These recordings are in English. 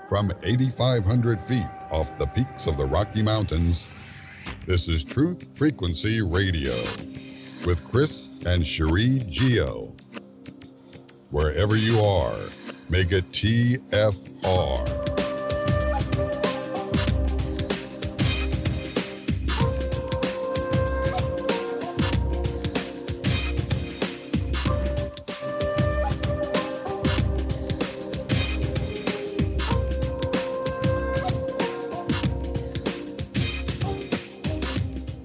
From 8,500 feet off the peaks of the Rocky Mountains, this is Truth Frequency Radio with Chris and Cherie Geo. Wherever you are, make it TFR.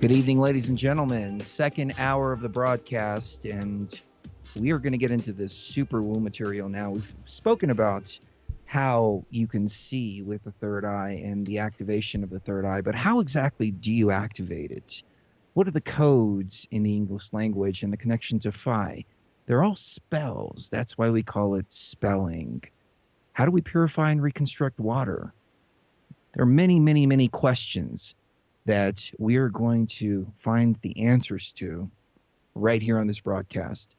Good evening, ladies and gentlemen. Second hour of the broadcast, and we are going to get into this super woo material now. We've spoken about how you can see with the third eye and the activation of the third eye, but how exactly do you activate it? What are the codes in the English language and the connection to phi? They're all spells. That's why we call it spelling. How do we purify and reconstruct water? There are many, many, many questions that we are going to find the answers to right here on this broadcast.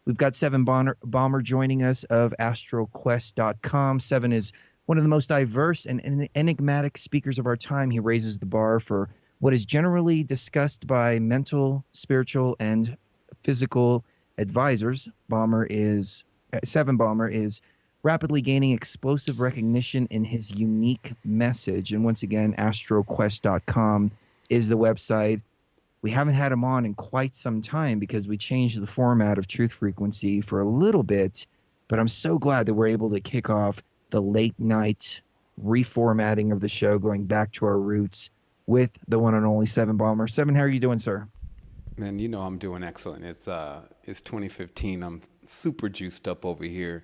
We've got Sevan Bomber joining us of AstralQuest.com. Sevan is one of the most diverse and enigmatic speakers of our time. He raises the bar for what is generally discussed by mental, spiritual, and physical advisors. Sevan Bomber is rapidly gaining explosive recognition in his unique message. And once again, AstralQuest.com is the website. We haven't had him on in quite some time because we changed the format of Truth Frequency for a little bit, but I'm so glad that we're able to kick off the late night reformatting of the show, going back to our roots with the one and only Sevan Bomber. Sevan, how are you doing, sir? Man, you know I'm doing excellent. It's 2015. I'm super juiced up over here.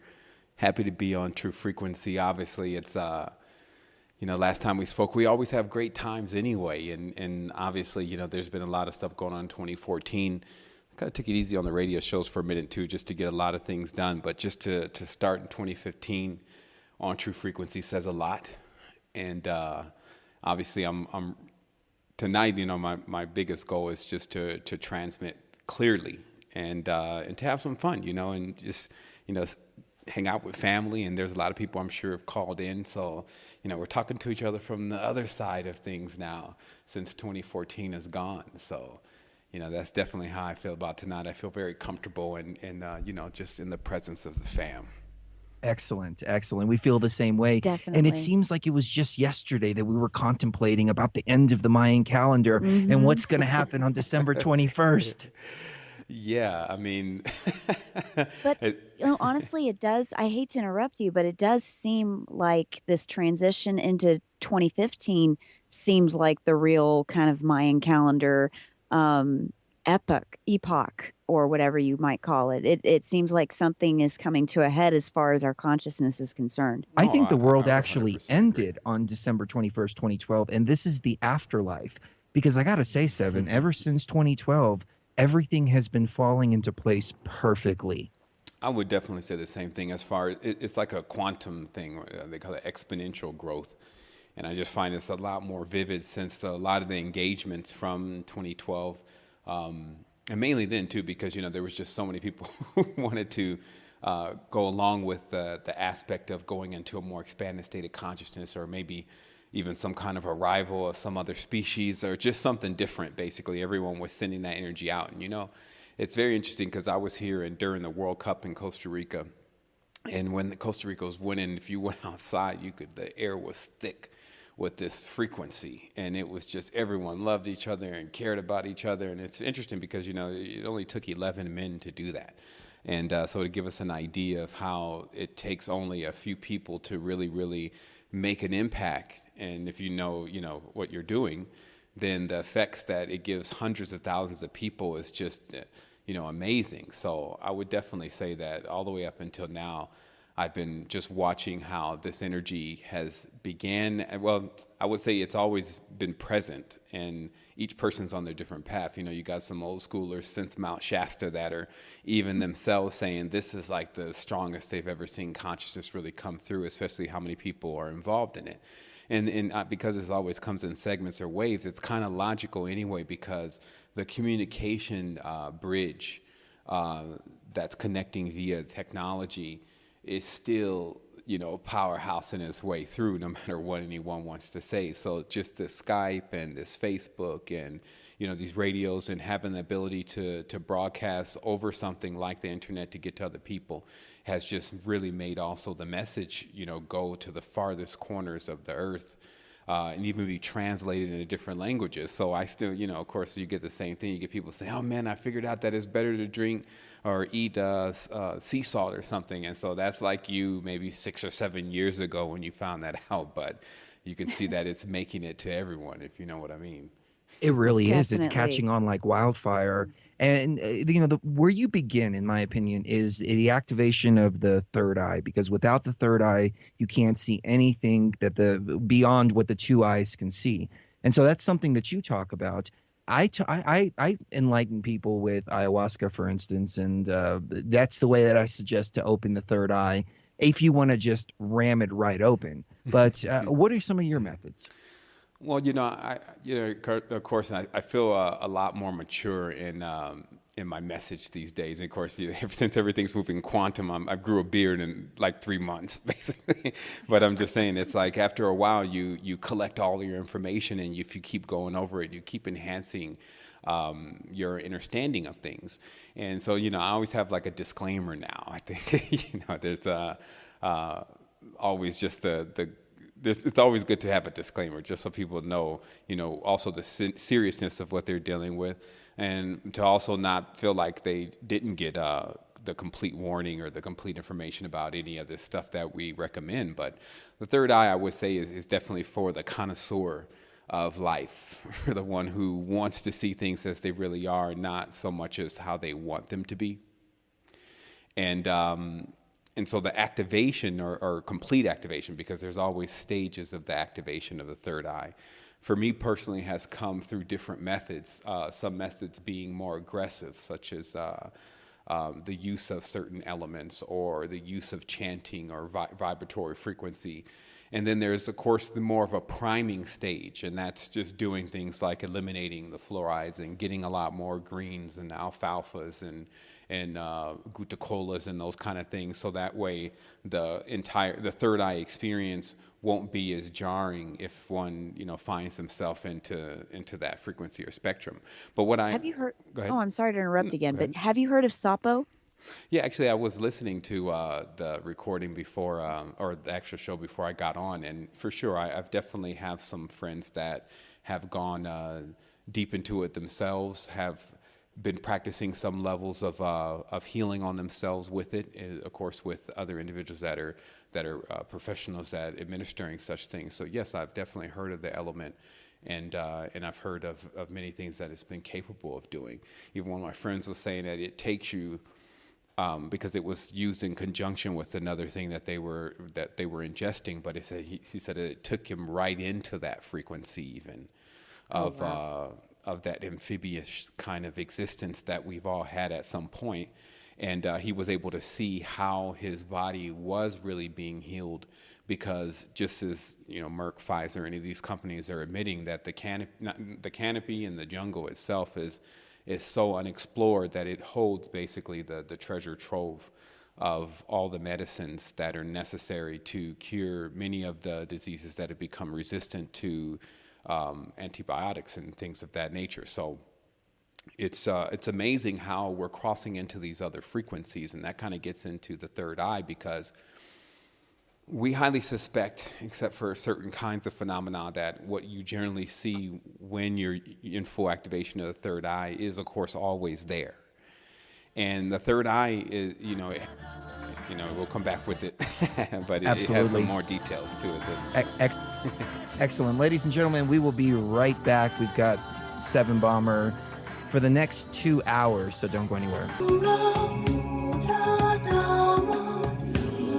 Happy to be on True Frequency. Obviously, it's, last time we spoke, we always have great times anyway. And obviously, there's been a lot of stuff going on in 2014. I kind of took it easy on the radio shows for a minute, too, just to get a lot of things done. But just to start in 2015 on True Frequency says a lot. And obviously, I'm tonight, my biggest goal is just to transmit clearly and to have some fun, and just, hang out with family. And there's a lot of people I'm sure have called in. So, we're talking to each other from the other side of things now since 2014 is gone. So, that's definitely how I feel about tonight. I feel very comfortable and just in the presence of the fam. Excellent. We feel the same way. Definitely. And it seems like it was just yesterday that we were contemplating about the end of the Mayan calendar and what's going to happen on December 21st. Yeah, I mean, but honestly, it does. I hate to interrupt you, but it does seem like this transition into 2015 seems like the real kind of Mayan calendar epoch, or whatever you might call it. It seems like something is coming to a head as far as our consciousness is concerned. I think the world I actually ended on December 21st, 2012, and this is the afterlife. Because I got to say, Sevan, ever since 2012, everything has been falling into place perfectly. I would definitely say the same thing as far as it's like a quantum thing. They call it exponential growth. And I just find it's a lot more vivid since a lot of the engagements from 2012. And mainly then, too, because, there was just so many people who wanted to go along with the aspect of going into a more expanded state of consciousness, or maybe even some kind of arrival of some other species, or just something different. Basically, everyone was sending that energy out. And, it's very interesting because I was here during the World Cup in Costa Rica. And when the Costa Rica was winning, if you went outside, the air was thick with this frequency. And it was just everyone loved each other and cared about each other. And it's interesting because, it only took 11 men to do that. And so to give us an idea of how it takes only a few people to really, really make an impact. And if you know what you're doing, then the effects that it gives hundreds of thousands of people is just, amazing. So I would definitely say that all the way up until now, I've been just watching how this energy has began. Well, I would say it's always been present, and each person's on their different path. You got some old schoolers since Mount Shasta that are even themselves saying this is like the strongest they've ever seen consciousness really come through, especially how many people are involved in it. And because this always comes in segments or waves, it's kind of logical anyway, because the communication bridge that's connecting via technology is still powerhouse in its way through, no matter what anyone wants to say. So just this Skype and this Facebook and, these radios, and having the ability to broadcast over something like the internet to get to other people has just really made also the message, go to the farthest corners of the earth. And even be translated into different languages. So I still, of course, you get the same thing. You get people say, oh, man, I figured out that it's better to drink or eat sea salt or something. And so that's like you maybe 6 or 7 years ago when you found that out. But you can see that it's making it to everyone, if you know what I mean. It really is. It's Definitely. catching on like wildfire. And, where you begin, in my opinion, is the activation of the third eye, because without the third eye, you can't see anything beyond what the two eyes can see. And so that's something that you talk about. I enlighten people with ayahuasca, for instance, and that's the way that I suggest to open the third eye if you want to just ram it right open. But what are some of your methods? Well, of course, I feel a lot more mature in my message these days. And of course, since everything's moving quantum, I grew a beard in like 3 months, basically. But I'm just saying, it's like after a while, you collect all your information, and if you keep going over it, you keep enhancing your understanding of things. And so, I always have like a disclaimer now. I think, there's always just it's always good to have a disclaimer, just so people know, also the seriousness of what they're dealing with, and to also not feel like they didn't get the complete warning or the complete information about any of this stuff that we recommend. But the third eye, I would say, is definitely for the connoisseur of life, for the one who wants to see things as they really are, not so much as how they want them to be. And so the activation or complete activation, because there's always stages of the activation of the third eye, for me personally has come through different methods, some methods being more aggressive, such as the use of certain elements or the use of chanting or vibratory frequency. And then there's, of course, more of a priming stage, and that's just doing things like eliminating the fluorides and getting a lot more greens and alfalfas and gutacolas and those kind of things, so that way the third eye experience won't be as jarring if one finds themselves into that frequency or spectrum. But have you heard? Go ahead. Oh, I'm sorry to interrupt again, but have you heard of Sapo? Yeah, actually, I was listening to the recording before, or the actual show before I got on, and for sure, I've definitely have some friends that have gone deep into it themselves, have been practicing some levels of healing on themselves with it, of course, with other individuals that are professionals at administering such things. So yes, I've definitely heard of the element, and I've heard of many things that it's been capable of doing. Even one of my friends was saying that it takes you, because it was used in conjunction with another thing that they were ingesting, but he said it took him right into that frequency even of that amphibious kind of existence that we've all had at some point. And he was able to see how his body was really being healed, because just as Merck, Pfizer, any of these companies are admitting that the canopy and the jungle itself is so unexplored that it holds basically the treasure trove of all the medicines that are necessary to cure many of the diseases that have become resistant to antibiotics and things of that nature. So it's amazing how we're crossing into these other frequencies, and that kind of gets into the third eye, because we highly suspect, except for certain kinds of phenomena, that what you generally see when you're in full activation of the third eye is, of course, always there. And the third eye is, we'll come back with it, but it has some more details to it. Excellent. Ladies and gentlemen, we will be right back. We've got Sevan Bomber for the next 2 hours, so don't go anywhere.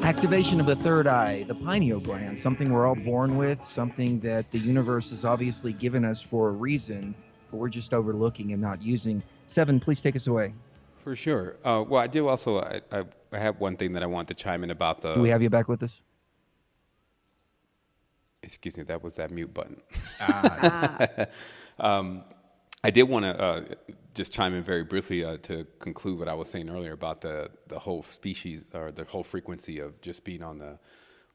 Activation of the third eye, the pineal gland, something we're all born with, something that the universe has obviously given us for a reason, but we're just overlooking and not using. Sevan, please take us away. For sure. Well, I do also, I have one thing that I want to chime in about the... Do we have you back with us? Excuse me, that was that mute button. I did want to just chime in very briefly to conclude what I was saying earlier about the whole species or the whole frequency of just being on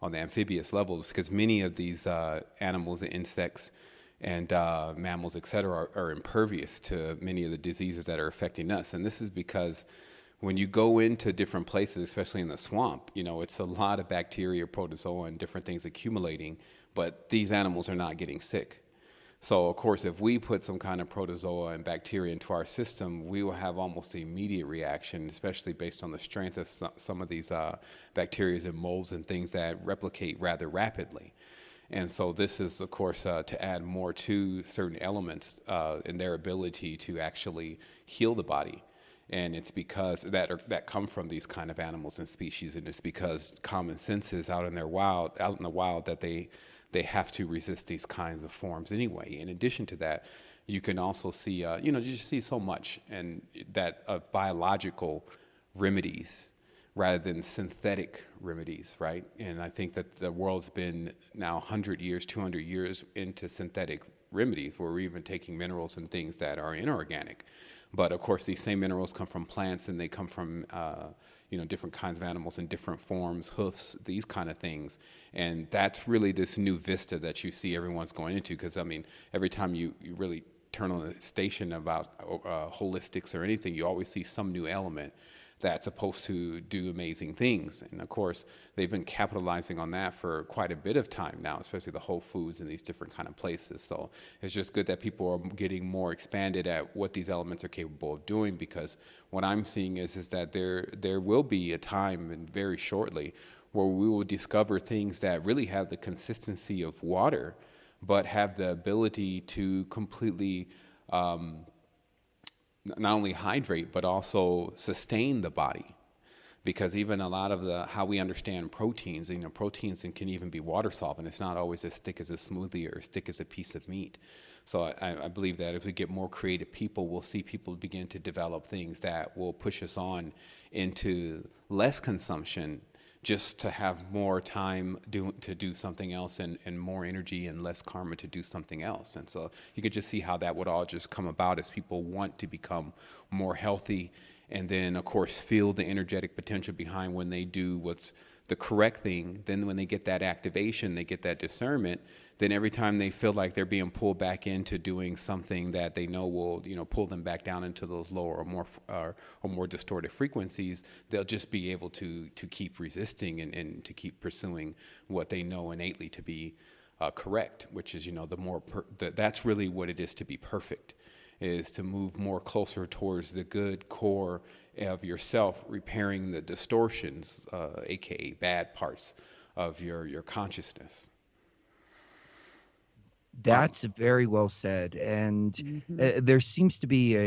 on the amphibious levels, because many of these animals and insects and mammals, et cetera, are impervious to many of the diseases that are affecting us. And this is because when you go into different places, especially in the swamp, it's a lot of bacteria, protozoa, and different things accumulating, but these animals are not getting sick. So, of course, if we put some kind of protozoa and bacteria into our system, we will have almost an immediate reaction, especially based on the strength of some of these bacteria and molds and things that replicate rather rapidly. And so this is, of course, to add more to certain elements in their ability to actually heal the body. And it's because that come from these kind of animals and species, and it's because common sense is out in the wild that they have to resist these kinds of forms anyway. In addition to that, you can also see, you just see so much and that of biological remedies rather than synthetic remedies, right? And I think that the world's been now 100 years, 200 years into synthetic remedies, where we're even taking minerals and things that are inorganic. But of course, these same minerals come from plants, and they come from different kinds of animals in different forms, hoofs, these kind of things. And that's really this new vista that you see everyone's going into. Because every time you really turn on a station about holistics or anything, you always see some new element that's supposed to do amazing things. And of course, they've been capitalizing on that for quite a bit of time now, especially the Whole Foods and these different kind of places. So it's just good that people are getting more expanded at what these elements are capable of doing, because what I'm seeing is that there will be a time, and very shortly, where we will discover things that really have the consistency of water, but have the ability to completely not only hydrate, but also sustain the body. Because even a lot of how we understand proteins, proteins can even be water solvent. It's not always as thick as a smoothie or as thick as a piece of meat. So I believe that if we get more creative people, we'll see people begin to develop things that will push us on into less consumption, just to have more time to do something else, and more energy and less karma to do something else. And so you could just see how that would all just come about as people want to become more healthy, and then, of course, feel the energetic potential behind when they do what's the correct thing. Then when they get that activation, they get that discernment, then every time they feel like they're being pulled back into doing something that they know will, pull them back down into those lower or more distorted frequencies, they'll just be able to keep resisting and to keep pursuing what they know innately to be correct, which is, that's really what it is to be perfect, is to move more closer towards the good core of yourself, repairing the distortions, aka bad parts of your consciousness. That's very well said. And there seems to be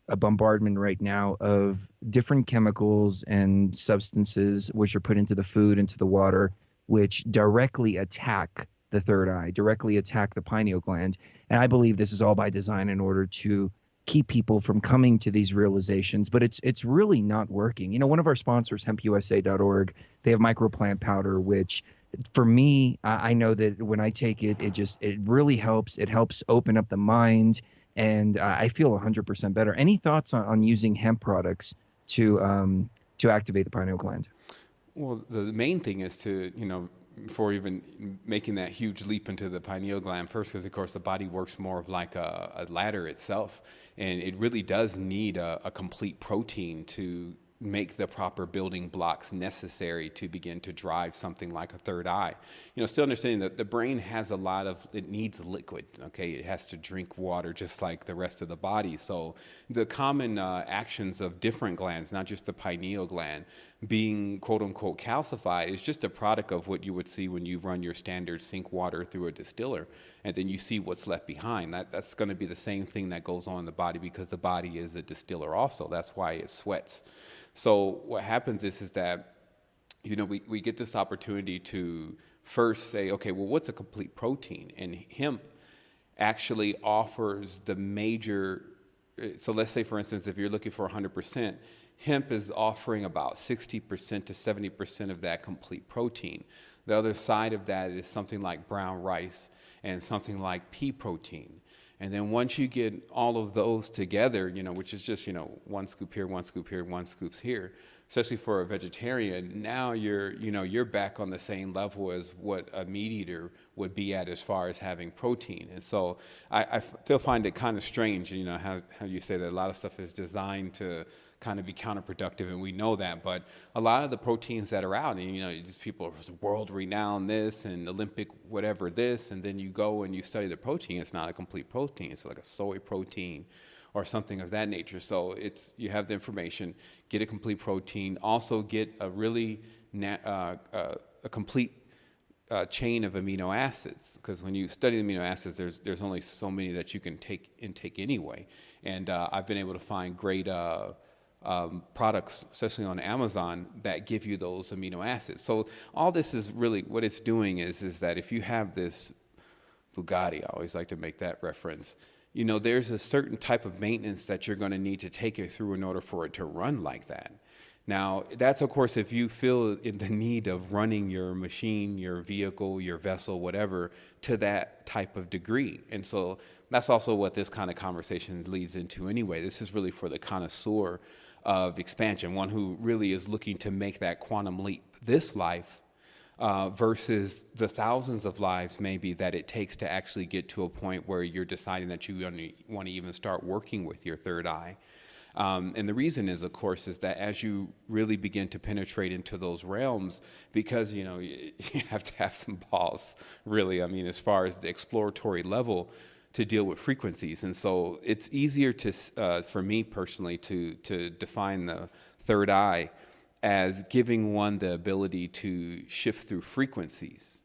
a bombardment right now of different chemicals and substances which are put into the food, into the water, which directly attack the third eye, directly attack the pineal gland. And I believe this is all by design in order to keep people from coming to these realizations, but it's really not working. One of our sponsors, hempusa.org, they have microplant powder, which for me, I know that when I take it, it really helps. It helps open up the mind, and I feel 100% better. Any thoughts on using hemp products to activate the pineal gland? Well, the main thing is to, before even making that huge leap into the pineal gland first, because of course the body works more of like a ladder itself, and it really does need a complete protein to make the proper building blocks necessary to begin to drive something like a third eye. Still understanding that the brain has it needs liquid, okay? It has to drink water just like the rest of the body. So the common actions of different glands, not just the pineal gland, being quote unquote calcified is just a product of what you would see when you run your standard sink water through a distiller, and then you see what's left behind. That's going to be the same thing that goes on in the body, because the body is a distiller also. That's why it sweats. So what happens is that, we get this opportunity to first say, okay, well, what's a complete protein? And hemp actually offers the major. So let's say, for instance, if you're looking for 100%, hemp is offering about 60% to 70% of that complete protein. The other side of that is something like brown rice and something like pea protein. And then once you get all of those together, which is just, one scoop here, one scoop here, one scoop here, especially for a vegetarian, now you're back on the same level as what a meat eater would be at as far as having protein. And so I still find it kind of strange, how you say that a lot of stuff is designed to kind of be counterproductive, and we know that. But a lot of the proteins that are out, and these people are world renowned this and Olympic whatever this, and then you go and you study the protein, it's not a complete protein. It's like a soy protein or something of that nature. So you have the information, get a complete protein, also get a really a complete chain of amino acids, because when you study amino acids, there's only so many that you can intake anyway. And I've been able to find great products, especially on Amazon, that give you those amino acids. So all this is really what it's doing is that if you have this Bugatti, I always like to make that reference, there's a certain type of maintenance that you're going to need to take it through in order for it to run like that. Now, that's, of course, if you feel in the need of running your machine, your vehicle, your vessel, whatever, to that type of degree. And so that's also what this kind of conversation leads into anyway. This is really for the connoisseur of expansion, one who really is looking to make that quantum leap this life versus the thousands of lives maybe that it takes to actually get to a point where you're deciding that you want to even start working with your third eye. And the reason is, of course, is that as you really begin to penetrate into those realms, because, you have to have some balls, really, as far as the exploratory level, to deal with frequencies. And so it's easier for me personally to define the third eye as giving one the ability to shift through frequencies.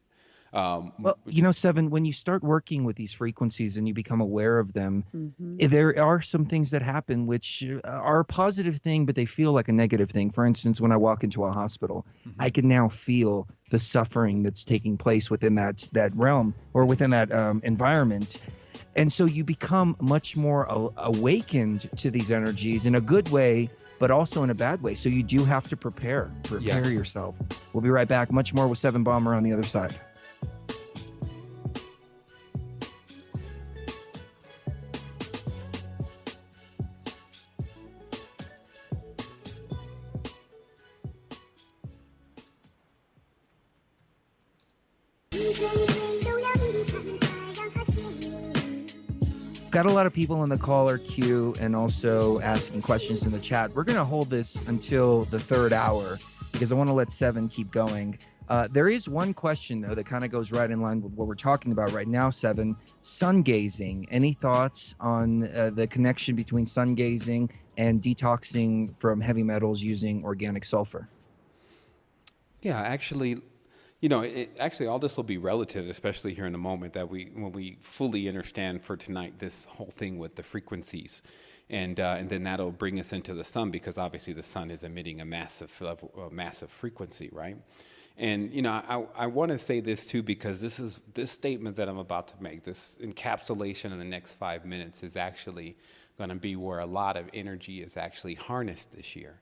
Well, Sevan, when you start working with these frequencies and you become aware of them, there are some things that happen which are a positive thing, but they feel like a negative thing. For instance, when I walk into a hospital, I can now feel the suffering that's taking place within that realm or within that environment. And so you become much more awakened to these energies in a good way, but also in a bad way. So you do have to prepare Yes. yourself. We'll be right back. Much more with Sevan Bomber on the other side. Got a lot of people in the caller queue and also asking questions in the chat. We're going to hold this until the third hour because I want to let Sevan keep going. There is one question, though, that kind of goes right in line with what we're talking about right now, Sevan. Sun gazing. Any thoughts on the connection between sun gazing and detoxing from heavy metals using organic sulfur? Yeah, actually, actually all this will be relative, especially here in a moment when we fully understand for tonight this whole thing with the frequencies, and then that'll bring us into the sun, because obviously the sun is emitting a massive frequency, right? And I want to say this too, because this statement that I'm about to make, this encapsulation in the next 5 minutes, is actually going to be where a lot of energy is actually harnessed this year.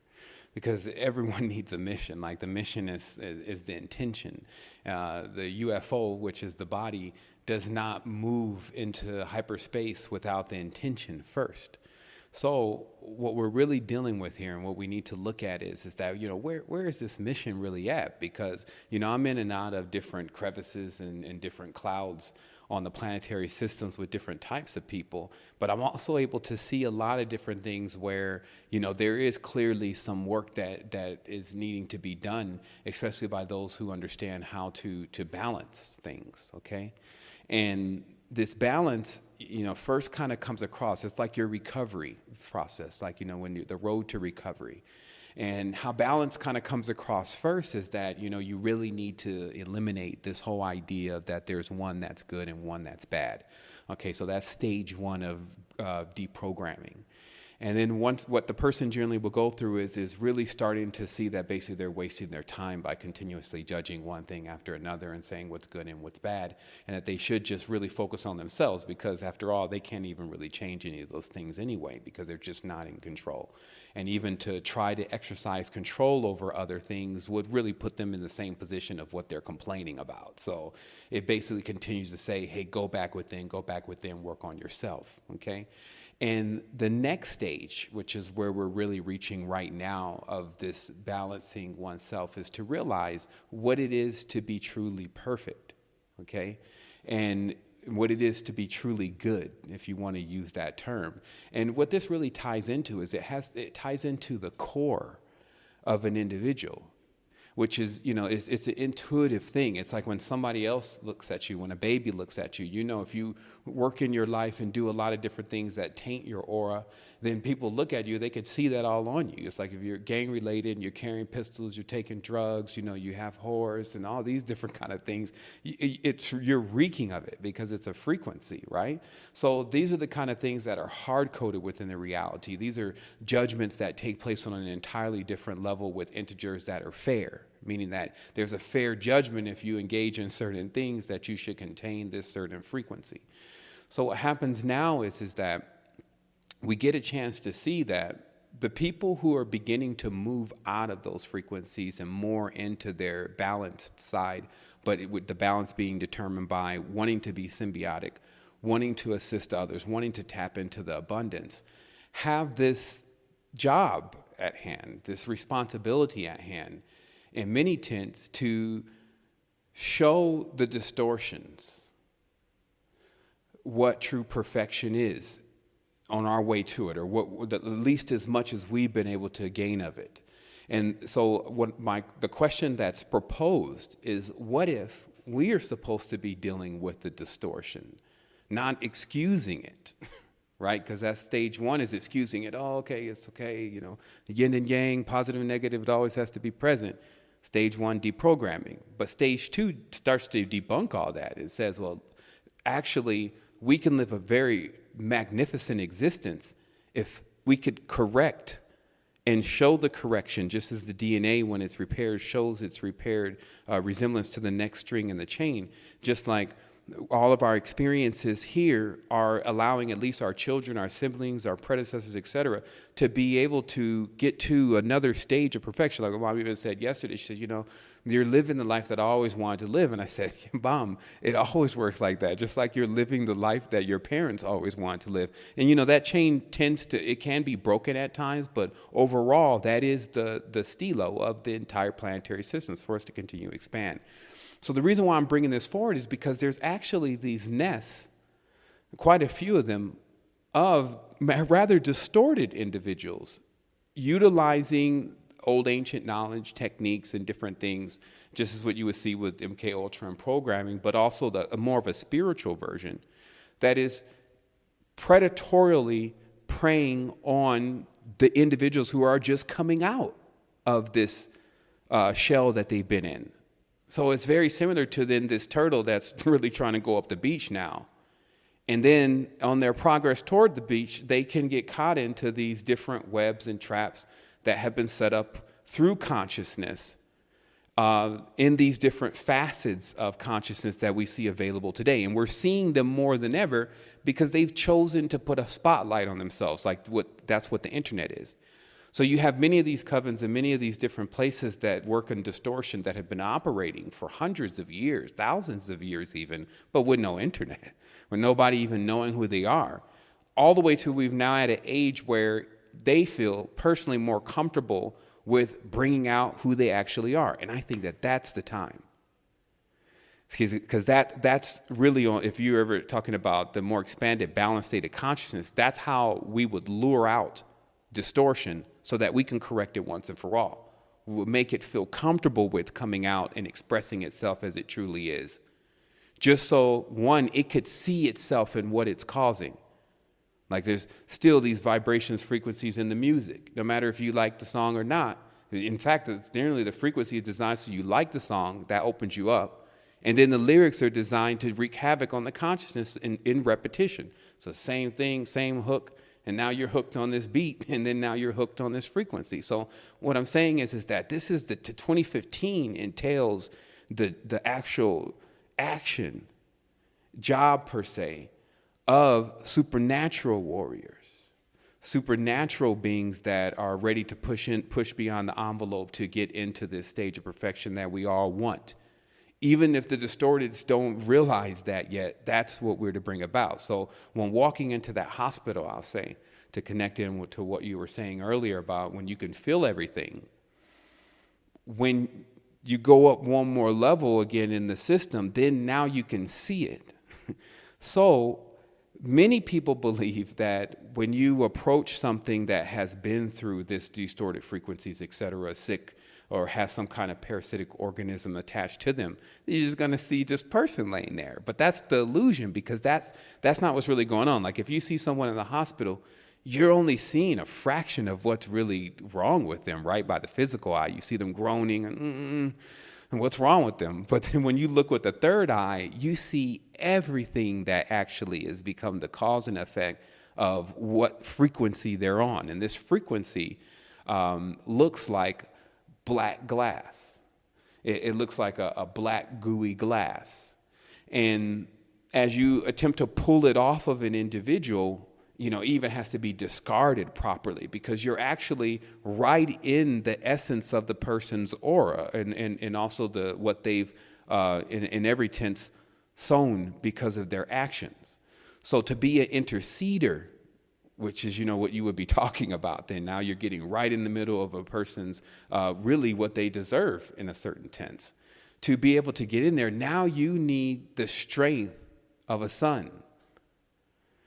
Because everyone needs a mission. Like, the mission is the intention. The UFO, which is the body, does not move into hyperspace without the intention first. So what we're really dealing with here, and what we need to look at is that, where is this mission really at? Because, I'm in and out of different crevices and different clouds on the planetary systems with different types of people, but I'm also able to see a lot of different things where, there is clearly some work that is needing to be done, especially by those who understand how to balance things, okay? And this balance, first kind of comes across, it's like your recovery process, like, when the road to recovery. And how balance kind of comes across first is that, you really need to eliminate this whole idea that there's one that's good and one that's bad. Okay, so that's stage one of deprogramming. And then once, what the person generally will go through is really starting to see that basically they're wasting their time by continuously judging one thing after another and saying what's good and what's bad, and that they should just really focus on themselves, because after all, they can't even really change any of those things anyway, because they're just not in control. And even to try to exercise control over other things would really put them in the same position of what they're complaining about. So it basically continues to say, hey, go back within, work on yourself, okay? And the next stage, which is where we're really reaching right now of this balancing oneself, is to realize what it is to be truly perfect, okay? And what it is to be truly good, if you want to use that term. And what this really ties into is it ties into the core of an individual, which is, it's an intuitive thing. It's like when somebody else looks at you, when a baby looks at you, if you work in your life and do a lot of different things that taint your aura, then people look at you, they could see that all on you. It's like if you're gang related and you're carrying pistols, you're taking drugs, you have whores and all these different kind of things. You're reeking of it because it's a frequency, right? So these are the kind of things that are hard-coded within the reality. These are judgments that take place on an entirely different level with integers that are fair, meaning that there's a fair judgment if you engage in certain things that you should contain this certain frequency. So what happens now is that we get a chance to see that the people who are beginning to move out of those frequencies and more into their balanced side, but with the balance being determined by wanting to be symbiotic, wanting to assist others, wanting to tap into the abundance, have this job at hand, this responsibility at hand, in many tents, to show the distortions what true perfection is on our way to it, or what at least as much as we've been able to gain of it. And so the question that's proposed is, what if we are supposed to be dealing with the distortion, not excusing it, right? Because that's stage one, is excusing it. Oh, okay, it's okay, the yin and yang, positive and negative, it always has to be present. Stage one, deprogramming. But stage two starts to debunk all that. It says, well, actually, we can live a very magnificent existence if we could correct and show the correction, just as the DNA, when it's repaired, shows its repaired resemblance to the next string in the chain. Just like all of our experiences here are allowing at least our children, our siblings, our predecessors, etc., to be able to get to another stage of perfection. Like Mom even said yesterday, she said, you're living the life that I always wanted to live. And I said, Mom, it always works like that, just like you're living the life that your parents always wanted to live. And, that chain it can be broken at times, but overall, that is the stilo of the entire planetary systems for us to continue to expand. So the reason why I'm bringing this forward is because there's actually these nests, quite a few of them, of rather distorted individuals utilizing old ancient knowledge, techniques, and different things, just as what you would see with MK Ultra and programming, but also more of a spiritual version that is predatorily preying on the individuals who are just coming out of this shell that they've been in. So it's very similar to then this turtle that's really trying to go up the beach now. And then on their progress toward the beach, they can get caught into these different webs and traps that have been set up through consciousness in these different facets of consciousness that we see available today. And we're seeing them more than ever because they've chosen to put a spotlight on themselves. That's what the internet is. So you have many of these covens and many of these different places that work in distortion that have been operating for hundreds of years, thousands of years even, but with no internet, with nobody even knowing who they are, all the way to we've now at an age where they feel personally more comfortable with bringing out who they actually are. And I think that that's the time. Because that's really, if you're ever talking about the more expanded, balanced state of consciousness, that's how we would lure out distortion so that we can correct it once and for all. We would make it feel comfortable with coming out and expressing itself as it truly is. Just so, one, it could see itself in what it's causing. Like there's still these vibrations, frequencies in the music, no matter if you like the song or not. In fact, generally the frequency is designed so you like the song, that opens you up. And then the lyrics are designed to wreak havoc on the consciousness in repetition. So same thing, same hook, And now you're hooked on this beat, and then now you're hooked on this frequency. So what I'm saying is that this is 2015 entails the actual action, job per se, of supernatural warriors, supernatural beings that are ready to push beyond the envelope to get into this stage of perfection that we all want. Even if the distorteds don't realize that yet, that's what we're to bring about. So when walking into that hospital, I'll say, to connect in to what you were saying earlier about when you can feel everything, when you go up one more level again in the system, then now you can see it. So many people believe that when you approach something that has been through this distorted frequencies, et cetera, sick, or has some kind of parasitic organism attached to them, you're just going to see this person laying there. But that's the illusion, because that's not what's really going on. Like if you see someone in the hospital, you're only seeing a fraction of what's really wrong with them, right? By the physical eye, you see them groaning and what's wrong with them. But then when you look with the third eye, you see everything that actually has become the cause and effect of what frequency they're on. And this frequency looks like black glass. It looks like a black gooey glass. And as you attempt to pull it off of an individual, even has to be discarded properly, because you're actually right in the essence of the person's aura and also what they've, in every tense, sown because of their actions. So to be an interceder, which is, what you would be talking about, then now you're getting right in the middle of a person's really what they deserve in a certain tense. To be able to get in there, now you need the strength of a sun.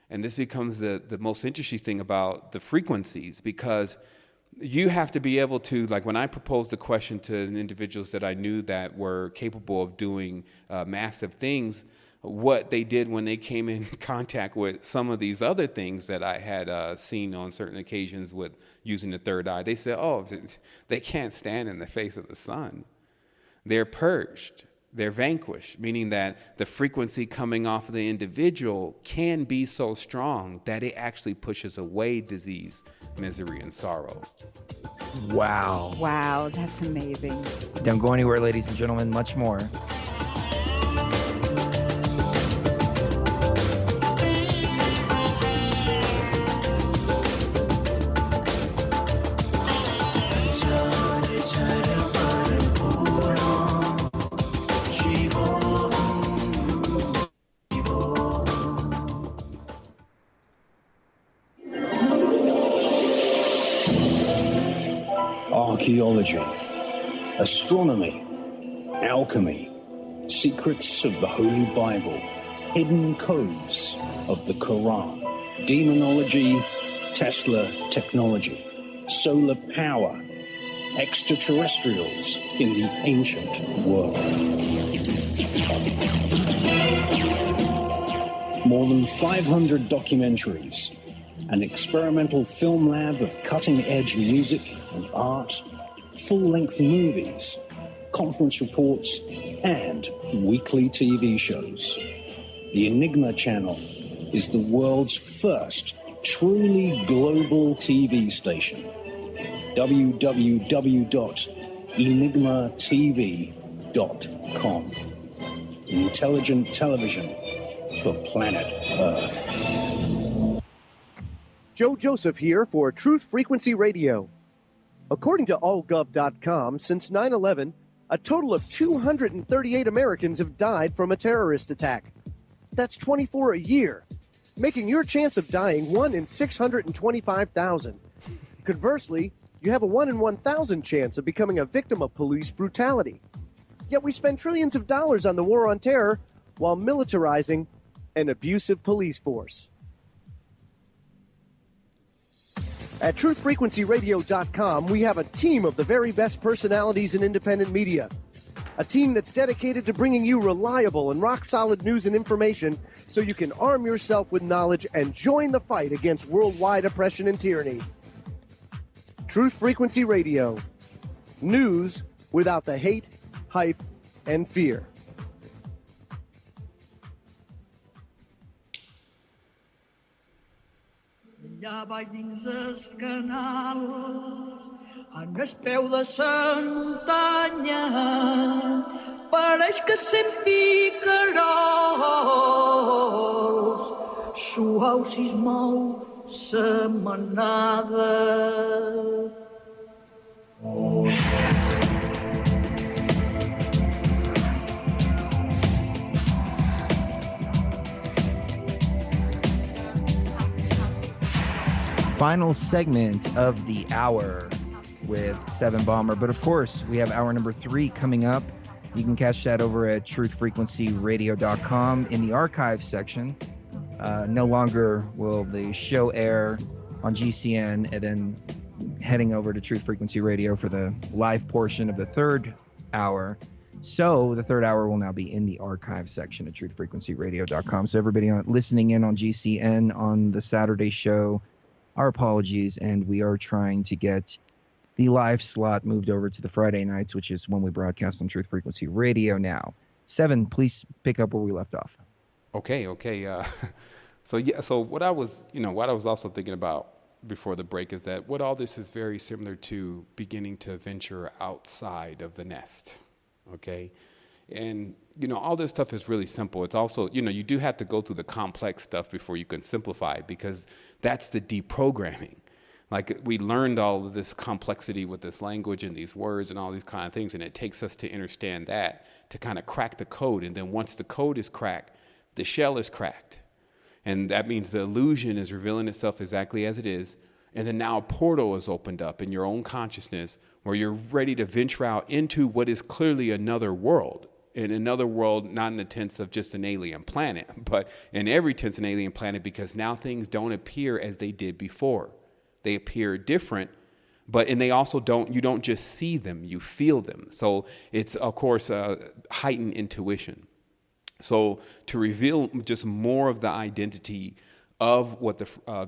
And this becomes the most interesting thing about the frequencies, because you have to be able to, like when I proposed the question to individuals that I knew that were capable of doing massive things, what they did when they came in contact with some of these other things that I had seen on certain occasions with using the third eye, they said, oh, they can't stand in the face of the sun. They're purged. They're vanquished, meaning that the frequency coming off of the individual can be so strong that it actually pushes away disease, misery, and sorrow. Wow. Wow, that's amazing. Don't go anywhere, ladies and gentlemen, much more. Archaeology, astronomy, alchemy, secrets of the Holy Bible, hidden codes of the Quran, demonology, Tesla technology, solar power, extraterrestrials in the ancient world. More than 500 documentaries, an experimental film lab of cutting-edge music and art, full-length movies, conference reports, and weekly TV shows. The Enigma Channel is the world's first truly global TV station. www.enigmatv.com. Intelligent television for planet Earth. Joe Joseph here for Truth Frequency Radio. According to allgov.com, since 9/11, a total of 238 Americans have died from a terrorist attack. That's 24 a year, making your chance of dying 1 in 625,000. Conversely, you have a 1 in 1,000 chance of becoming a victim of police brutality. Yet we spend trillions of dollars on the war on terror while militarizing an abusive police force. At truthfrequencyradio.com, we have a team of the very best personalities in independent media. A team that's dedicated to bringing you reliable and rock-solid news and information so you can arm yourself with knowledge and join the fight against worldwide oppression and tyranny. Truth Frequency Radio. News without the hate, hype, and fear. allà baix dins els canals, en el peu de la muntanya, pareix que sent picarols, suau si es mou la manada. Final segment of the hour with Sevan Bomber. But of course, we have hour number 3 coming up. You can catch that over at truthfrequencyradio.com in the archive section. No longer will the show air on GCN and then heading over to Truth Frequency Radio for the live portion of the third hour. So the third hour will now be in the archive section at truthfrequencyradio.com. So everybody listening in on GCN on the Saturday show, our apologies, and we are trying to get the live slot moved over to the Friday nights, which is when we broadcast on Truth Frequency Radio now. Sevan, please pick up where we left off. Okay. So what I was also thinking about before the break is that what all this is very similar to beginning to venture outside of the nest. Okay. And, all this stuff is really simple. It's also, you do have to go through the complex stuff before you can simplify it, because that's the deprogramming. Like, we learned all of this complexity with this language and these words and all these kind of things, and it takes us to understand that, to kind of crack the code. And then once the code is cracked, the shell is cracked. And that means the illusion is revealing itself exactly as it is. And then now a portal is opened up in your own consciousness where you're ready to venture out into what is clearly another world. In another world, not in the sense of just an alien planet, but in every sense an alien planet, because now things don't appear as they did before. They appear different, and they also you don't just see them, you feel them. So it's, of course, heightened intuition. So to reveal just more of the identity of what the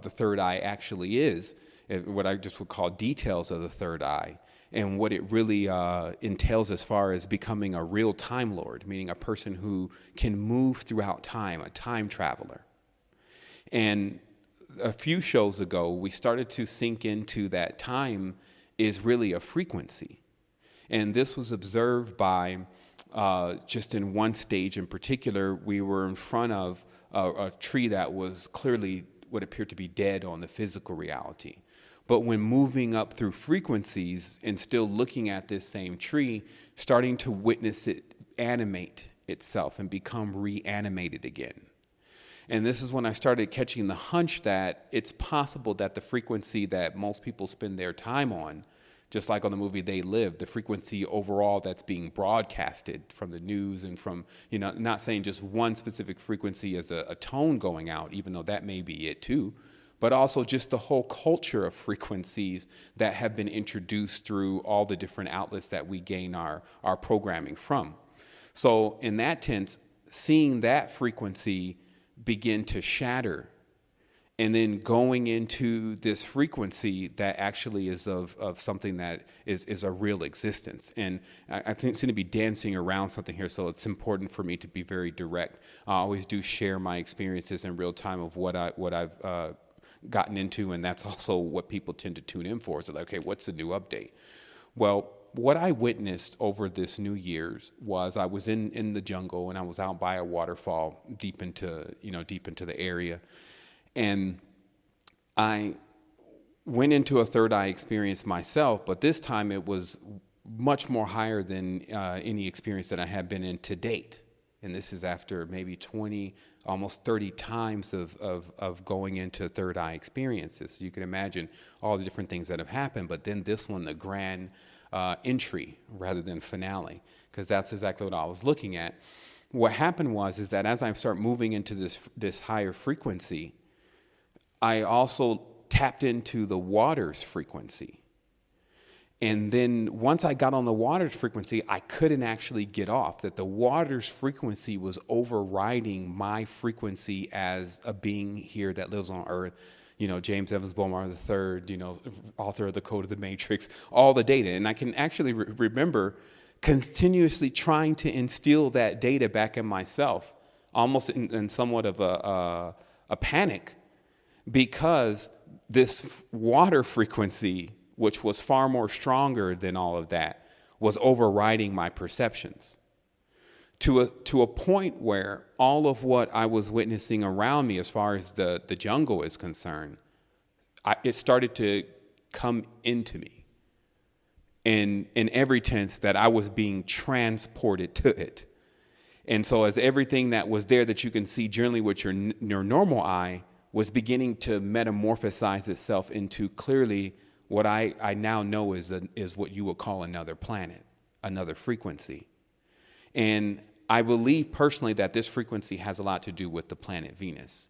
third eye actually is, what I just would call details of the third eye, and what it really entails as far as becoming a real Time Lord, meaning a person who can move throughout time, a time traveler. And a few shows ago, we started to sink into that time is really a frequency. And this was observed by, just in one stage in particular, we were in front of a tree that was clearly what appeared to be dead on the physical reality. But when moving up through frequencies and still looking at this same tree, starting to witness it animate itself and become reanimated again. And this is when I started catching the hunch that it's possible that the frequency that most people spend their time on, just like on the movie They Live, the frequency overall that's being broadcasted from the news and from, not saying just one specific frequency as a tone going out, even though that may be it too, but also just the whole culture of frequencies that have been introduced through all the different outlets that we gain our programming from. So in that sense, seeing that frequency begin to shatter and then going into this frequency that actually is of something that is a real existence. And I think seem to be dancing around something here, so it's important for me to be very direct. I always do share my experiences in real time of what I've gotten into, and that's also what people tend to tune in for. So like, okay, what's the new update? Well, what I witnessed over this New Year's was I was in the jungle, and I was out by a waterfall deep into the area. And I went into a third eye experience myself, but this time it was much more higher than any experience that I had been in to date. And this is after maybe 20, almost 30 times of going into third eye experiences. So you can imagine all the different things that have happened, but then this one, the grand entry rather than finale, because that's exactly what I was looking at. What happened is that as I start moving into this higher frequency, I also tapped into the water's frequency. And then once I got on the water's frequency, I couldn't actually get off, that the water's frequency was overriding my frequency as a being here that lives on Earth. James Evans Beaumont III, author of The Code of the Matrix, all the data. And I can actually remember continuously trying to instill that data back in myself, almost in somewhat of a panic, because this water frequency, which was far more stronger than all of that, was overriding my perceptions to a point where all of what I was witnessing around me, as far as the jungle is concerned, it started to come into me in every sense that I was being transported to it. And so as everything that was there that you can see generally with your normal eye was beginning to metamorphosize itself into clearly what I now know is what you would call another planet, another frequency. And I believe personally that this frequency has a lot to do with the planet Venus.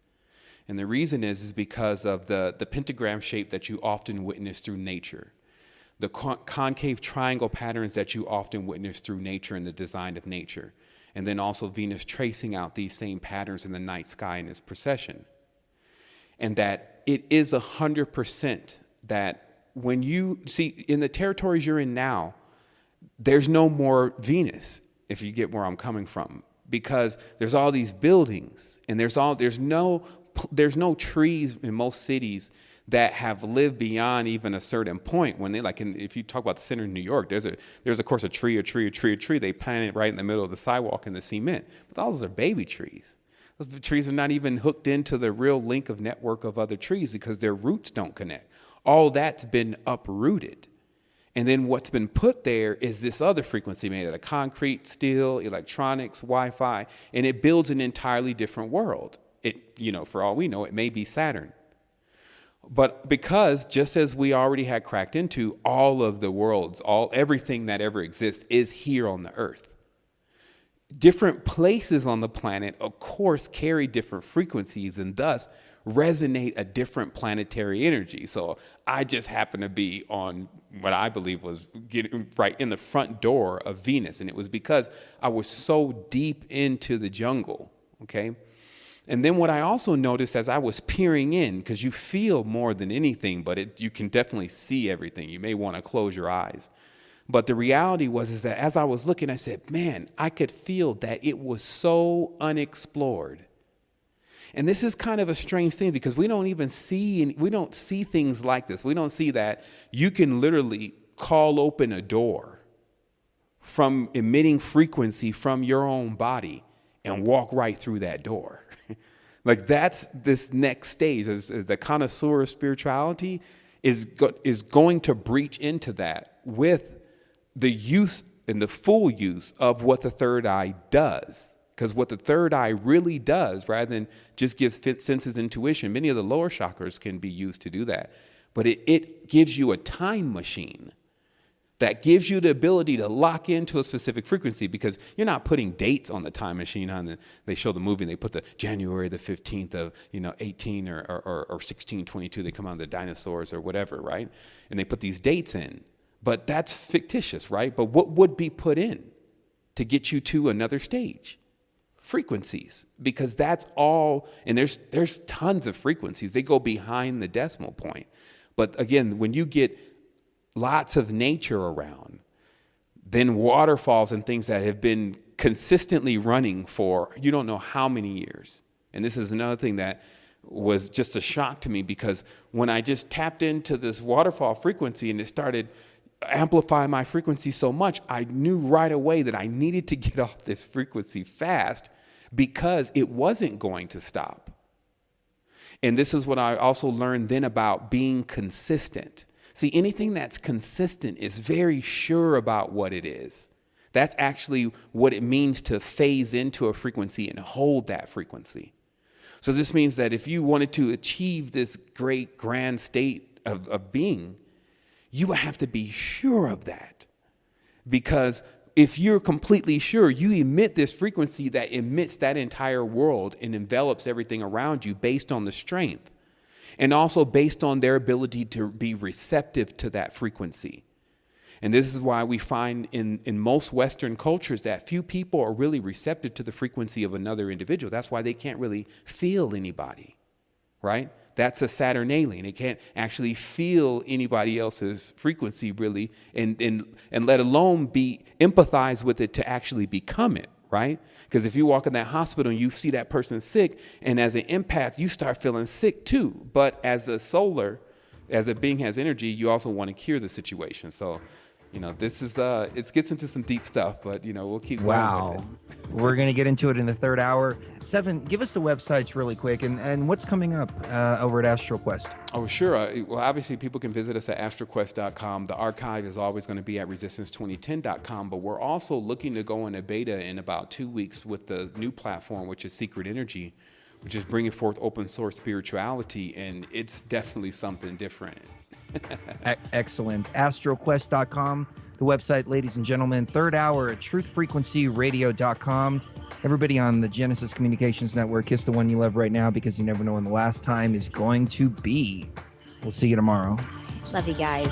And the reason is because of the pentagram shape that you often witness through nature, the concave triangle patterns that you often witness through nature and the design of nature, and then also Venus tracing out these same patterns in the night sky in its precession. And that it is 100% that when you see in the territories you're in now, there's no more Venus, if you get where I'm coming from, because there's all these buildings and there's no trees in most cities that have lived beyond even a certain point. When they if you talk about the center of New York, there's of course a tree. They plant it right in the middle of the sidewalk in the cement, but all those are baby trees. Those trees are not even hooked into the real link of network of other trees because their roots don't connect. All that's been uprooted. And then what's been put there is this other frequency made out of concrete, steel, electronics, Wi-Fi, and it builds an entirely different world. For all we know, it may be Saturn. But because just as we already had cracked into, all of the worlds, everything that ever exists is here on the earth. Different places on the planet, of course, carry different frequencies and thus resonate a different planetary energy. So I just happen to be on what I believe was getting right in the front door of Venus. And it was because I was so deep into the jungle, okay? And then what I also noticed as I was peering in, because you feel more than anything, but you can definitely see everything. You may want to close your eyes. But the reality is that as I was looking, I said, man, I could feel that it was so unexplored. And this is kind of a strange thing because we don't see things like this. We don't see that you can literally call open a door from emitting frequency from your own body and walk right through that door. Like that's this next stage. As the connoisseur of spirituality is going to breach into that with the use and the full use of what the third eye does. Because what the third eye really does, rather than just give senses intuition, many of the lower chakras can be used to do that. But it gives you a time machine that gives you the ability to lock into a specific frequency, because you're not putting dates on the time machine. They show the movie and they put the January the 15th of 18 or 1622. They come out of the dinosaurs or whatever, right? And they put these dates in. But that's fictitious, right? But what would be put in to get you to another stage? Frequencies, because that's all, and there's tons of frequencies. They go behind the decimal point. But again, when you get lots of nature around, then waterfalls and things that have been consistently running for you don't know how many years. And this is another thing that was just a shock to me, because when I just tapped into this waterfall frequency and it started amplifying my frequency so much, I knew right away that I needed to get off this frequency fast because it wasn't going to stop. And this is what I also learned then about being consistent. See, anything that's consistent is very sure about what it is. That's actually what it means to phase into a frequency and hold that frequency. So this means that if you wanted to achieve this great grand state of being, you would have to be sure of that. Because if you're completely sure, you emit this frequency that emits that entire world and envelops everything around you based on the strength, and also based on their ability to be receptive to that frequency. And this is why we find in most Western cultures that few people are really receptive to the frequency of another individual. That's why they can't really feel anybody, right? That's a Saturnalian. They can't actually feel anybody else's frequency really, and let alone empathize with it to actually become it, right? Because if you walk in that hospital and you see that person sick, and as an empath, you start feeling sick too. But as a being has energy, you also want to cure the situation. So, this is, it gets into some deep stuff, but, we'll keep going with it. We're going to get into it in the third hour. Sevan, give us the websites really quick and what's coming up over at Astral Quest. Oh, sure. Well, obviously, people can visit us at astralquest.com. The archive is always going to be at resistance2010.com, but we're also looking to go into beta in about 2 weeks with the new platform, which is Secret Energy, which is bringing forth open source spirituality, and it's definitely something different. Excellent. astralquest.com, the website, ladies and gentlemen. Third hour at truthfrequencyradio.com. Everybody on the Genesis Communications Network, kiss the one you love right now, because you never know when the last time is going to be. We'll see you tomorrow. Love you guys.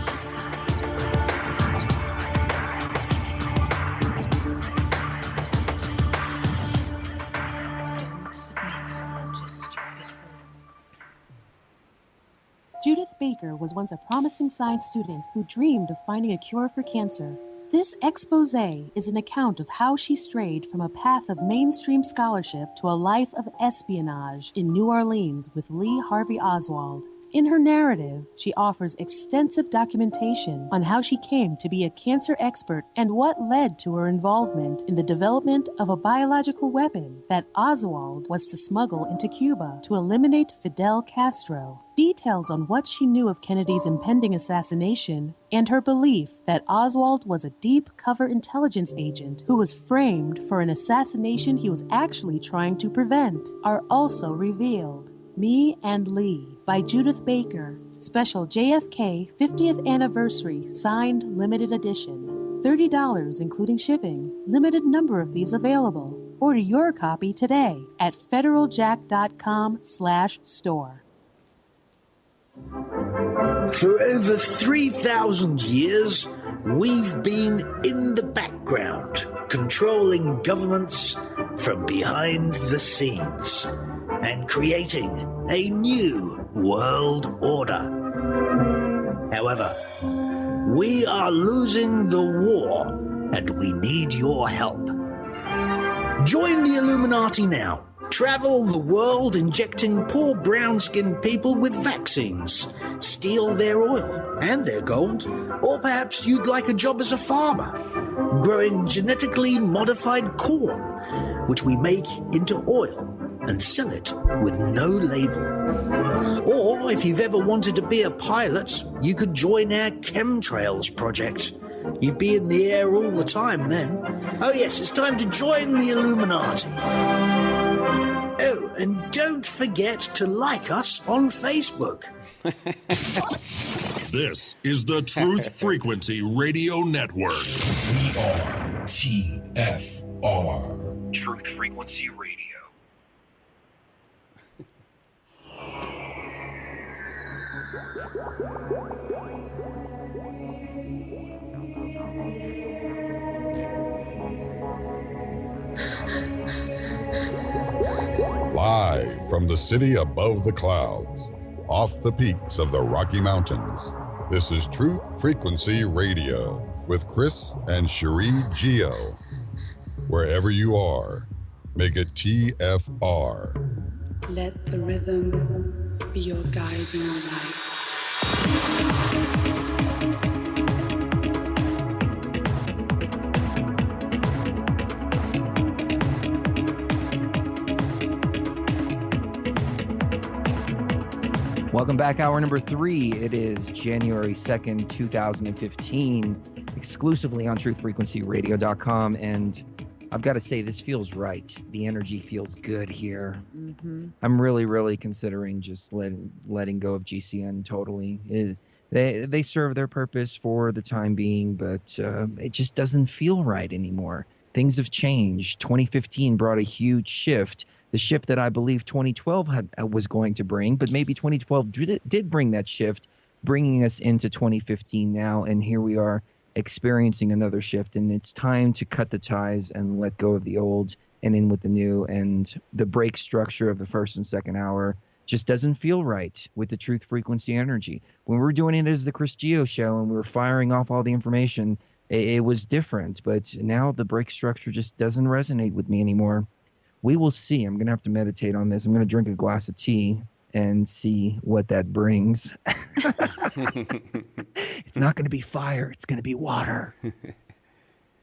Judith Baker was once a promising science student who dreamed of finding a cure for cancer. This expose is an account of how she strayed from a path of mainstream scholarship to a life of espionage in New Orleans with Lee Harvey Oswald. In her narrative, she offers extensive documentation on how she came to be a cancer expert and what led to her involvement in the development of a biological weapon that Oswald was to smuggle into Cuba to eliminate Fidel Castro. Details on what she knew of Kennedy's impending assassination and her belief that Oswald was a deep cover intelligence agent who was framed for an assassination he was actually trying to prevent are also revealed. Me and Lee by Judith Baker. Special JFK 50th Anniversary Signed Limited Edition. $30 including shipping. Limited number of these available. Order your copy today at federaljack.com/store. For over 3,000 years, we've been in the background, controlling governments from behind the scenes and creating a new world order. However, we are losing the war, and we need your help. Join the Illuminati now. Travel the world injecting poor brown-skinned people with vaccines. Steal their oil and their gold. Or perhaps you'd like a job as a farmer, growing genetically modified corn, which we make into oil and sell it with no label. Or if you've ever wanted to be a pilot, you could join our chemtrails project. You'd be in the air all the time then. Oh yes, it's time to join the Illuminati. Oh, and don't forget to like us on Facebook. This is the Truth Frequency Radio Network. We are TFR. Truth Frequency Radio. Live from the city above the clouds, off the peaks of the Rocky Mountains, this is Truth Frequency Radio with Chris and Cherie Geo. Wherever you are, make it TFR. Let the rhythm be your guiding light. Welcome back, hour number 3. It is January 2nd, 2015, exclusively on truthfrequencyradio.com. And I've got to say, this feels right. The energy feels good here. Mm-hmm. I'm really considering just letting go of GCN totally. They serve their purpose for the time being, but it just doesn't feel right anymore. Things have changed. 2015 brought a huge shift. The shift that I believe 2012 was going to bring, but maybe 2012 did bring that shift, bringing us into 2015 now, and here we are experiencing another shift, and it's time to cut the ties and let go of the old and in with the new, and the break structure of the first and second hour just doesn't feel right with the Truth Frequency energy. When we're doing it as the Chris Geo Show and we're firing off all the information, It was different, but now the break structure just doesn't resonate with me anymore. We will see. I'm going to have to meditate on this. I'm going to drink a glass of tea and see what that brings. It's not going to be fire. It's going to be water.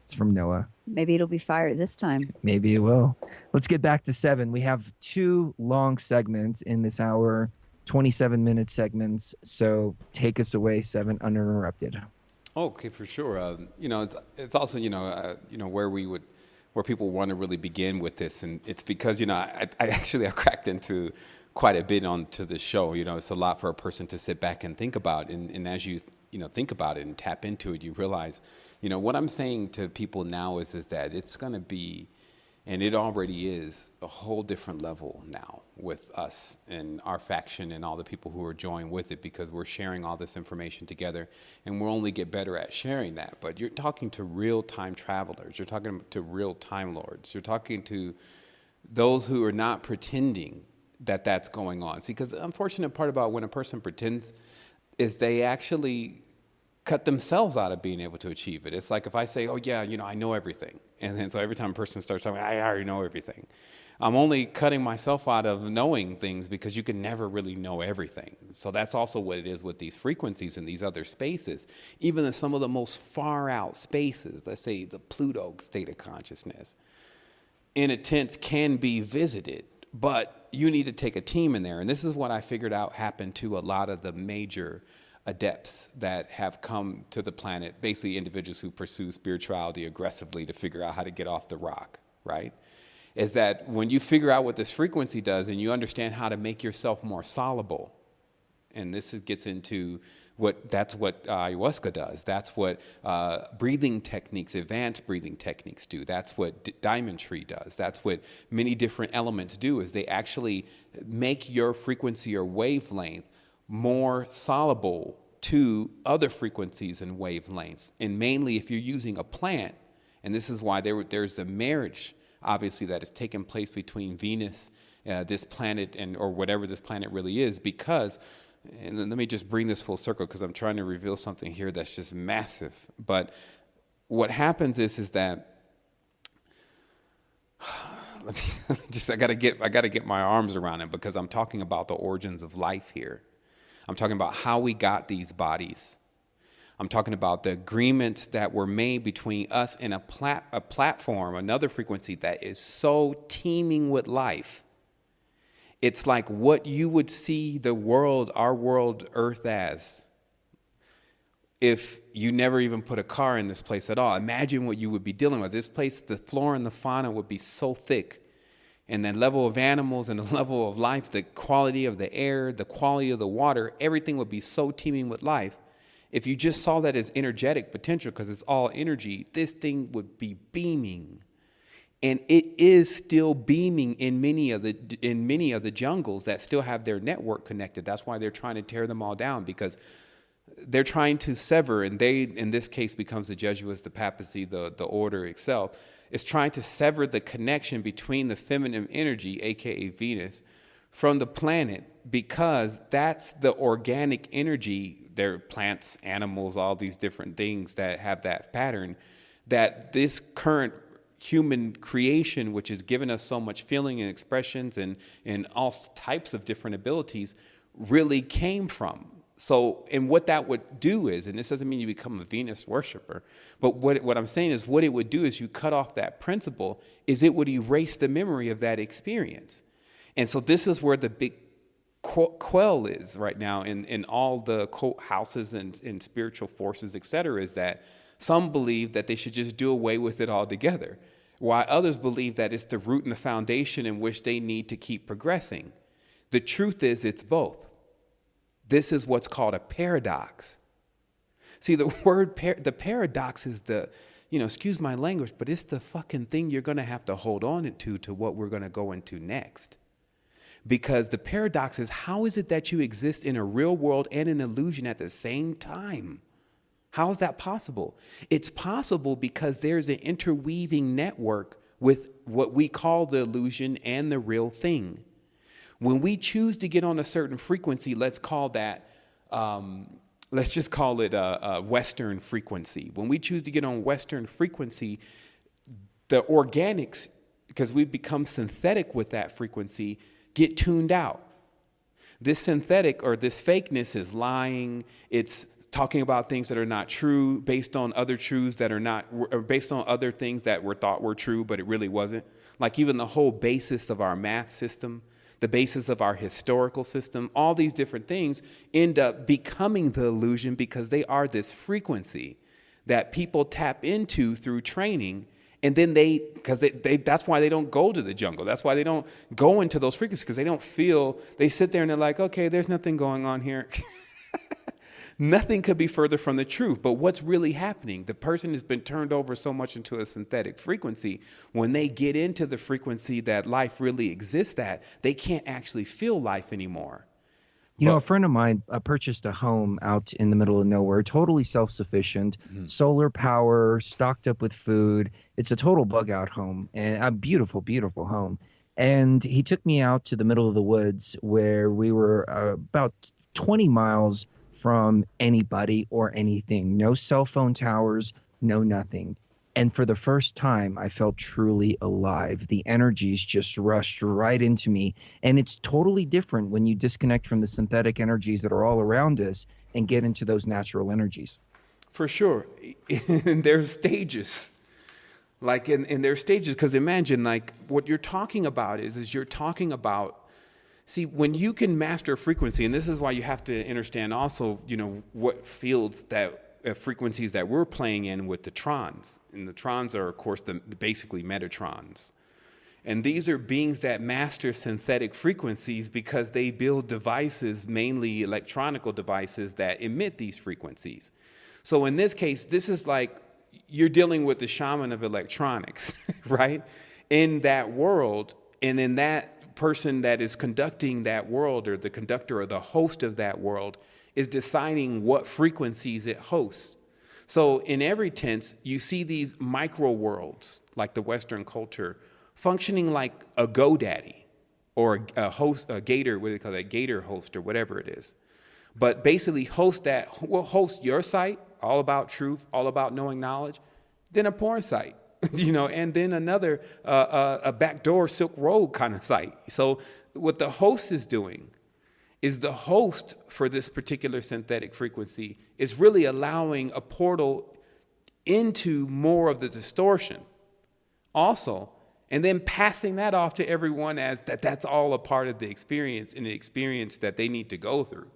It's from Noah. Maybe it'll be fire this time. Maybe it will. Let's get back to Sevan. We have 2 long segments in this hour, 27-minute segments. So take us away, Sevan, uninterrupted. Okay, for sure. It's also where people want to really begin with this, and it's because I cracked into quite a bit onto the show. It's a lot for a person to sit back and think about, and as you think about it and tap into it, you realize what I'm saying to people now is that it's going to be, and it already is, a whole different level now with us and our faction and all the people who are joined with it, because we're sharing all this information together, and we'll only get better at sharing that. But you're talking to real-time travelers. You're talking to real Time Lords. You're talking to those who are not pretending that that's going on. See, because the unfortunate part about when a person pretends is they actually cut themselves out of being able to achieve it. It's like if I say, oh yeah, I know everything. And then so every time a person starts talking, I already know everything. I'm only cutting myself out of knowing things, because you can never really know everything. So that's also what it is with these frequencies and these other spaces. Even in some of the most far out spaces, let's say the Pluto state of consciousness, in a sense can be visited, but you need to take a team in there. And this is what I figured out happened to a lot of the major adepts that have come to the planet, basically individuals who pursue spirituality aggressively to figure out how to get off the rock, right? Is that when you figure out what this frequency does and you understand how to make yourself more soluble, and this gets into that's what ayahuasca does. That's what breathing techniques, advanced breathing techniques do. That's what Diamond Tree does. That's what many different elements do, is they actually make your frequency or wavelength more soluble to other frequencies and wavelengths. And mainly if you're using a plant, and this is why there's a marriage, obviously, that has taken place between Venus, this planet, or whatever this planet really is, because, and let me just bring this full circle because I'm trying to reveal something here that's just massive. But what happens is that, I gotta get my arms around it, because I'm talking about the origins of life here. I'm talking about how we got these bodies. I'm talking about the agreements that were made between us and a platform, another frequency that is so teeming with life. It's like what you would see the world, our world, Earth as, if you never even put a car in this place at all. Imagine what you would be dealing with. This place, the flora and the fauna would be so thick. And the level of animals and the level of life, the quality of the air, the quality of the water, everything would be so teeming with life. If you just saw that as energetic potential, because it's all energy, this thing would be beaming. And it is still beaming in many of the jungles that still have their network connected. That's why they're trying to tear them all down, because they're trying to sever, and they, in this case, becomes the Jesuits, the papacy, the order itself, is trying to sever the connection between the feminine energy, aka Venus, from the planet, because that's the organic energy. There are plants, animals, all these different things that have that pattern, that this current human creation, which has given us so much feeling and expressions and all types of different abilities, really came from. So, and what that would do is, and this doesn't mean you become a Venus worshiper, but what I'm saying is what it would do is you cut off that principle, is it would erase the memory of that experience. And so this is where the big quell is right now in all the quote houses and spiritual forces, et cetera, is that some believe that they should just do away with it altogether, while others believe that it's the root and the foundation in which they need to keep progressing. The truth is it's both. This is what's called a paradox. See, the word, the paradox is the, excuse my language, but it's the fucking thing you're going to have to hold on to what we're going to go into next. Because the paradox is, how is it that you exist in a real world and an illusion at the same time? How is that possible? It's possible because there's an interweaving network with what we call the illusion and the real thing. When we choose to get on a certain frequency, let's call that let's just call it a Western frequency. When we choose to get on Western frequency, the organics, because we've become synthetic with that frequency, get tuned out. This synthetic or this fakeness is lying. It's talking about things that are not true based on other truths that are not, or based on other things that were thought were true, but it really wasn't. Like even the whole basis of our math system, the basis of our historical system, all these different things end up becoming the illusion because they are this frequency that people tap into through training. And then that's why they don't go to the jungle. That's why they don't go into those frequencies, because they don't feel, they sit there and they're like, okay, there's nothing going on here. Nothing could be further from the truth. But what's really happening? The person has been turned over so much into a synthetic frequency. When they get into the frequency that life really exists at, they can't actually feel life anymore. You know, a friend of mine purchased a home out in the middle of nowhere, totally self-sufficient, solar power, stocked up with food. It's a total bug-out home, and a beautiful, beautiful home. And he took me out to the middle of the woods where we were about 20 miles from anybody or anything. No cell phone towers, no nothing. And for the first time, I felt truly alive. The energies just rushed right into me. And it's totally different when you disconnect from the synthetic energies that are all around us and get into those natural energies. For sure. And there's stages. Like in their stages, because imagine like what you're talking about is you're talking about, see, when you can master frequency, and this is why you have to understand also, you know, what fields that frequencies that we're playing in with the trons. And the trons are, of course, basically Metatrons. And these are beings that master synthetic frequencies because they build devices, mainly electronical devices, that emit these frequencies. So in this case, this is like you're dealing with the shaman of electronics, right? In that world, and in that person that is conducting that world, or the conductor or the host of that world, is deciding what frequencies it hosts. So in every tense, you see these micro worlds, like the Western culture, functioning like a GoDaddy or a host, a gator, what do they call that, gator host or whatever it is. But basically will host your site, all about truth, all about knowing knowledge, then a porn site, you know, and then another, a backdoor Silk Road kind of site. So what the host is doing is the host for this particular synthetic frequency is really allowing a portal into more of the distortion also, and then passing that off to everyone as that's all a part of the experience, and the experience that they need to go through.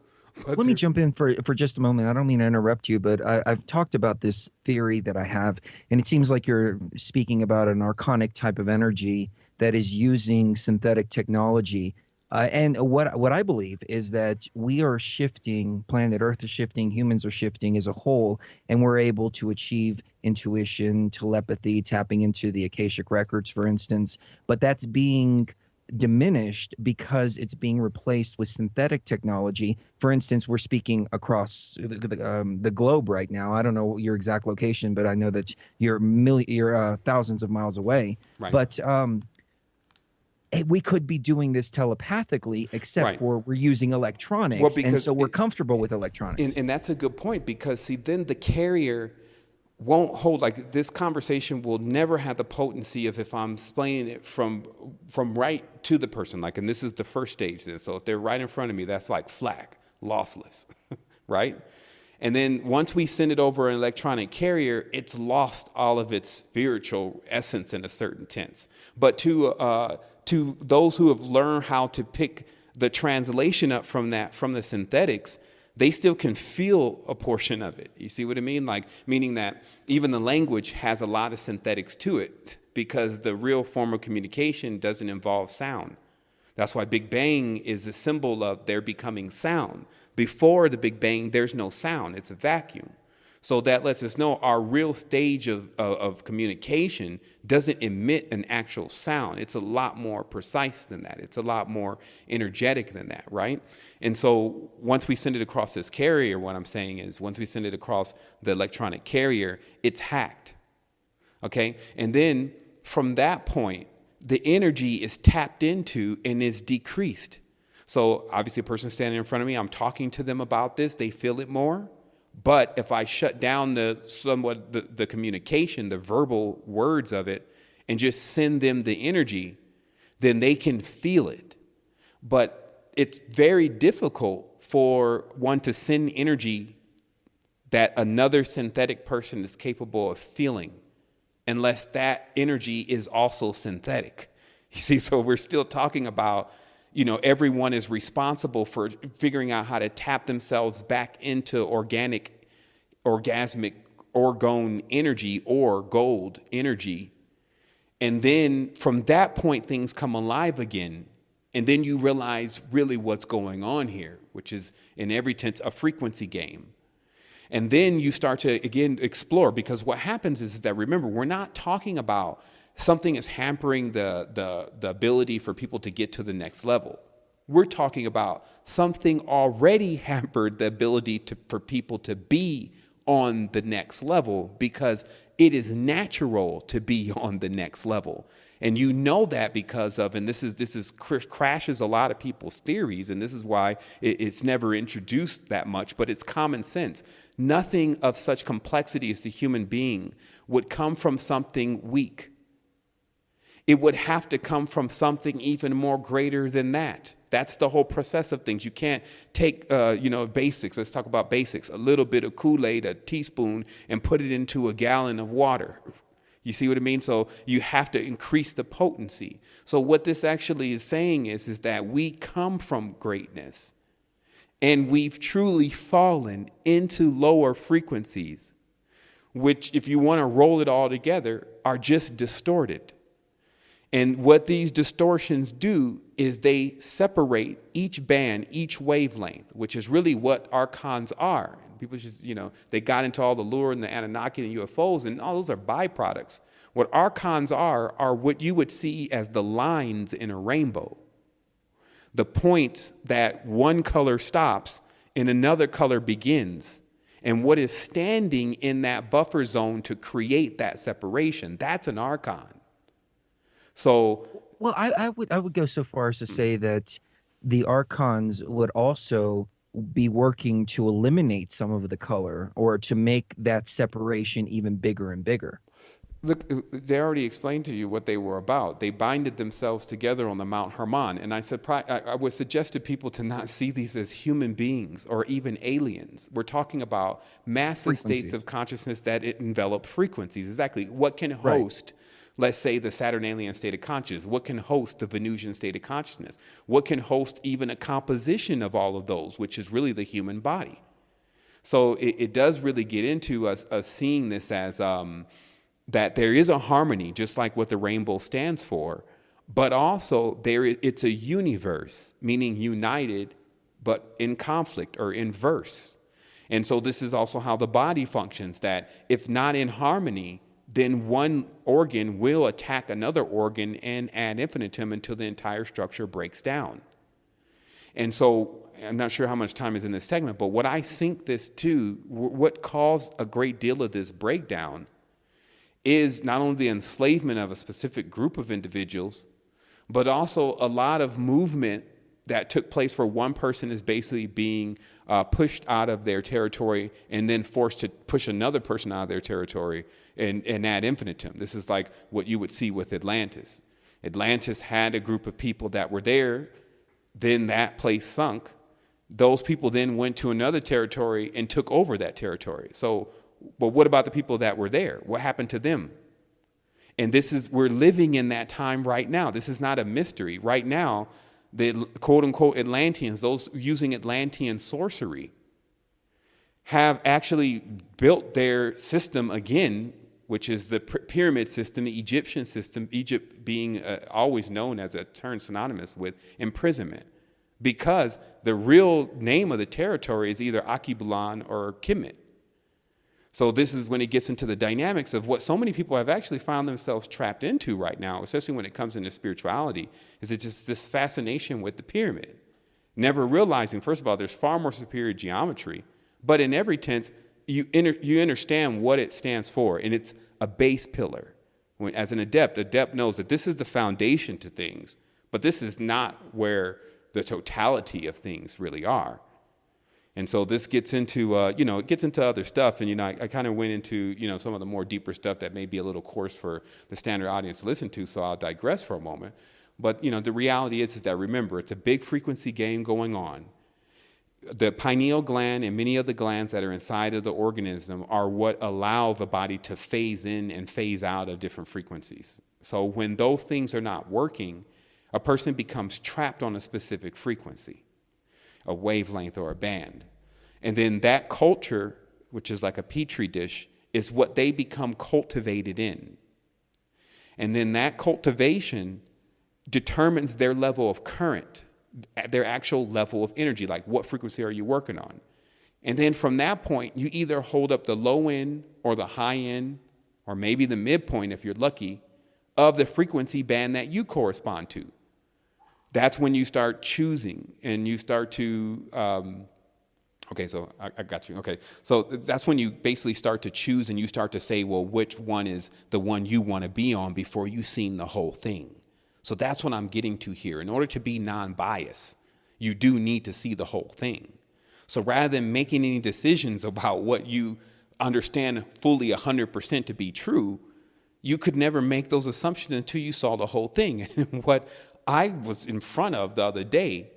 Let me jump in for just a moment. I don't mean to interrupt you, but I've talked about this theory that I have, and it seems like you're speaking about an archonic type of energy that is using synthetic technology. And what I believe is that we are shifting, planet Earth is shifting, humans are shifting as a whole, and we're able to achieve intuition, telepathy, tapping into the Akashic records, for instance. But that's being diminished because it's being replaced with synthetic technology. For instance, we're speaking across the globe right now. I don't know your exact location, but I know that you're thousands of miles away. Right. But we could be doing this telepathically, except for we're using electronics, and so we're comfortable with electronics. And that's a good point, because see, then the carrier won't hold, like this conversation will never have the potency of if I'm explaining it from right to the person, like, and this is the first stage then. So if they're right in front of me, that's like FLAC, lossless, right? And then once we send it over an electronic carrier, it's lost all of its spiritual essence in a certain tense. But to those who have learned how to pick the translation up from the synthetics, they still can feel a portion of it. You see what I mean? Like, meaning that even the language has a lot of synthetics to it, because the real form of communication doesn't involve sound. That's why Big Bang is a symbol of there becoming sound. Before the Big Bang, there's no sound. It's a vacuum. So that lets us know our real stage of communication doesn't emit an actual sound. It's a lot more precise than that. It's a lot more energetic than that, right? And so once we send it across this carrier, what I'm saying is once we send it across the electronic carrier, it's hacked, okay? And then from that point, the energy is tapped into and is decreased. So obviously a person standing in front of me, I'm talking to them about this, they feel it more. But if I shut down the communication, the verbal words of it, and just send them the energy, then they can feel it. But it's very difficult for one to send energy that another synthetic person is capable of feeling unless that energy is also synthetic. You see, so we're still talking about, everyone is responsible for figuring out how to tap themselves back into orgasmic orgone energy or gold energy. And then from that point, things come alive again. And then you realize really what's going on here, which is in every sense a frequency game. And then you start to, again, explore, because what happens is that, remember, we're not talking about something is hampering the ability for people to get to the next level. We're talking about something already hampered the ability for people to be on the next level, because it is natural to be on the next level. And you know that because of, and this crashes a lot of people's theories, and this is why it's never introduced that much, but it's common sense. Nothing of such complexity as the human being would come from something weak. It would have to come from something even more greater than that. That's the whole process of things. You can't take, basics. Let's talk about basics. A little bit of Kool-Aid, a teaspoon, and put it into a gallon of water. You see what I mean? So you have to increase the potency. So what this actually is saying is that we come from greatness, and we've truly fallen into lower frequencies, which, if you want to roll it all together, are just distorted. And what these distortions do is they separate each band, each wavelength, which is really what archons are. People just, they got into all the lure and the Anunnaki and UFOs, and all those are byproducts. What archons are what you would see as the lines in a rainbow. The points that one color stops and another color begins. And what is standing in that buffer zone to create that separation, that's an archon. So, well, I would go so far as to say that the archons would also be working to eliminate some of the color, or to make that separation even bigger and bigger. Look, they already explained to you what they were about. They binded themselves together on the Mount Hermon. And I would suggest to people to not see these as human beings or even aliens. We're talking about massive states of consciousness that envelop frequencies. Exactly. What can host, let's say, the Saturnalian state of consciousness? What can host the Venusian state of consciousness? What can host even a composition of all of those, which is really the human body? So it does really get into us seeing this as that there is a harmony, just like what the rainbow stands for, but also it's a universe, meaning united, but in conflict or inverse. And so this is also how the body functions, that if not in harmony, then one organ will attack another organ and ad infinitum until the entire structure breaks down. And so I'm not sure how much time is in this segment, but what I sync this to, what caused a great deal of this breakdown, is not only the enslavement of a specific group of individuals, but also a lot of movement that took place where one person is basically being pushed out of their territory and then forced to push another person out of their territory and ad infinitum. This is like what you would see with Atlantis. Atlantis had a group of people that were there, then that place sunk. Those people then went to another territory and took over that territory. So, but what about the people that were there? What happened to them? And we're living in that time right now. This is not a mystery. Right now, the quote unquote Atlanteans, those using Atlantean sorcery, have actually built their system again, which is the pyramid system, the Egyptian system, Egypt being always known as a term synonymous with imprisonment, because the real name of the territory is either Akibulan or Kemet. So this is when it gets into the dynamics of what so many people have actually found themselves trapped into right now, especially when it comes into spirituality, is it's just this fascination with the pyramid. Never realizing, first of all, there's far more superior geometry, but in every tense, you understand what it stands for, and it's a base pillar. As an adept knows that this is the foundation to things, but this is not where the totality of things really are. And so this gets into, it gets into other stuff. And, I kind of went into, some of the more deeper stuff that may be a little coarse for the standard audience to listen to. So I'll digress for a moment. But, the reality is that, remember, it's a big frequency game going on. The pineal gland and many of the glands that are inside of the organism are what allow the body to phase in and phase out of different frequencies. So when those things are not working, a person becomes trapped on a specific frequency, a wavelength or a band. And then that culture, which is like a petri dish, is what they become cultivated in. And then that cultivation determines their level of current, their actual level of energy, like what frequency are you working on? And then from that point, you either hold up the low end or the high end, or maybe the midpoint if you're lucky, of the frequency band that you correspond to. That's when you start choosing and you start to, okay, so I got you. Okay, so that's when you basically start to choose and you start to say, well, which one is the one you want to be on before you've seen the whole thing. So that's what I'm getting to here. In order to be non-biased, you do need to see the whole thing. So rather than making any decisions about what you understand fully 100% to be true, you could never make those assumptions until you saw the whole thing. And what I was in front of the other day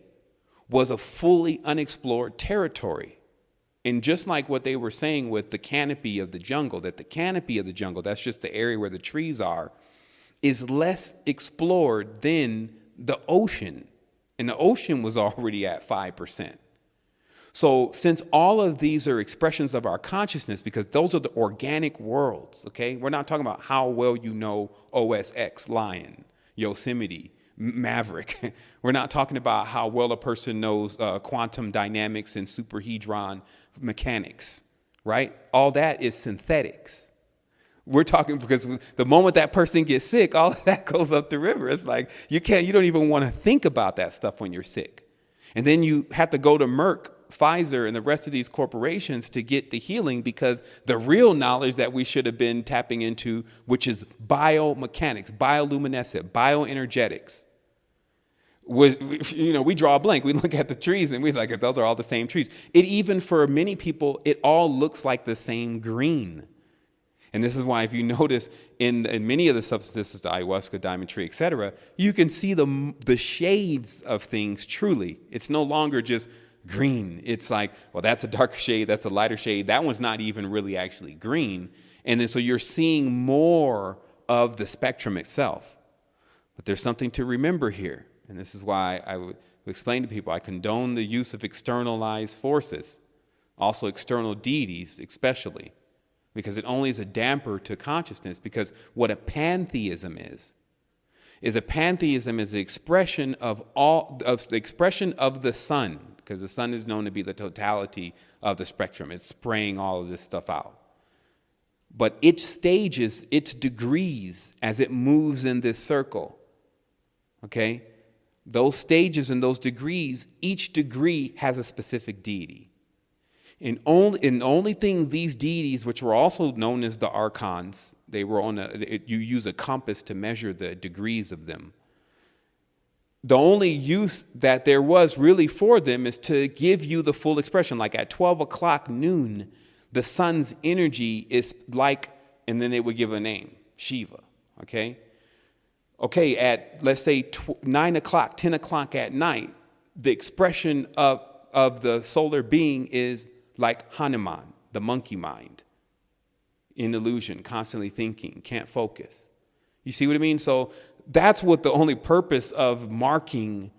was a fully unexplored territory. And just like what they were saying with the canopy of the jungle, that the canopy of the jungle, that's just the area where the trees are, is less explored than the ocean. And the ocean was already at 5%. So since all of these are expressions of our consciousness, because those are the organic worlds, okay? We're not talking about how well you know OSX, Lion, Yosemite, Maverick. We're not talking about how well a person knows quantum dynamics and superhedron mechanics, right? All that is synthetics. We're talking because the moment that person gets sick, all of that goes up the river. It's like you don't even want to think about that stuff when you're sick. And then you have to go to Merck, Pfizer, and the rest of these corporations to get the healing, because the real knowledge that we should have been tapping into, which is biomechanics, bioluminescent, bioenergetics, was, we draw a blank. We look at the trees and we like, those are all the same trees. It even for many people, it all looks like the same green. And this is why, if you notice in many of the substances, the ayahuasca, diamond tree, etc., you can see the shades of things truly. It's no longer just green. It's like, well, that's a darker shade, that's a lighter shade. That one's not even really actually green. And then so you're seeing more of the spectrum itself. But there's something to remember here. And this is why I would explain to people, I condone the use of externalized forces, also external deities especially, because it only is a damper to consciousness. Because what a pantheism is a pantheism is the expression of the sun, because the sun is known to be the totality of the spectrum. It's spraying all of this stuff out. But its stages, its degrees as it moves in this circle, okay? Those stages and those degrees, each degree has a specific deity. And only things these deities, which were also known as the archons, they were you use a compass to measure the degrees of them. The only use that there was really for them is to give you the full expression. Like at 12 o'clock noon, the sun's energy is like, and then they would give a name, Shiva, okay? Okay, at, let's say, 9 o'clock, 10 o'clock at night, the expression of the solar being is like Hanuman, the monkey mind, in illusion, constantly thinking, can't focus. You see what I mean? So that's what the only purpose of marking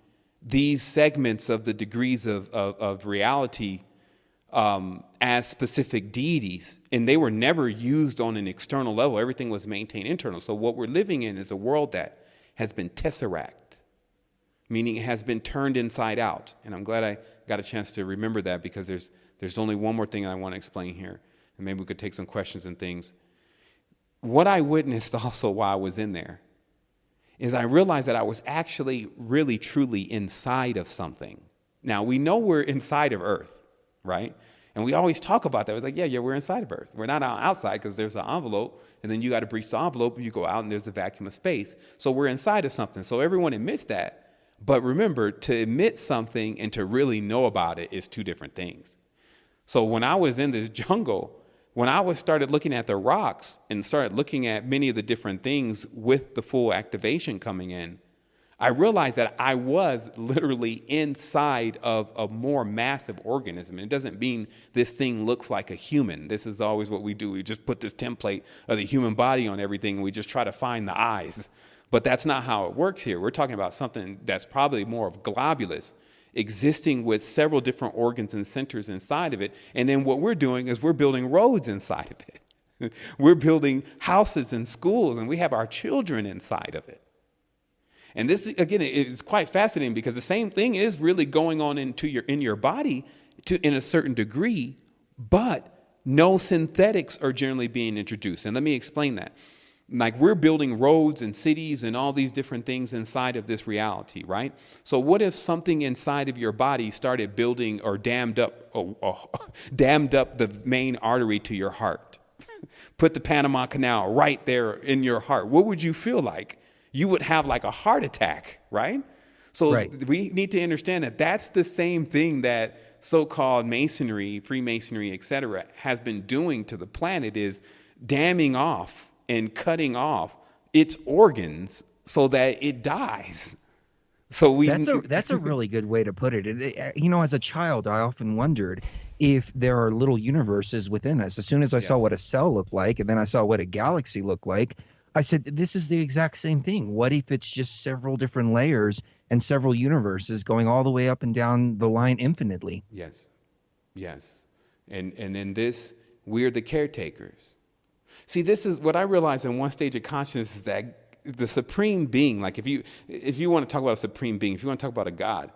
these segments of the degrees of reality as specific deities. And they were never used on an external level. Everything was maintained internal. So what we're living in is a world that has been tesseract, meaning it has been turned inside out. And I'm glad I got a chance to remember that, because there's only one more thing I want to explain here, and maybe we could take some questions and things. What I witnessed also while I was in there is I realized that I was actually really, truly inside of something. Now, we know we're inside of Earth, right? And we always talk about that. It's like, yeah, we're inside of Earth. We're not outside, because there's an envelope, and then you got to breach the envelope, and you go out, and there's a vacuum of space. So we're inside of something. So everyone admits that. But remember, to admit something and to really know about it is two different things. So when I was in this jungle, when I started looking at the rocks and started looking at many of the different things with the full activation coming in, I realized that I was literally inside of a more massive organism. And it doesn't mean this thing looks like a human. This is always what we do. We just put this template of the human body on everything, and we just try to find the eyes. But that's not how it works here. We're talking about something that's probably more of globulous, existing with several different organs and centers inside of it. And then what we're doing is we're building roads inside of it. We're building houses and schools, and we have our children inside of it. And this, again, is quite fascinating because the same thing is really going on in your body in a certain degree, but no synthetics are generally being introduced. And let me explain that. Like, we're building roads and cities and all these different things inside of this reality, right? So what if something inside of your body started building or dammed up the main artery to your heart? Put the Panama Canal right there in your heart. What would you feel like? You would have like a heart attack, right? So we need to understand that that's the same thing that so-called Masonry, Freemasonry, et cetera, has been doing to the planet, is damming off and cutting off its organs so that it dies. So that's a really good way to put it. As a child, I often wondered if there are little universes within us. As soon as I saw what a cell looked like, and then I saw what a galaxy looked like, I said, this is the exact same thing. What if it's just several different layers and several universes going all the way up and down the line infinitely? Yes. And in this, we're the caretakers. See, this is what I realized in one stage of consciousness, is that the supreme being, like if you want to talk about a supreme being, if you want to talk about a God,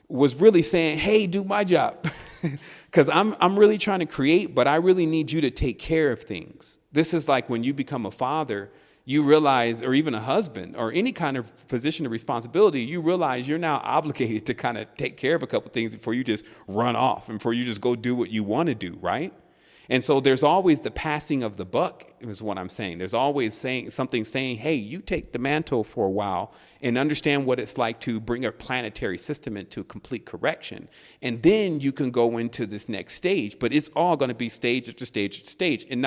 was really saying, hey, do my job. Because I'm really trying to create, but I really need you to take care of things. This is like when you become a father, you realize, or even a husband, or any kind of position of responsibility, you realize you're now obligated to kind of take care of a couple things before you just run off and before you just go do what you want to do, right? And so there's always the passing of the buck, is what I'm saying. There's always saying, hey, you take the mantle for a while and understand what it's like to bring a planetary system into complete correction. And then you can go into this next stage, but it's all going to be stage after stage after stage. And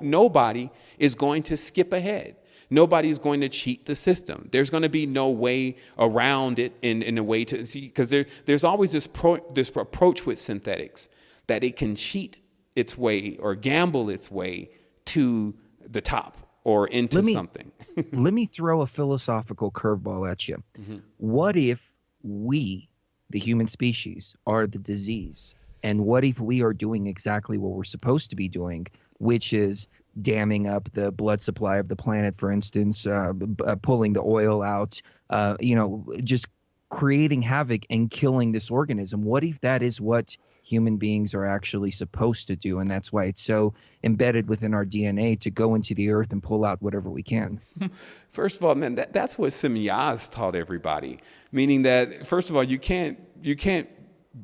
nobody is going to skip ahead. Nobody's going to cheat the system. There's going to be no way around it in a way to see, because there's always this approach with synthetics that it can cheat its way or gamble its way to the top or into something. Let me throw a philosophical curveball at you. Mm-hmm. What if we, the human species, are the disease? And what if we are doing exactly what we're supposed to be doing, which is damming up the blood supply of the planet, for instance, pulling the oil out, just creating havoc and killing this organism? What if that is what human beings are actually supposed to do? And that's why it's so embedded within our DNA to go into the earth and pull out whatever we can. First of all, man, that's what Sevan taught everybody. Meaning that, first of all, you can't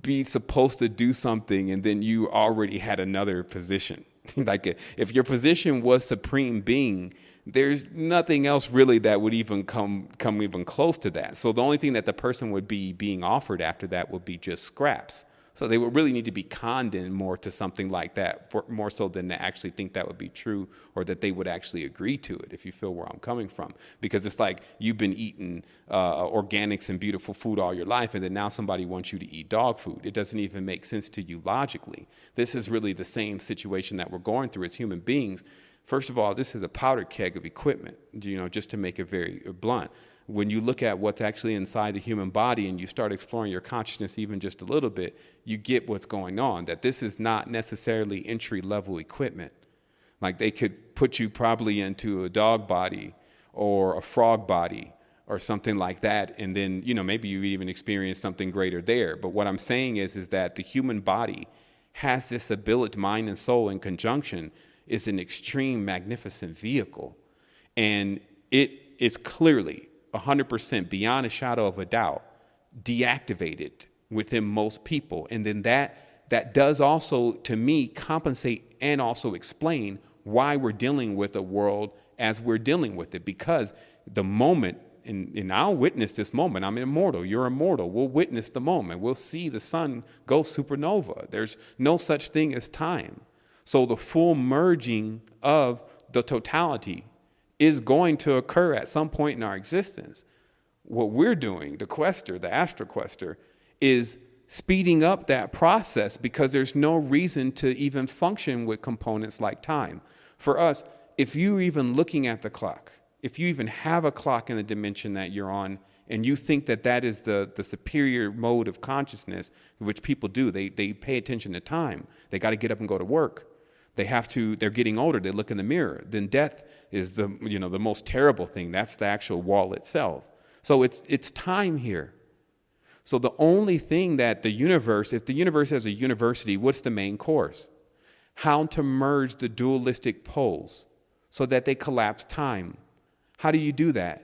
be supposed to do something and then you already had another position. Like if your position was supreme being, there's nothing else really that would even come even close to that. So the only thing that the person would be being offered after that would be just scraps. So they would really need to be conned in more to something like that, more so than to actually think that would be true or that they would actually agree to it, if you feel where I'm coming from. Because it's like you've been eating organics and beautiful food all your life, and then now somebody wants you to eat dog food. It doesn't even make sense to you logically. This is really the same situation that we're going through as human beings. First of all, this is a powder keg of equipment, just to make it very blunt. When you look at what's actually inside the human body and you start exploring your consciousness even just a little bit, you get what's going on, that this is not necessarily entry-level equipment. Like they could put you probably into a dog body or a frog body or something like that, and then, maybe you even experience something greater there. But what I'm saying is that the human body has this ability, mind and soul in conjunction, is an extreme, magnificent vehicle. And it is clearly 100% beyond a shadow of a doubt deactivated within most people. And then that does also, to me, compensate and also explain why we're dealing with a world as we're dealing with it. Because the moment And I'll witness this moment. I'm immortal. You're immortal. We'll witness the moment. We'll see the sun go supernova. There's no such thing as time. So the full merging of the totality is going to occur at some point in our existence. What we're doing, the quester, the astroquester, is speeding up that process because there's no reason to even function with components like time. For us, if you're even looking at the clock, if you even have a clock in the dimension that you're on, and you think that that is the superior mode of consciousness, which people do, they pay attention to time. They got to get up and go to work. They're getting older, they look in the mirror. Then death is the most terrible thing. That's the actual wall itself. So it's time here. So the only thing that the universe, if the universe has a university, what's the main course? How to merge the dualistic poles so that they collapse time. How do you do that?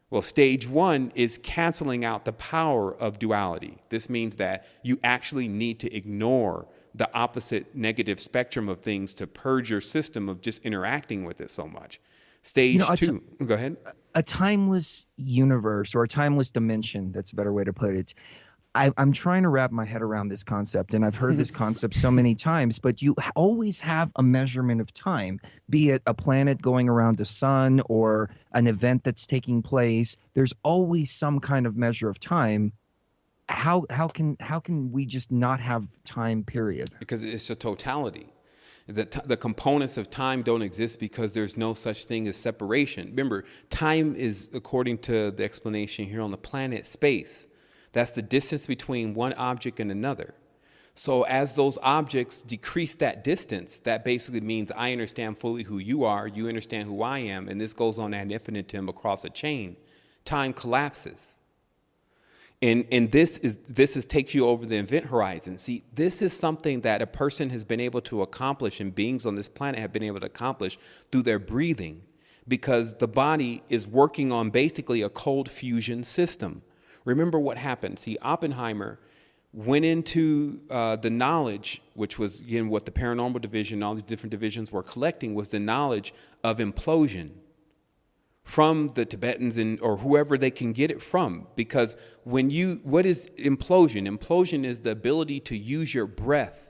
Well, stage one is canceling out the power of duality. This means that you actually need to ignore the opposite negative spectrum of things to purge your system of just interacting with it so much. Stage two, go ahead. A timeless universe or a timeless dimension, that's a better way to put it. I'm trying to wrap my head around this concept, and I've heard this concept so many times, but you always have a measurement of time, be it a planet going around the sun or an event that's taking place. There's always some kind of measure of time. How can we just not have time, period? Because it's a totality. The components of time don't exist because there's no such thing as separation. Remember, time is, according to the explanation here on the planet, space. That's the distance between one object and another. So as those objects decrease that distance, that basically means I understand fully who you are, you understand who I am, and this goes on ad infinitum across a chain. Time collapses. And this takes you over the event horizon. See, this is something that a person has been able to accomplish, and beings on this planet have been able to accomplish through their breathing, because the body is working on basically a cold fusion system. Remember what happened. See, Oppenheimer went into the knowledge, which was, again, what the paranormal division, all these different divisions were collecting, was the knowledge of implosion from the Tibetans or whoever they can get it from. Because what is implosion? Implosion is the ability to use your breath,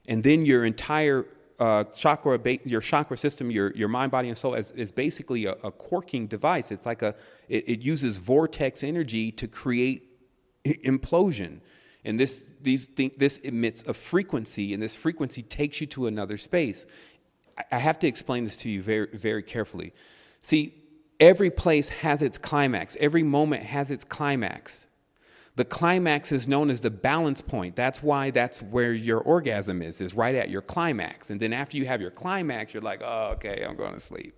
and then your entire your chakra system, your mind, body, and soul is basically a quarking device. It's like it uses vortex energy to create implosion. And this emits a frequency, and this frequency takes you to another space. I have to explain this to you very, very carefully. See, every place has its climax. Every moment has its climax. The climax is known as the balance point. That's why that's where your orgasm is right at your climax. And then after you have your climax, you're like, oh, okay, I'm going to sleep.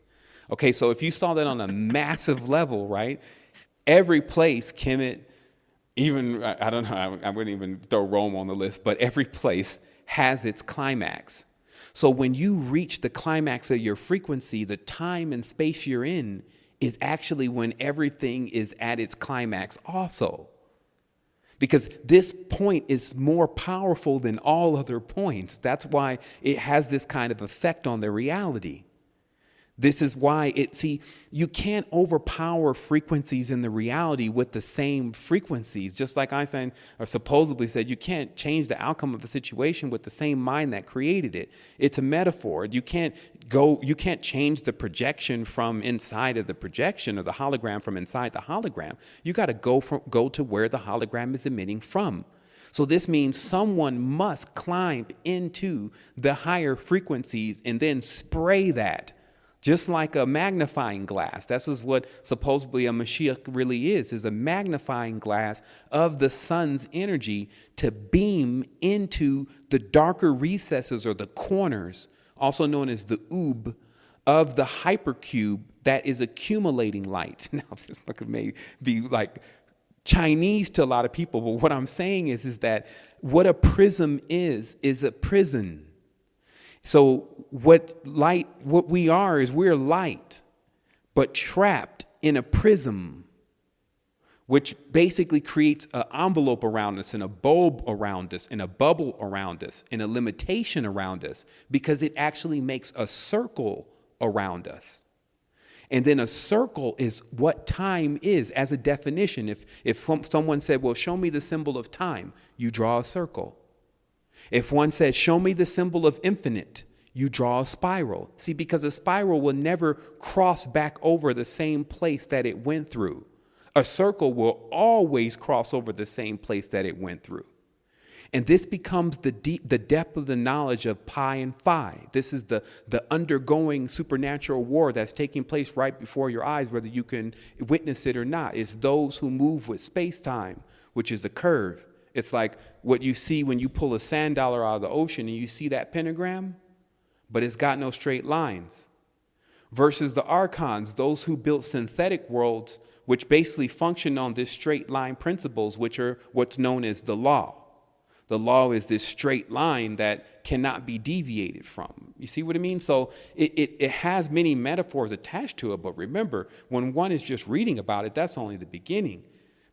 Okay, so if you saw that on a massive level, right, every place, Kemet, even, I don't know, I wouldn't even throw Rome on the list, but every place has its climax. So when you reach the climax of your frequency, the time and space you're in is actually when everything is at its climax also. Because this point is more powerful than all other points. That's why it has this kind of effect on the reality. This is why you can't overpower frequencies in the reality with the same frequencies. Just like Einstein supposedly said, you can't change the outcome of a situation with the same mind that created it. It's a metaphor. You can't change the projection from inside of the projection, or the hologram from inside the hologram. You got to go to where the hologram is emitting from. So this means someone must climb into the higher frequencies and then spray that. Just like a magnifying glass. This is what supposedly a Mashiach really is a magnifying glass of the sun's energy to beam into the darker recesses or the corners, also known as the oob, of the hypercube that is accumulating light. Now, this may be like Chinese to a lot of people, but what I'm saying is that what a prism is a prison. So what we are is we're light, but trapped in a prism, which basically creates an envelope around us and a bulb around us and a bubble around us and a limitation around us, because it actually makes a circle around us. And then a circle is what time is as a definition. If someone said, well, show me the symbol of time, you draw a circle. If one said, show me the symbol of infinite, you draw a spiral. See, because a spiral will never cross back over the same place that it went through. A circle will always cross over the same place that it went through. And this becomes the depth of the knowledge of pi and phi. This is the undergoing supernatural war that's taking place right before your eyes, whether you can witness it or not. It's those who move with space-time, which is a curve. It's like what you see when you pull a sand dollar out of the ocean and you see that pentagram, but it's got no straight lines. Versus the archons, those who built synthetic worlds, which basically function on this straight line principles, which are what's known as the law. The law is this straight line that cannot be deviated from. You see what I mean? So it has many metaphors attached to it. But remember, when one is just reading about it, that's only the beginning,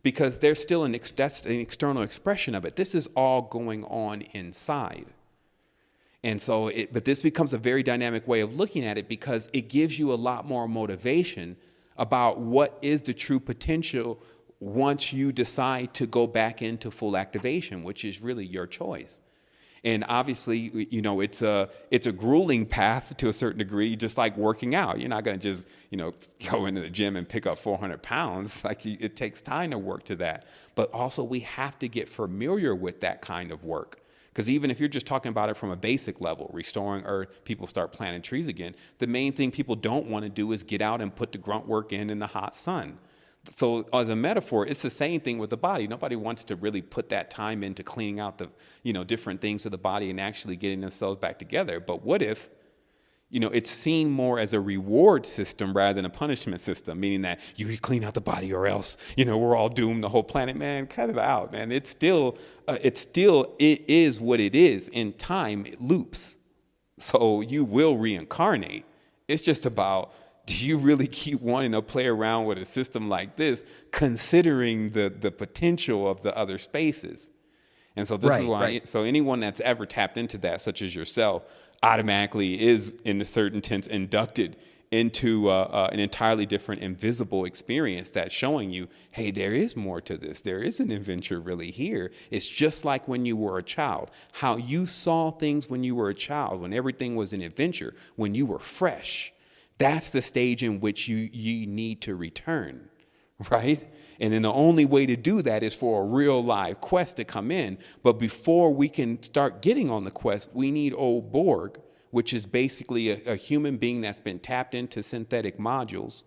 because there's still that's an external expression of it. This is all going on inside. And so, but this becomes a very dynamic way of looking at it, because it gives you a lot more motivation about what is the true potential once you decide to go back into full activation, which is really your choice. And obviously, you know, it's a grueling path to a certain degree, just like working out. You're not going to just, you know, go into the gym and pick up 400 pounds. Like, it takes time to work to that. But also, we have to get familiar with that kind of work. Because even if you're just talking about it from a basic level, restoring earth, people start planting trees again, the main thing people don't want to do is get out and put the grunt work in the hot sun. So as a metaphor, it's the same thing with the body. Nobody wants to really put that time into cleaning out the, you know, different things of the body and actually getting themselves back together. But what if, you know, it's seen more as a reward system rather than a punishment system, meaning that you clean out the body or else, you know, we're all doomed, the whole planet. Man, cut it out, man. It is what it is. In time, it loops. So you will reincarnate. It's just about, do you really keep wanting to play around with a system like this, considering the potential of the other spaces? And so this is why, so anyone that's ever tapped into that, such as yourself, automatically is, in a certain sense, inducted into an entirely different invisible experience that's showing you, hey, there is more to this. There is an adventure really here. It's just like when you were a child, how you saw things when you were a child, when everything was an adventure, when you were fresh. That's the stage in which you need to return, right? And then the only way to do that is for a real live quest to come in. But before we can start getting on the quest, we need old Borg, which is basically a human being that's been tapped into synthetic modules,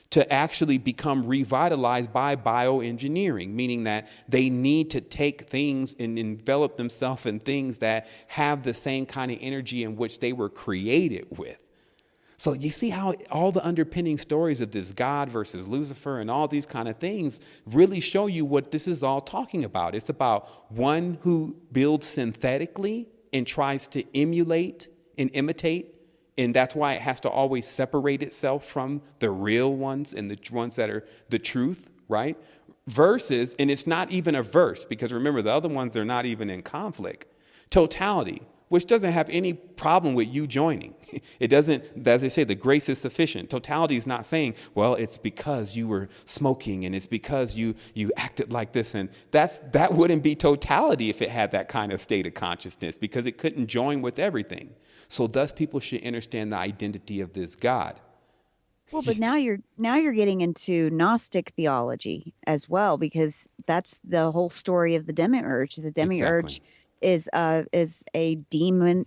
to actually become revitalized by bioengineering, meaning that they need to take things and envelop themselves in things that have the same kind of energy in which they were created with. So you see how all the underpinning stories of this God versus Lucifer and all these kind of things really show you what this is all talking about. It's about one who builds synthetically and tries to emulate and imitate. And that's why it has to always separate itself from the real ones and the ones that are the truth, right? Versus, and it's not even a verse, because remember, the other ones are not even in conflict. Totality, which doesn't have any problem with you joining. It doesn't, as they say, the grace is sufficient. Totality is not saying, well, it's because you were smoking and it's because you acted like this. And that wouldn't be totality if it had that kind of state of consciousness, because it couldn't join with everything. So thus people should understand the identity of this God. Well, but now you're getting into Gnostic theology as well, because that's the whole story of the demiurge. The demiurge is a demon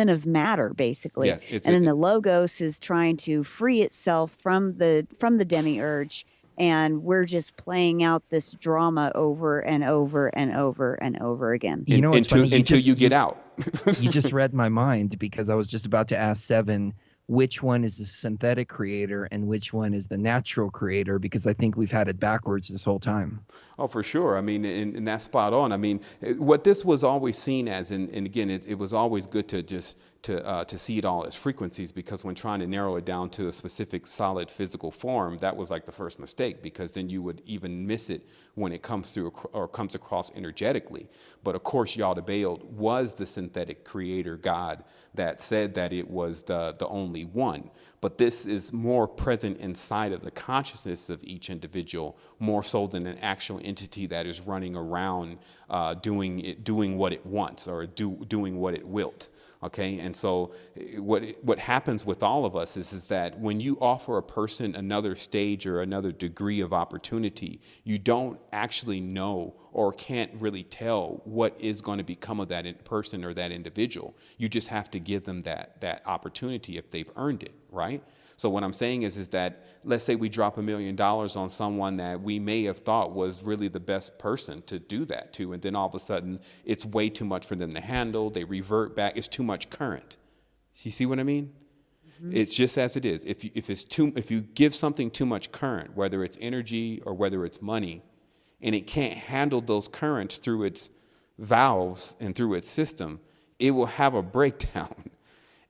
of matter, basically. Yes, and then the Logos is trying to free itself from the demiurge, and we're just playing out this drama over and over and over and over again. You know what's funny? Until you get out. You just read my mind, because I was just about to ask Sevan which one is the synthetic creator and which one is the natural creator, because I think we've had it backwards this whole time. Oh, for sure. I mean, and that's spot on. I mean, what this was always seen as, and again, it was always good to just to see it all as frequencies, because when trying to narrow it down to a specific solid physical form, that was like the first mistake, because then you would even miss it when it comes through or comes across energetically. But of course, Yaldabaoth was the synthetic creator God that said that it was the only one. but this is more present inside of the consciousness of each individual, more so than an actual entity that is running around doing what it wants or doing what it wilt. Okay, and so what happens with all of us is that when you offer a person another stage or another degree of opportunity, you don't actually know or can't really tell what is going to become of that person or that individual. You just have to give them that opportunity if they've earned it, right? So what I'm saying is that let's say we drop $1 million on someone that we may have thought was really the best person to do that to, and then all of a sudden it's way too much for them to handle. They revert back. It's too much current. You see what I mean? Mm-hmm. It's just as it is. If you give something too much current, whether it's energy or whether it's money, and it can't handle those currents through its valves and through its system, it will have a breakdown.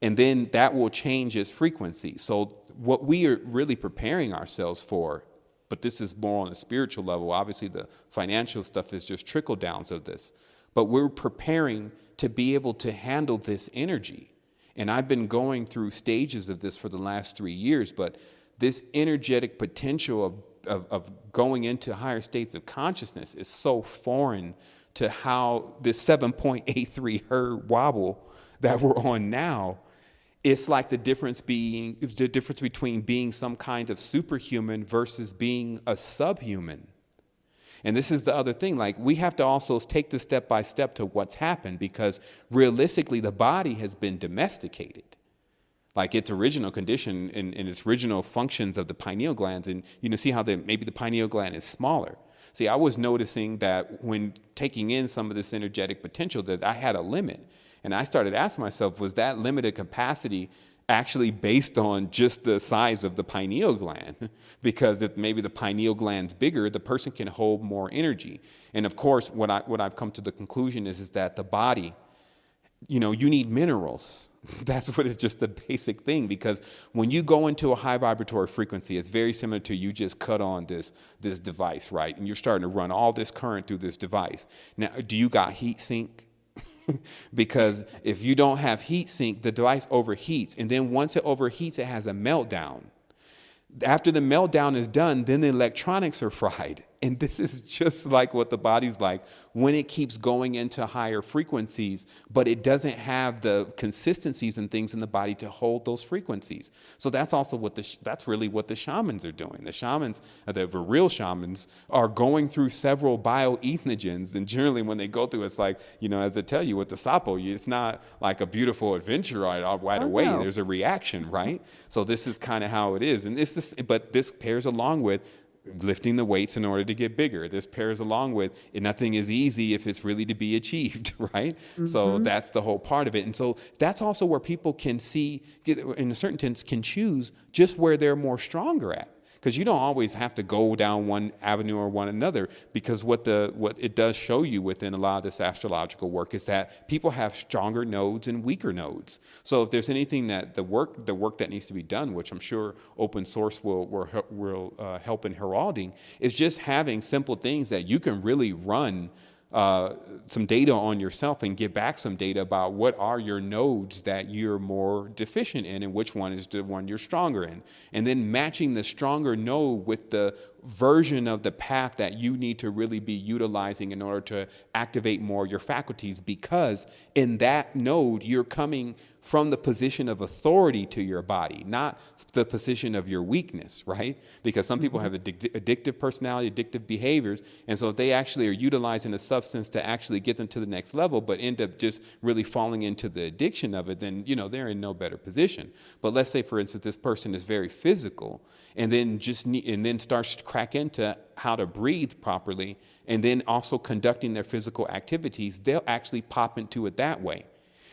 And then that will change its frequency. So what we are really preparing ourselves for, but this is more on a spiritual level. Obviously, the financial stuff is just trickle downs of this. But we're preparing to be able to handle this energy. And I've been going through stages of this for the last 3 years. But this energetic potential of going into higher states of consciousness is so foreign to how this 7.83 hertz wobble that we're on now. It's like the difference between being some kind of superhuman versus being a subhuman. And this is the other thing, like we have to also take this step by step to what's happened, because realistically the body has been domesticated. Like its original condition and its original functions of the pineal glands, and see how maybe the pineal gland is smaller. See, I was noticing that when taking in some of this energetic potential that I had a limit. And I started asking myself, was that limited capacity actually based on just the size of the pineal gland? Because if maybe the pineal gland's bigger, the person can hold more energy. And of course, what I've come to the conclusion is that the body, you need minerals. That's what is just the basic thing, because when you go into a high vibratory frequency, it's very similar to you just cut on this device, right? And you're starting to run all this current through this device. Now, do you got heat sink? Because if you don't have heat sink, the device overheats. And then once it overheats, it has a meltdown. After the meltdown is done, then the electronics are fried. And this is just like what the body's like when it keeps going into higher frequencies, but it doesn't have the consistencies and things in the body to hold those frequencies. So that's also that's really what the shamans are doing. The shamans, the real shamans, are going through several bioethnogens. And generally when they go through, it's like, as I tell you with the sapo, it's not like a beautiful adventure right away. No. There's a reaction, right? So this is kind of how it is. And but this pairs along with lifting the weights in order to get bigger. This pairs along with nothing is easy if it's really to be achieved, right? Mm-hmm. So that's the whole part of it. And so that's also where people can in a certain sense, can choose just where they're more stronger at. Because you don't always have to go down one avenue or one another, because what it does show you within a lot of this astrological work is that people have stronger nodes and weaker nodes. So if there's anything that the work that needs to be done, which I'm sure open source will help in heralding, is just having simple things that you can really run some data on yourself and get back some data about what are your nodes that you're more deficient in and which one is the one you're stronger in. And then matching the stronger node with the version of the path that you need to really be utilizing in order to activate more your faculties, because in that node you're coming from the position of authority to your body, not the position of your weakness, right? Because some people have addictive personality, addictive behaviors, and so if they actually are utilizing a substance to actually get them to the next level, but end up just really falling into the addiction of it, then they're in no better position. But let's say, for instance, this person is very physical, and then starts to crack into how to breathe properly, and then also conducting their physical activities, they'll actually pop into it that way.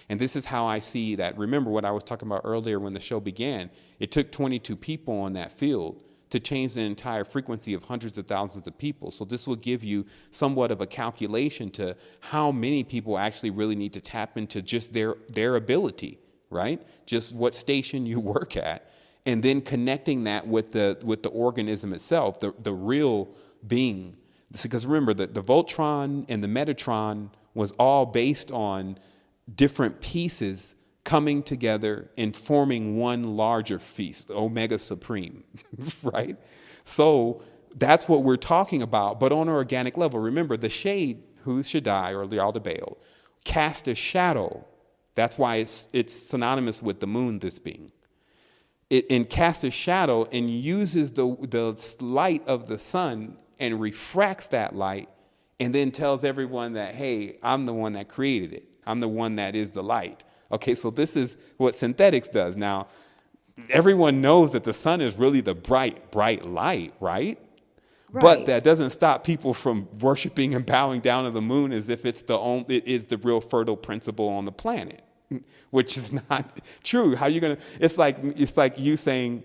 And this is how I see that. Remember what I was talking about earlier when the show began. It took 22 people on that field to change the entire frequency of hundreds of thousands of people. So this will give you somewhat of a calculation to how many people actually really need to tap into just their ability, right? Just what station you work at. And then connecting that with the organism itself, the real being. Because remember, the Voltron and the Metatron was all based on different pieces coming together and forming one larger feast, Omega Supreme, right? So that's what we're talking about, but on an organic level. Remember, the shade, who's Shaddai or the Baal, cast a shadow. That's why it's synonymous with the moon, this being. It casts a shadow and uses the light of the sun and refracts that light and then tells everyone that, hey, I'm the one that created it. I'm the one that is the light. Okay, so this is what synthetics does. Now, everyone knows that the sun is really the bright light, right? But that doesn't stop people from worshiping and bowing down to the moon as if it is the real fertile principle on the planet, which is not true. How you gonna? It's like you saying,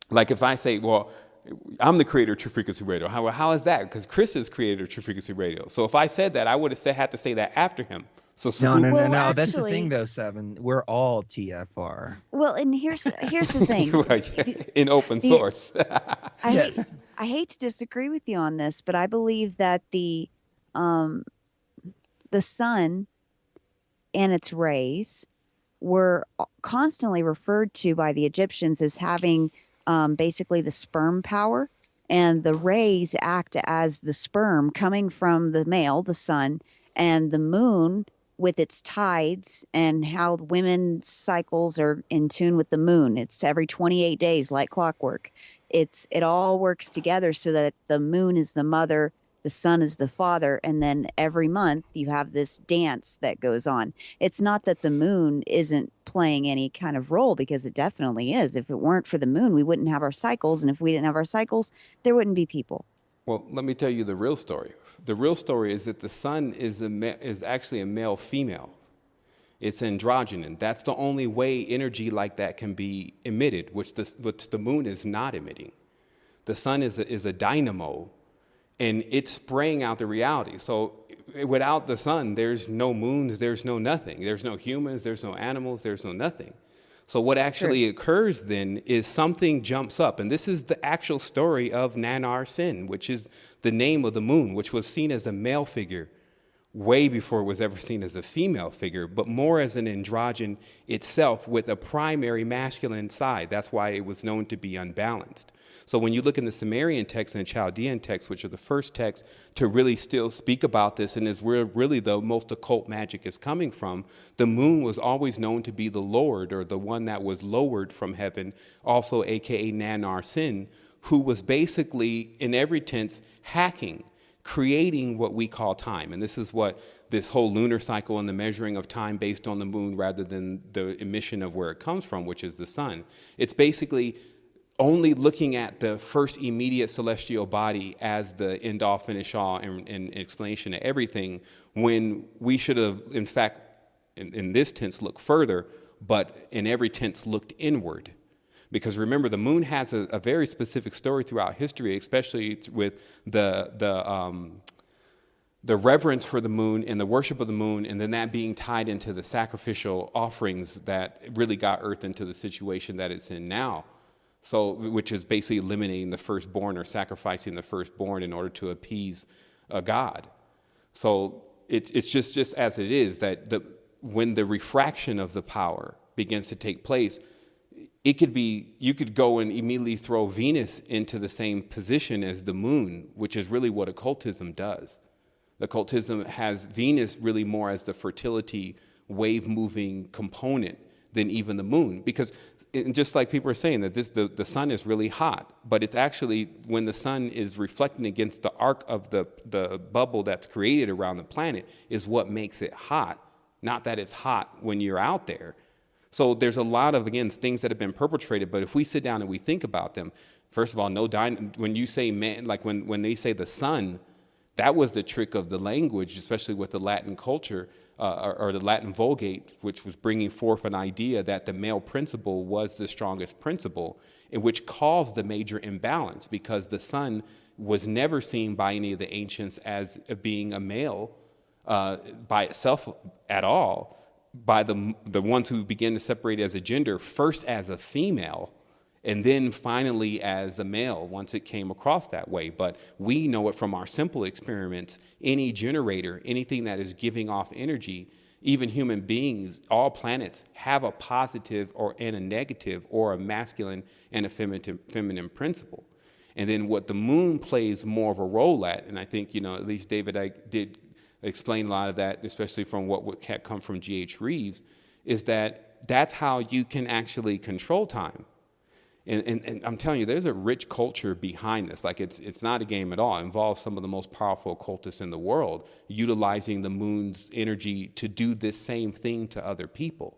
like if I say, well, I'm the creator of True Frequency Radio. How is that? Because Chris is creator of True Frequency Radio. So if I said that, I would have had to say that after him. So no. Actually, That's the thing, though, Sevan. We're all TFR. Well, and here's the thing. Right. In open source. I hate to disagree with you on this, but I believe that the sun and its rays were constantly referred to by the Egyptians as having basically the sperm power, and the rays act as the sperm coming from the male, the sun, and the moon with its tides and how women's cycles are in tune with the moon. It's every 28 days, like clockwork. It all works together so that the moon is the mother, the sun is the father, and then every month you have this dance that goes on. It's not that the moon isn't playing any kind of role, because it definitely is. If it weren't for the moon, we wouldn't have our cycles, and if we didn't have our cycles, there wouldn't be people. Well, let me tell you the real story. The real story is that the sun is actually a male-female. It's androgynon. That's the only way energy like that can be emitted, which the moon is not emitting. The sun is a dynamo, and it's spraying out the reality. So without the sun, there's no moons, there's no nothing. There's no humans, there's no animals, there's no nothing. So what actually occurs then is something jumps up. And this is the actual story of Nanar Sin, which is the name of the moon, which was seen as a male figure way before it was ever seen as a female figure, but more as an androgen itself with a primary masculine side. That's why it was known to be unbalanced. So when you look in the Sumerian text and Chaldean text, which are the first texts to really still speak about this, and is where really the most occult magic is coming from, the moon was always known to be the Lord, or the one that was lowered from heaven, also aka Nanar Sin, who was basically, in every tense, hacking, creating what we call time. And this is what this whole lunar cycle and the measuring of time based on the moon rather than the emission of where it comes from, which is the sun. It's basically only looking at the first immediate celestial body as the end all, finish all, and explanation of everything, when we should have, in fact, in this tense, looked further, but in every tense looked inward. Because remember, the moon has a very specific story throughout history, especially with the reverence for the moon and the worship of the moon, and then that being tied into the sacrificial offerings that really got Earth into the situation that it's in now. So, which is basically eliminating the firstborn or sacrificing the firstborn in order to appease a god. So it's just as it is that when the refraction of the power begins to take place, it could be, you could go and immediately throw Venus into the same position as the moon, which is really what occultism does. Occultism has Venus really more as the fertility wave-moving component than even the moon, because just like people are saying that the sun is really hot, but it's actually when the sun is reflecting against the arc of the bubble that's created around the planet is what makes it hot, not that it's hot when you're out there. So there's a lot of, again, things that have been perpetrated, but if we sit down and we think about them, first of all, when you say man, like when they say the sun, that was the trick of the language, especially with the Latin culture, or the Latin Vulgate, which was bringing forth an idea that the male principle was the strongest principle, in which caused the major imbalance, because the sun was never seen by any of the ancients as being a male by itself at all, by the ones who began to separate as a gender, first as a female, and then finally as a male once it came across that way. But we know it from our simple experiments. Any generator, anything that is giving off energy, even human beings, all planets have a positive and a negative, or a masculine and a feminine principle. And then what the moon plays more of a role at, and I think, at least David, I did explain a lot of that, especially from what had come from G.H. Reeves, is that that's how you can actually control time. And I'm telling you, there's a rich culture behind this. Like, it's not a game at all. It involves some of the most powerful occultists in the world, utilizing the moon's energy to do this same thing to other people,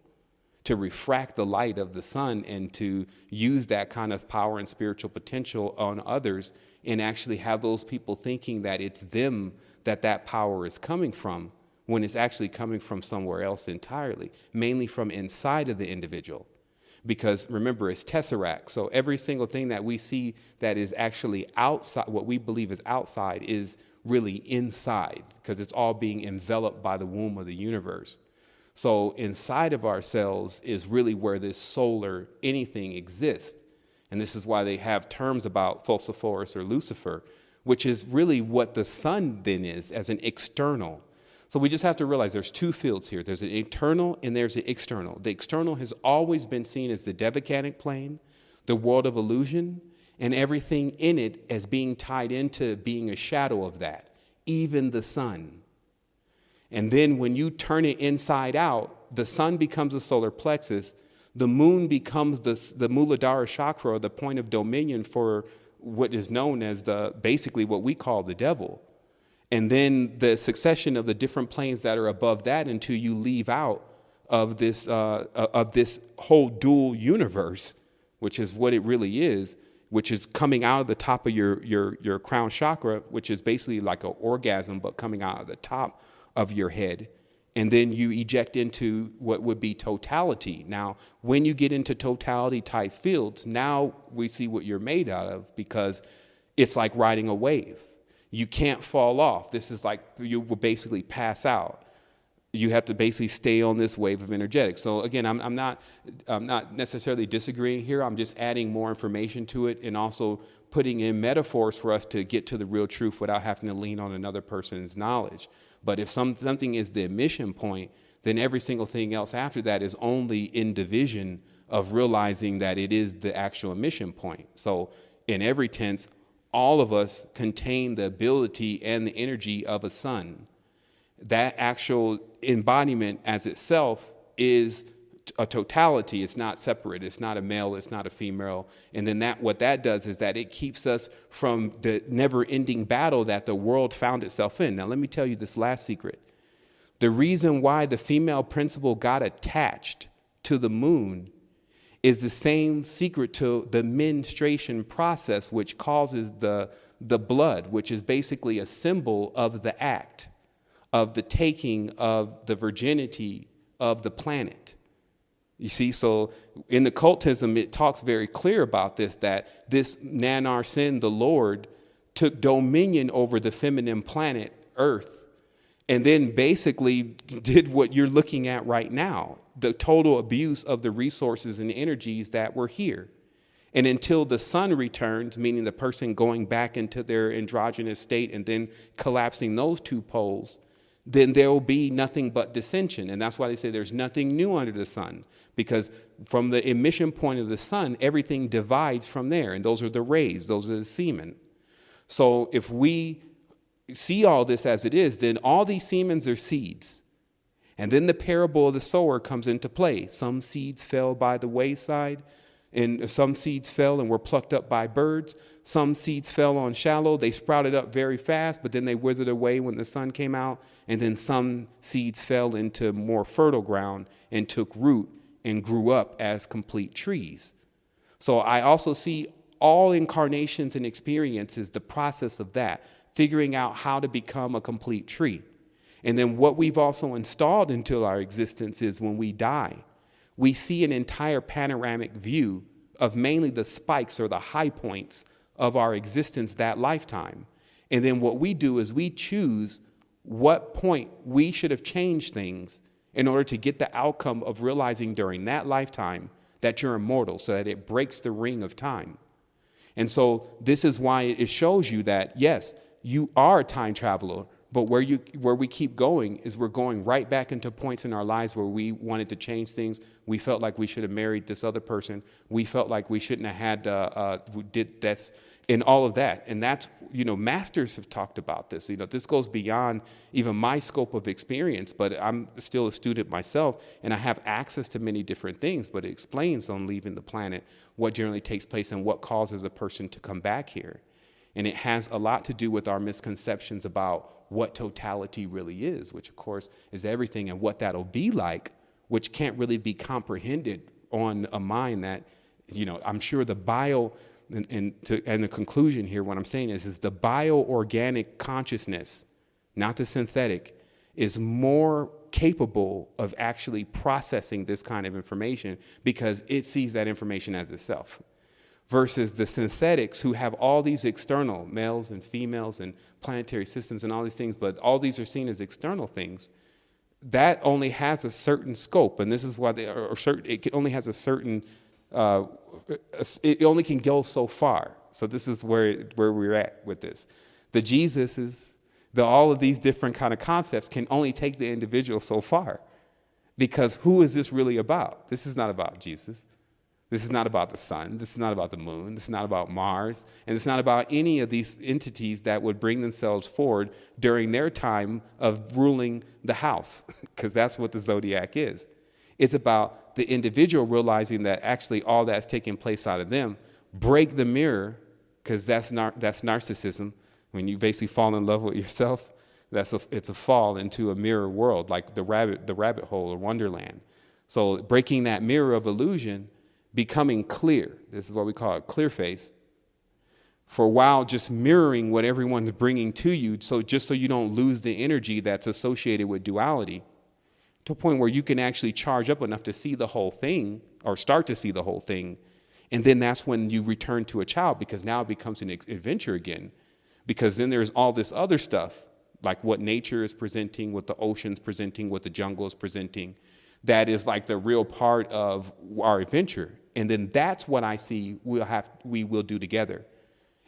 to refract the light of the sun and to use that kind of power and spiritual potential on others, and actually have those people thinking that it's them that power is coming from, when it's actually coming from somewhere else entirely, mainly from inside of the individual. Because remember, it's tesseract. So every single thing that we see that is actually outside, what we believe is outside, is really inside, because it's all being enveloped by the womb of the universe. So inside of ourselves is really where this solar anything exists. And this is why they have terms about Phosphorus or Lucifer, which is really what the sun then is, as an external. So we just have to realize there's two fields here. There's an internal and there's an external. The external has always been seen as the Devacanic plane, the world of illusion, and everything in it as being tied into being a shadow of that, even the sun. And then when you turn it inside out, the sun becomes a solar plexus, the moon becomes the Muladhara chakra, the point of dominion for what is known as basically what we call the devil. And then the succession of the different planes that are above that until you leave out of this whole dual universe, which is what it really is, which is coming out of the top of your crown chakra, which is basically like an orgasm, but coming out of the top of your head. And then you eject into what would be totality. Now, when you get into totality type fields, now we see what you're made out of, because it's like riding a wave. You can't fall off. This is like you will basically pass out. You have to basically stay on this wave of energetics. So again, I'm not necessarily disagreeing here. I'm just adding more information to it, and also putting in metaphors for us to get to the real truth without having to lean on another person's knowledge. But if something is the emission point, then every single thing else after that is only in division of realizing that it is the actual emission point. So in every tense, all of us contain the ability and the energy of a sun. That actual embodiment as itself is a totality. It's not separate. It's not a male. It's not a female. And then what that does is that it keeps us from the never-ending battle that the world found itself in. Now, let me tell you this last secret. The reason why the female principle got attached to the moon is the same secret to the menstruation process, which causes the blood, which is basically a symbol of the act of the taking of the virginity of the planet. You see, so in occultism, it talks very clear about this, that this Nanar Sin, the Lord, took dominion over the feminine planet, Earth, and then basically did what you're looking at right now, the total abuse of the resources and energies that were here. And until the sun returns, meaning the person going back into their androgynous state and then collapsing those two poles, then there will be nothing but dissension. And that's why they say there's nothing new under the sun, because from the emission point of the sun, everything divides from there. And those are the rays, those are the semen. So if we see all this as it is, then all these semens are seeds. And then the parable of the sower comes into play. Some seeds fell by the wayside, and some seeds fell and were plucked up by birds. Some seeds fell on shallow. They sprouted up very fast, but then they withered away when the sun came out. And then some seeds fell into more fertile ground and took root and grew up as complete trees. So I also see all incarnations and experiences, the process of that, figuring out how to become a complete tree. And then what we've also installed into our existence is when we die, we see an entire panoramic view of mainly the spikes or the high points of our existence that lifetime. And then what we do is we choose what point we should have changed things in order to get the outcome of realizing during that lifetime that you're immortal, so that it breaks the ring of time. And so this is why it shows you that, yes, you are a time traveler, But where we keep going is we're going right back into points in our lives where we wanted to change things. We felt like we should have married this other person. We felt like we shouldn't have had, we did that's, and all of that. And that's, masters have talked about this. This goes beyond even my scope of experience, but I'm still a student myself, and I have access to many different things, but it explains on leaving the planet what generally takes place and what causes a person to come back here. And it has a lot to do with our misconceptions about what totality really is, which of course is everything, and what that'll be like, which can't really be comprehended on a mind that, I'm sure the and the conclusion here, what I'm saying is the bioorganic consciousness, not the synthetic, is more capable of actually processing this kind of information because it sees that information as itself. Versus the synthetics, who have all these external males and females and planetary systems and all these things, but all these are seen as external things. That only has a certain scope, and this is why it only has a certain. It only can go so far. So this is where we're at with this. The Jesuses, all of these different kind of concepts can only take the individual so far, because who is this really about? This is not about Jesus. This is not about the sun. This is not about the moon. This is not about Mars. And it's not about any of these entities that would bring themselves forward during their time of ruling the house, because that's what the zodiac is. It's about the individual realizing that actually all that's taking place out of them. Break the mirror, because that's narcissism. When you basically fall in love with yourself, it's a fall into a mirror world, like the rabbit hole or Wonderland. So breaking that mirror of illusion, becoming clear. This is what we call a clear face. For a while, just mirroring what everyone's bringing to you, so you don't lose the energy that's associated with duality, to a point where you can actually charge up enough to see the whole thing, or start to see the whole thing. And then that's when you return to a child, because now it becomes an adventure again. Because then there's all this other stuff, like what nature is presenting, what the ocean's presenting, what the jungle is presenting, that is like the real part of our adventure. And then that's what I see we will do together.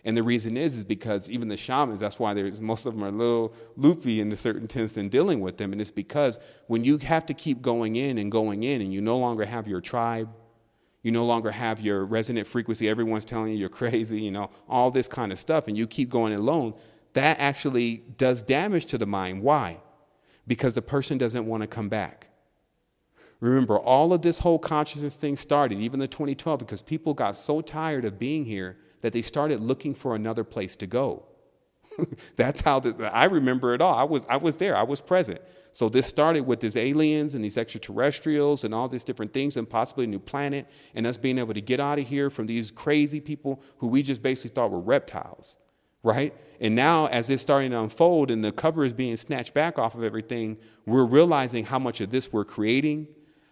And the reason is because even the shamans, that's why most of them are a little loopy in a certain sense than dealing with them. And it's because when you have to keep going in, and you no longer have your tribe, you no longer have your resonant frequency, everyone's telling you you're crazy, all this kind of stuff, and you keep going alone, that actually does damage to the mind. Why? Because the person doesn't want to come back. Remember, all of this whole consciousness thing started, even the 2012, because people got so tired of being here that they started looking for another place to go. That's how I remember it all. I was there. I was present. So this started with these aliens and these extraterrestrials and all these different things, and possibly a new planet, and us being able to get out of here from these crazy people who we just basically thought were reptiles, right? And now, as it's starting to unfold and the cover is being snatched back off of everything, we're realizing how much of this we're creating,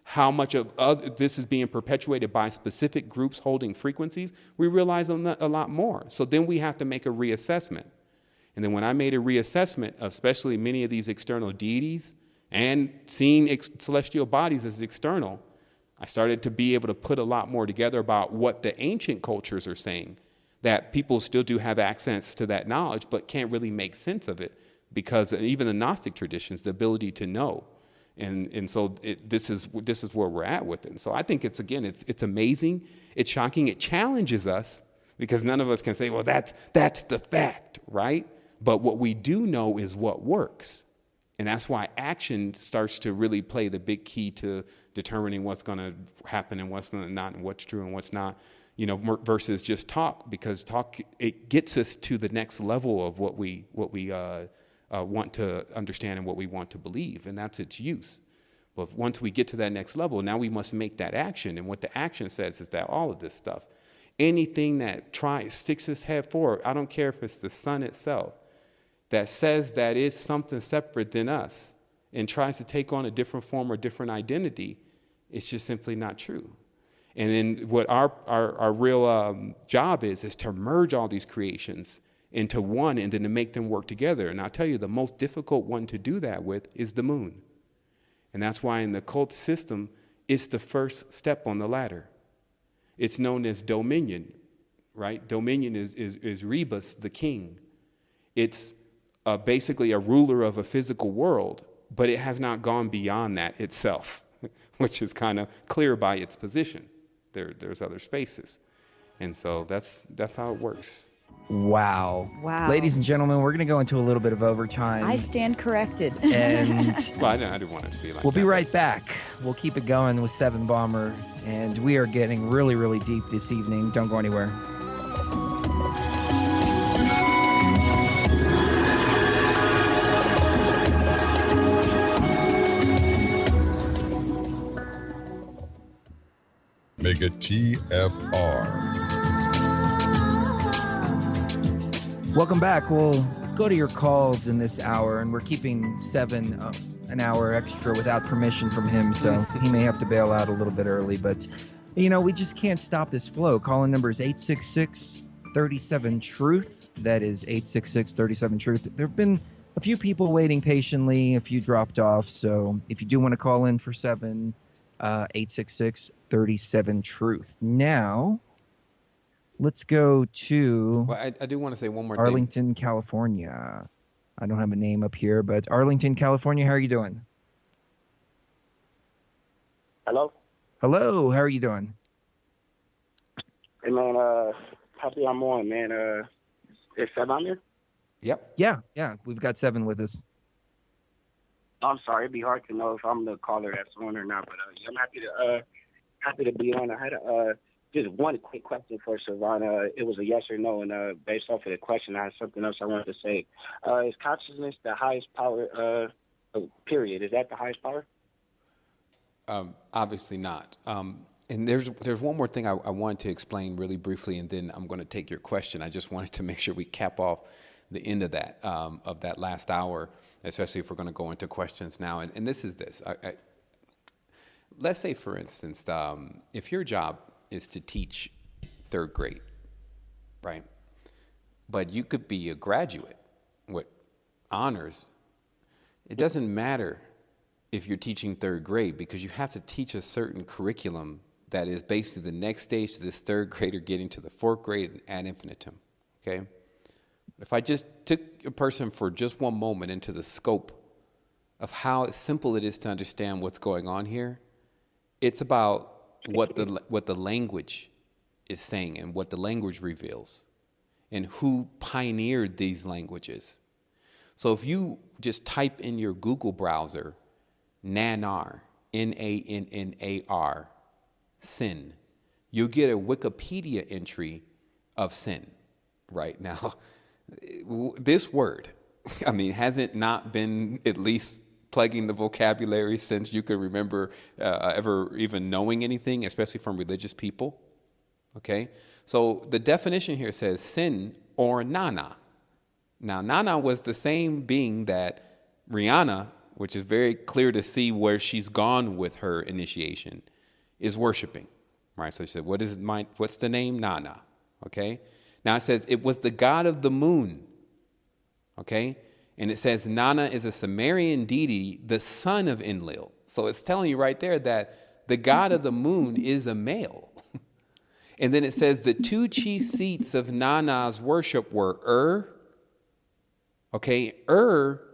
how much of this is being perpetuated by specific groups holding frequencies. We realize a lot more. So then we have to make a reassessment. And then when I made a reassessment, especially many of these external deities and seeing celestial bodies as external, I started to be able to put a lot more together about what the ancient cultures are saying, that people still do have access to that knowledge, but can't really make sense of it, because even the Gnostic traditions, the ability to know. And so this is where we're at with it. And so I think it's amazing. It's shocking. It challenges us, because none of us can say, well, that's the fact, right? But what we do know is what works. And that's why action starts to really play the big key to determining what's going to happen and what's not, and what's true and what's not, versus just talk, because talk, it gets us to the next level of what we want to understand and what we want to believe, and that's its use. But once we get to that next level, now we must make that action. And what the action says is that all of this stuff, anything that sticks its head forward, I don't care if it's the sun itself, that says that it's something separate than us and tries to take on a different form or different identity, it's just simply not true. And then what our real job is to merge all these creations into one, and then to make them work together. And I'll tell you, the most difficult one to do that with is the moon. And that's why in the cult system, it's the first step on the ladder. It's known as dominion, right? Dominion is Rebus, the king. It's basically a ruler of a physical world, but it has not gone beyond that itself, which is kind of clear by its position. There's other spaces. And so that's how it works. Wow. Wow. Ladies and gentlemen, we're going to go into a little bit of overtime. I stand corrected. And Well, I didn't want it to be like we'll that. be right back. We'll keep it going with Sevan Bomber. And we are getting really, really deep this evening. Don't go anywhere. Mega TFR. Welcome back. We'll go to your calls in this hour, and we're keeping Sevan an hour extra without permission from him, so he may have to bail out a little bit early. But, you know, we just can't stop this flow. Call-in number is 866-37-TRUTH. That is 866-37-TRUTH. There have been a few people waiting patiently, a few dropped off. So if you do want to call in for Sevan, 866-37-TRUTH. Now, let's go to Well, I do want to say one more thing. Arlington, California. I don't have a name up here, but Arlington, California, how are you doing? Hello? Hello, how are you doing? Hey, man, happy I'm on, man. Is Sevan there? Yep. Yeah, we've got Sevan with us. I'm sorry, it'd be hard to know if I'm the caller that's on or not, but yeah, I'm happy to be on. I had just one quick question for Sevan. It was a yes or no, and based off of the question, I had something else I wanted to say. Is consciousness the highest power? Period. Is that the highest power? Obviously not. And there's one more thing I wanted to explain really briefly, and then I'm going to take your question. I just wanted to make sure we cap off the end of that last hour, especially if we're going to go into questions now. And this is this. Let's say, for instance, if your job is to teach third grade, right? But you could be a graduate with honors. It doesn't matter if you're teaching third grade, because you have to teach a certain curriculum that is basically the next stage to this third grader getting to the fourth grade ad infinitum, okay? If I just took a person for just one moment into the scope of how simple it is to understand what's going on here, it's about what the language is saying and what the language reveals and who pioneered these languages. So if you just type in your Google browser, Nannar, Nannar, sin, you'll get a Wikipedia entry of sin right now. This word, I mean, hasn't not been at least plaguing the vocabulary since you could remember ever even knowing anything, especially from religious people. Okay? So the definition here says sin or nana. Now, nana was the same being that Rihanna, which is very clear to see where she's gone with her initiation, is worshiping. Right? So she said, what's the name? Nana. Okay? Now it says it was the god of the moon. Okay? And it says Nana is a Sumerian deity, the son of Enlil. So it's telling you right there that the god of the moon is a male. And then it says the two chief seats of Nana's worship were Okay,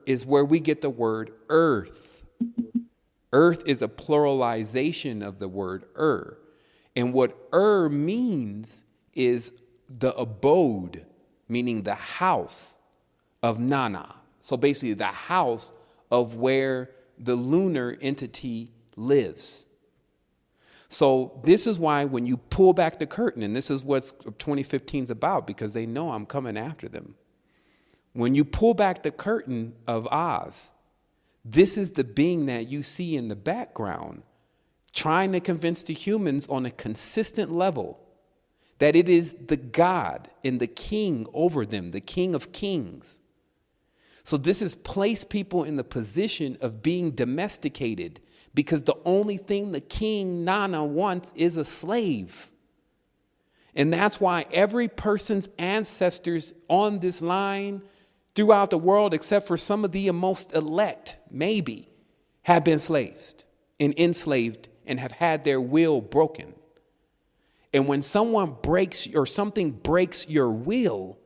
is where we get the word earth. Earth is a pluralization of the word And what means is the abode, meaning the house of Nana. So basically the house of where the lunar entity lives. So this is why when you pull back the curtain, and this is what 2015 is about, because they know I'm coming after them. When you pull back the curtain of Oz, this is the being that you see in the background, trying to convince the humans on a consistent level that it is the God and the king over them, the king of kings. So this has placed people in the position of being domesticated, because the only thing the king Nana wants is a slave. And that's why every person's ancestors on this line throughout the world, except for some of the most elect, maybe, have been slaves and enslaved and have had their will broken. And when someone breaks or something breaks your will,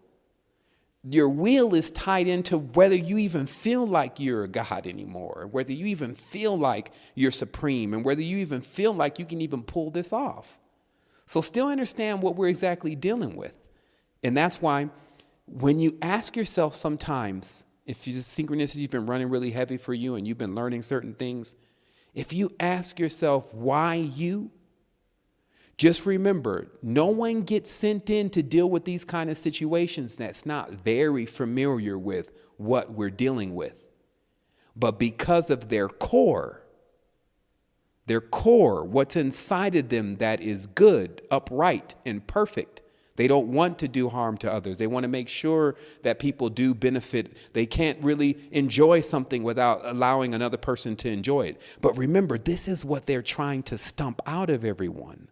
Your will is tied into whether you even feel like you're a God anymore, whether you even feel like you're supreme, and whether you even feel like you can even pull this off. So still understand what we're exactly dealing with. And that's why when you ask yourself sometimes, if the synchronicity has been running really heavy for you and you've been learning certain things, if you ask yourself why you, just remember, no one gets sent in to deal with these kind of situations that's not very familiar with what we're dealing with. But because of their core, what's inside of them that is good, upright, and perfect, they don't want to do harm to others. They want to make sure that people do benefit. They can't really enjoy something without allowing another person to enjoy it. But remember, this is what they're trying to stomp out of everyone.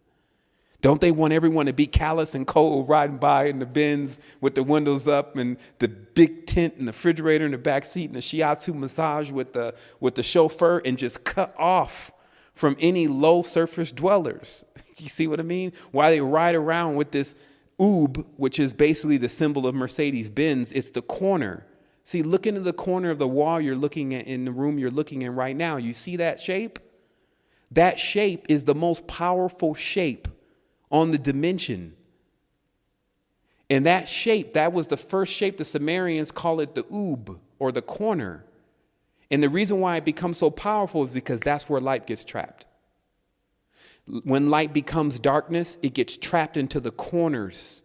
Don't they want everyone to be callous and cold riding by in the Benz with the windows up and the big tent and the refrigerator in the back seat and the shiatsu massage with the chauffeur and just cut off from any low surface dwellers? You see what I mean? Why they ride around with this oob, which is basically the symbol of Mercedes-Benz. It's the corner. See, look into the corner of the wall you're looking at in the room you're looking in right now. You see that shape? That shape is the most powerful shape on the dimension. And that shape, that was the first shape. The Sumerians call it the oob, or the corner. And the reason why it becomes so powerful is because that's where light gets trapped. When light becomes darkness, it gets trapped into the corners.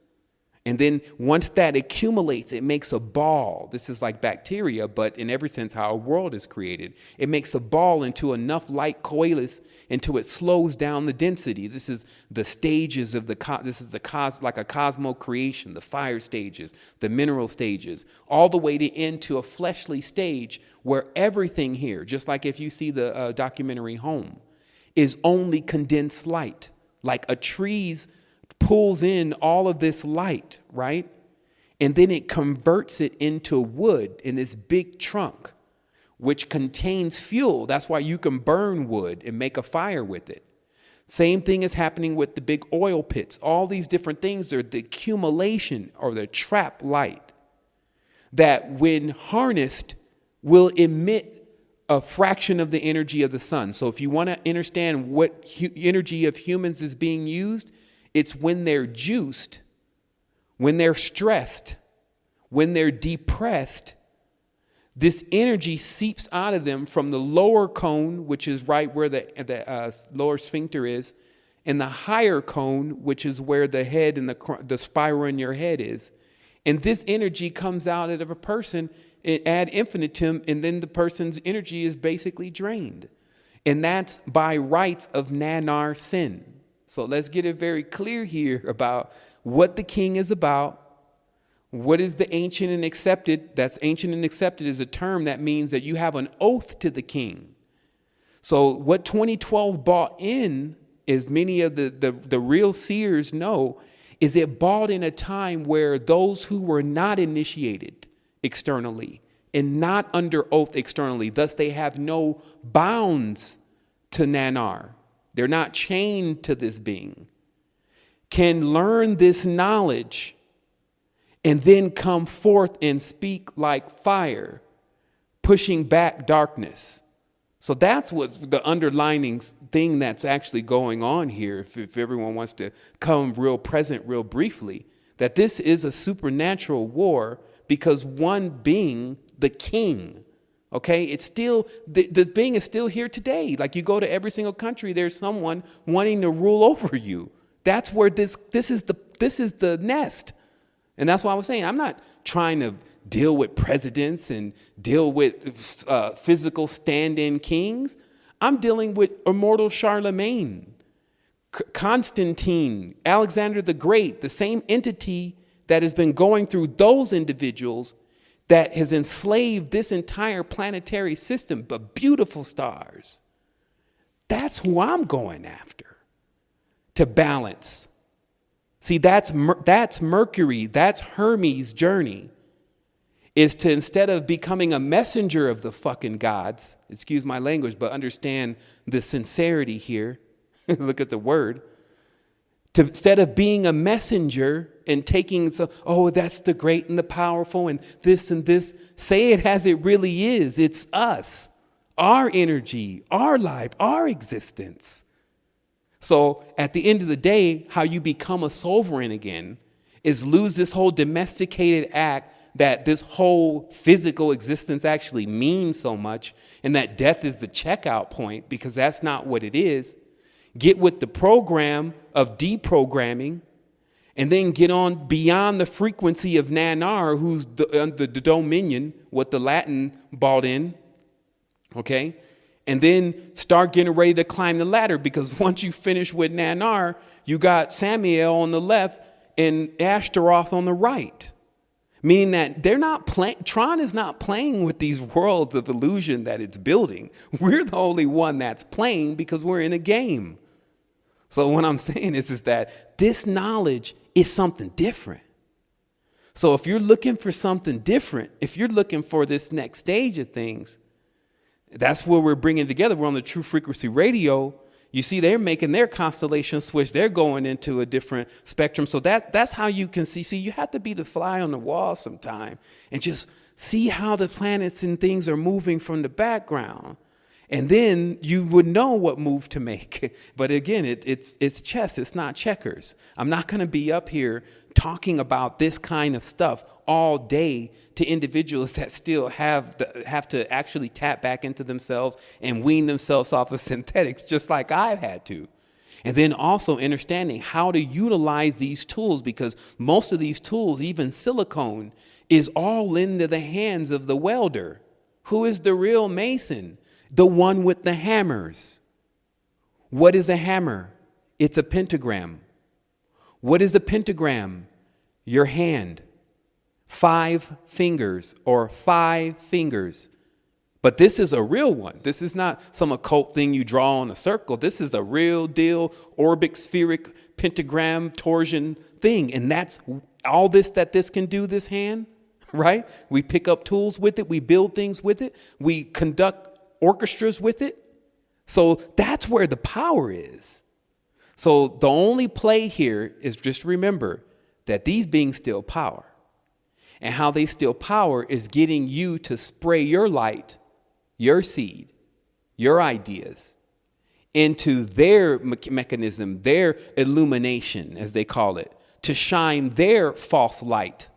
And then once that accumulates, it makes a ball. This is like bacteria, but in every sense how a world is created. It makes a ball into enough light coalesce until it slows down the density. This is the stages of like a cosmo creation, the fire stages, the mineral stages, all the way to end to a fleshly stage where everything here, just like if you see the documentary Home, is only condensed light, like a tree's pulls in all of this light, right? And then it converts it into wood in this big trunk, which contains fuel. That's why you can burn wood and make a fire with it. Same thing is happening with the big oil pits. All these different things are the accumulation or the trap light that when harnessed will emit a fraction of the energy of the sun. So if you want to understand what energy of humans is being used, it's when they're juiced, when they're stressed, when they're depressed, this energy seeps out of them from the lower cone, which is right where the lower sphincter is, and the higher cone, which is where the head and the spiral in your head is. And this energy comes out of a person ad infinitum, and then the person's energy is basically drained. And that's by rights of nanar sin. So let's get it very clear here about what the king is about. What is the ancient and accepted? That's ancient and accepted is a term that means that you have an oath to the king. So what 2012 bought in, as many of the real seers know, is it bought in a time where those who were not initiated externally and not under oath externally, thus they have no bounds to nanar. They're not chained to this being, can learn this knowledge and then come forth and speak like fire, pushing back darkness. So that's what's the underlining thing that's actually going on here. If everyone wants to come real present, real briefly, that this is a supernatural war because one being, the king, okay, it's still, the being is still here today. Like you go to every single country, there's someone wanting to rule over you. That's where this is the nest. And that's why I was saying, I'm not trying to deal with presidents and deal with physical stand-in kings. I'm dealing with immortal Charlemagne, Constantine, Alexander the Great, the same entity that has been going through those individuals that has enslaved this entire planetary system, but beautiful stars. That's who I'm going after to balance. See, that's Mercury, that's Hermes' journey, is to, instead of becoming a messenger of the fucking gods, excuse my language, but understand the sincerity here, look at the word, Instead of being a messenger and taking, that's the great and the powerful and this, say it as it really is. It's us, our energy, our life, our existence. So at the end of the day, how you become a sovereign again is lose this whole domesticated act that this whole physical existence actually means so much, and that death is the checkout point, because that's not what it is. Get with the program of deprogramming, and then get on beyond the frequency of Nanar, who's the dominion, what the Latin bought in, okay? And then start getting ready to climb the ladder, because once you finish with Nanar, you got Samael on the left and Ashtaroth on the right. Meaning that they're not playing, Tron is not playing with these worlds of illusion that it's building. We're the only one that's playing because we're in a game. So what I'm saying is that this knowledge is something different. So if you're looking for something different, if you're looking for this next stage of things, that's where we're bringing together. We're on the True Frequency Radio. You see, they're making their constellation switch. They're going into a different spectrum. So that's how you can see. See, you have to be the fly on the wall sometime and just see how the planets and things are moving from the background. And then you would know what move to make. But again, it's chess. It's not checkers. I'm not going to be up here talking about this kind of stuff all day to individuals that still have to actually tap back into themselves and wean themselves off of synthetics, just like I've had to. And then also understanding how to utilize these tools, because most of these tools, even silicone, is all into the hands of the welder. Who is the real mason? The one with the hammers. What is a hammer? It's a pentagram. What is a pentagram? Your hand. 5 fingers or 5 fingers. But this is a real one. This is not some occult thing you draw on a circle. This is a real deal orbic, spheric, pentagram, torsion thing. And that's all this can do, this hand, right? We pick up tools with it. We build things with it. We conduct orchestras with it. So that's where the power is. So the only play here is just remember that these beings steal power. And how they steal power is getting you to spray your light, your seed, your ideas into their mechanism, their illumination, as they call it, to shine their false light,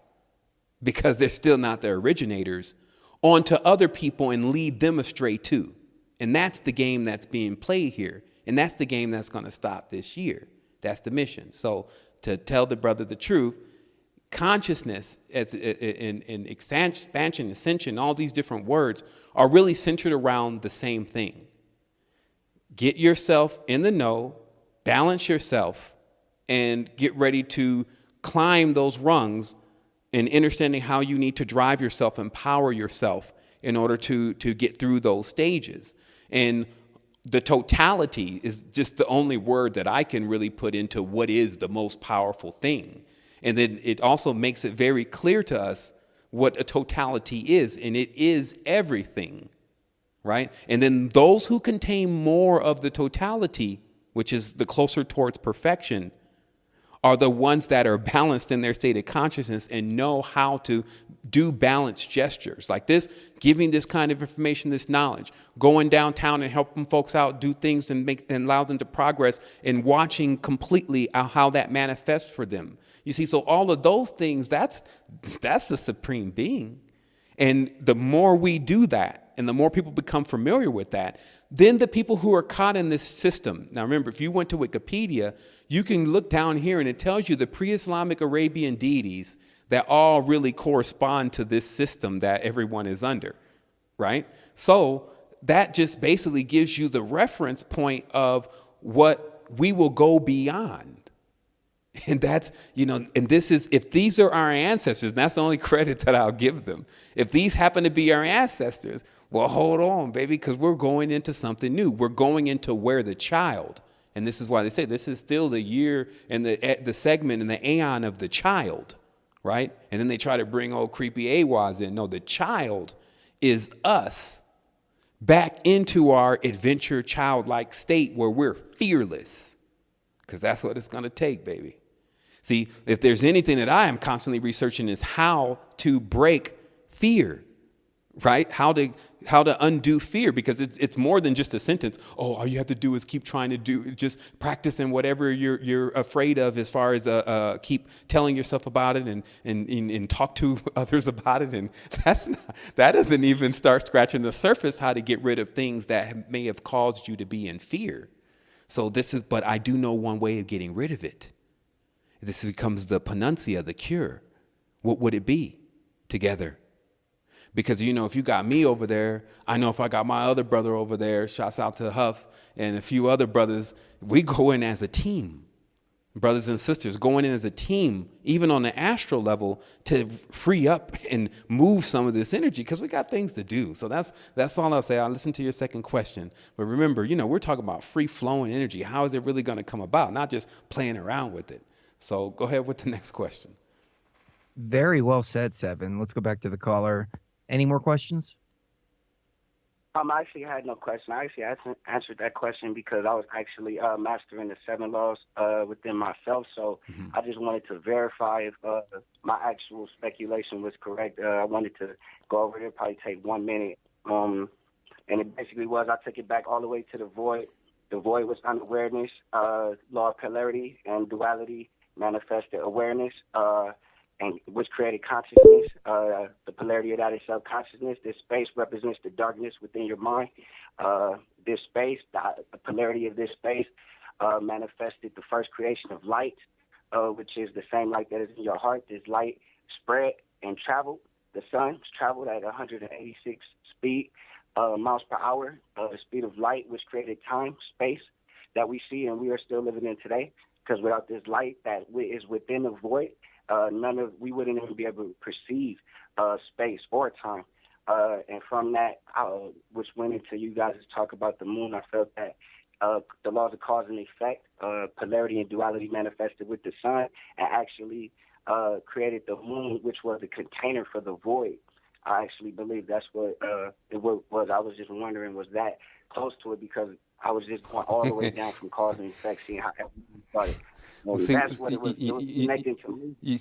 because they're still not the originators, onto other people and lead them astray too. And that's the game that's being played here. And that's the game that's going to stop this year. That's the mission. So to tell the brother the truth, consciousness as in expansion, ascension, all these different words are really centered around the same thing. Get yourself in the know, balance yourself, and get ready to climb those rungs and understanding how you need to drive yourself, empower yourself in order to get through those stages. And the totality is just the only word that I can really put into what is the most powerful thing. And then it also makes it very clear to us what a totality is, and it is everything, right? And then those who contain more of the totality, which is the closer towards perfection, are the ones that are balanced in their state of consciousness and know how to do balanced gestures like this, giving this kind of information, this knowledge, going downtown and helping folks out, do things and allow them to progress, and watching completely how that manifests for them. You see, so all of those things, that's the supreme being. And the more we do that, and the more people become familiar with that, then the people who are caught in this system. Now, remember, if you went to Wikipedia, you can look down here and it tells you the pre-Islamic Arabian deities that all really correspond to this system that everyone is under, right? So that just basically gives you the reference point of what we will go beyond. And that's, and this is, if these are our ancestors, and that's the only credit that I'll give them. If these happen to be our ancestors, well, hold on, baby, because we're going into something new. We're going into where the child, and this is why they say this is still the year and the segment and the aeon of the child, right? And then they try to bring old creepy AWAs in. No, the child is us back into our adventure childlike state where we're fearless. because that's what it's going to take, baby. See, if there's anything that I am constantly researching is how to break fear, right? How to undo fear, because it's more than just a sentence. Oh, all you have to do is keep trying to just practicing whatever you're afraid of, as far as keep telling yourself about it and talk to others about it. And that doesn't even start scratching the surface how to get rid of things that may have caused you to be in fear. So but I do know one way of getting rid of it. This becomes the panacea, the cure. What would it be? Together. Because, if you got me over there, I know if I got my other brother over there, shouts out to Huff and a few other brothers, we go in as a team. Brothers and sisters going in as a team, even on the astral level, to free up and move some of this energy, because we got things to do. So that's all I'll say. I'll listen to your second question. But remember, we're talking about free-flowing energy. How is it really going to come about? Not just playing around with it. So go ahead with the next question. Very well said, Sevan. Let's go back to the caller. Any more questions? I actually had no question. I actually answered that question because I was actually mastering the 7 laws within myself. So I just wanted to verify if my actual speculation was correct. I wanted to go over it. It'd probably take 1 minute. And it basically was, I took it back all the way to the void. The void was unawareness, law of polarity and duality manifested awareness, and which created consciousness. The polarity of that is subconsciousness. This space represents the darkness within your mind. This space, the polarity of this space, manifested the first creation of light, which is the same light that is in your heart. This light spread and traveled. The sun traveled at 186 miles per hour, the speed of light, which created time, space that we see and we are still living in today. Because without this light that is within the void, we wouldn't even be able to perceive space or time. And from that, which went into you guys' talk about the moon, I felt that the laws of cause and effect, polarity and duality manifested with the sun, and actually created the moon, which was the container for the void. I actually believe that's what it was. I was just wondering, was that close to it? Because I was just going all the way down from cause and effect, seeing how everything started. That's what it was connecting to me. You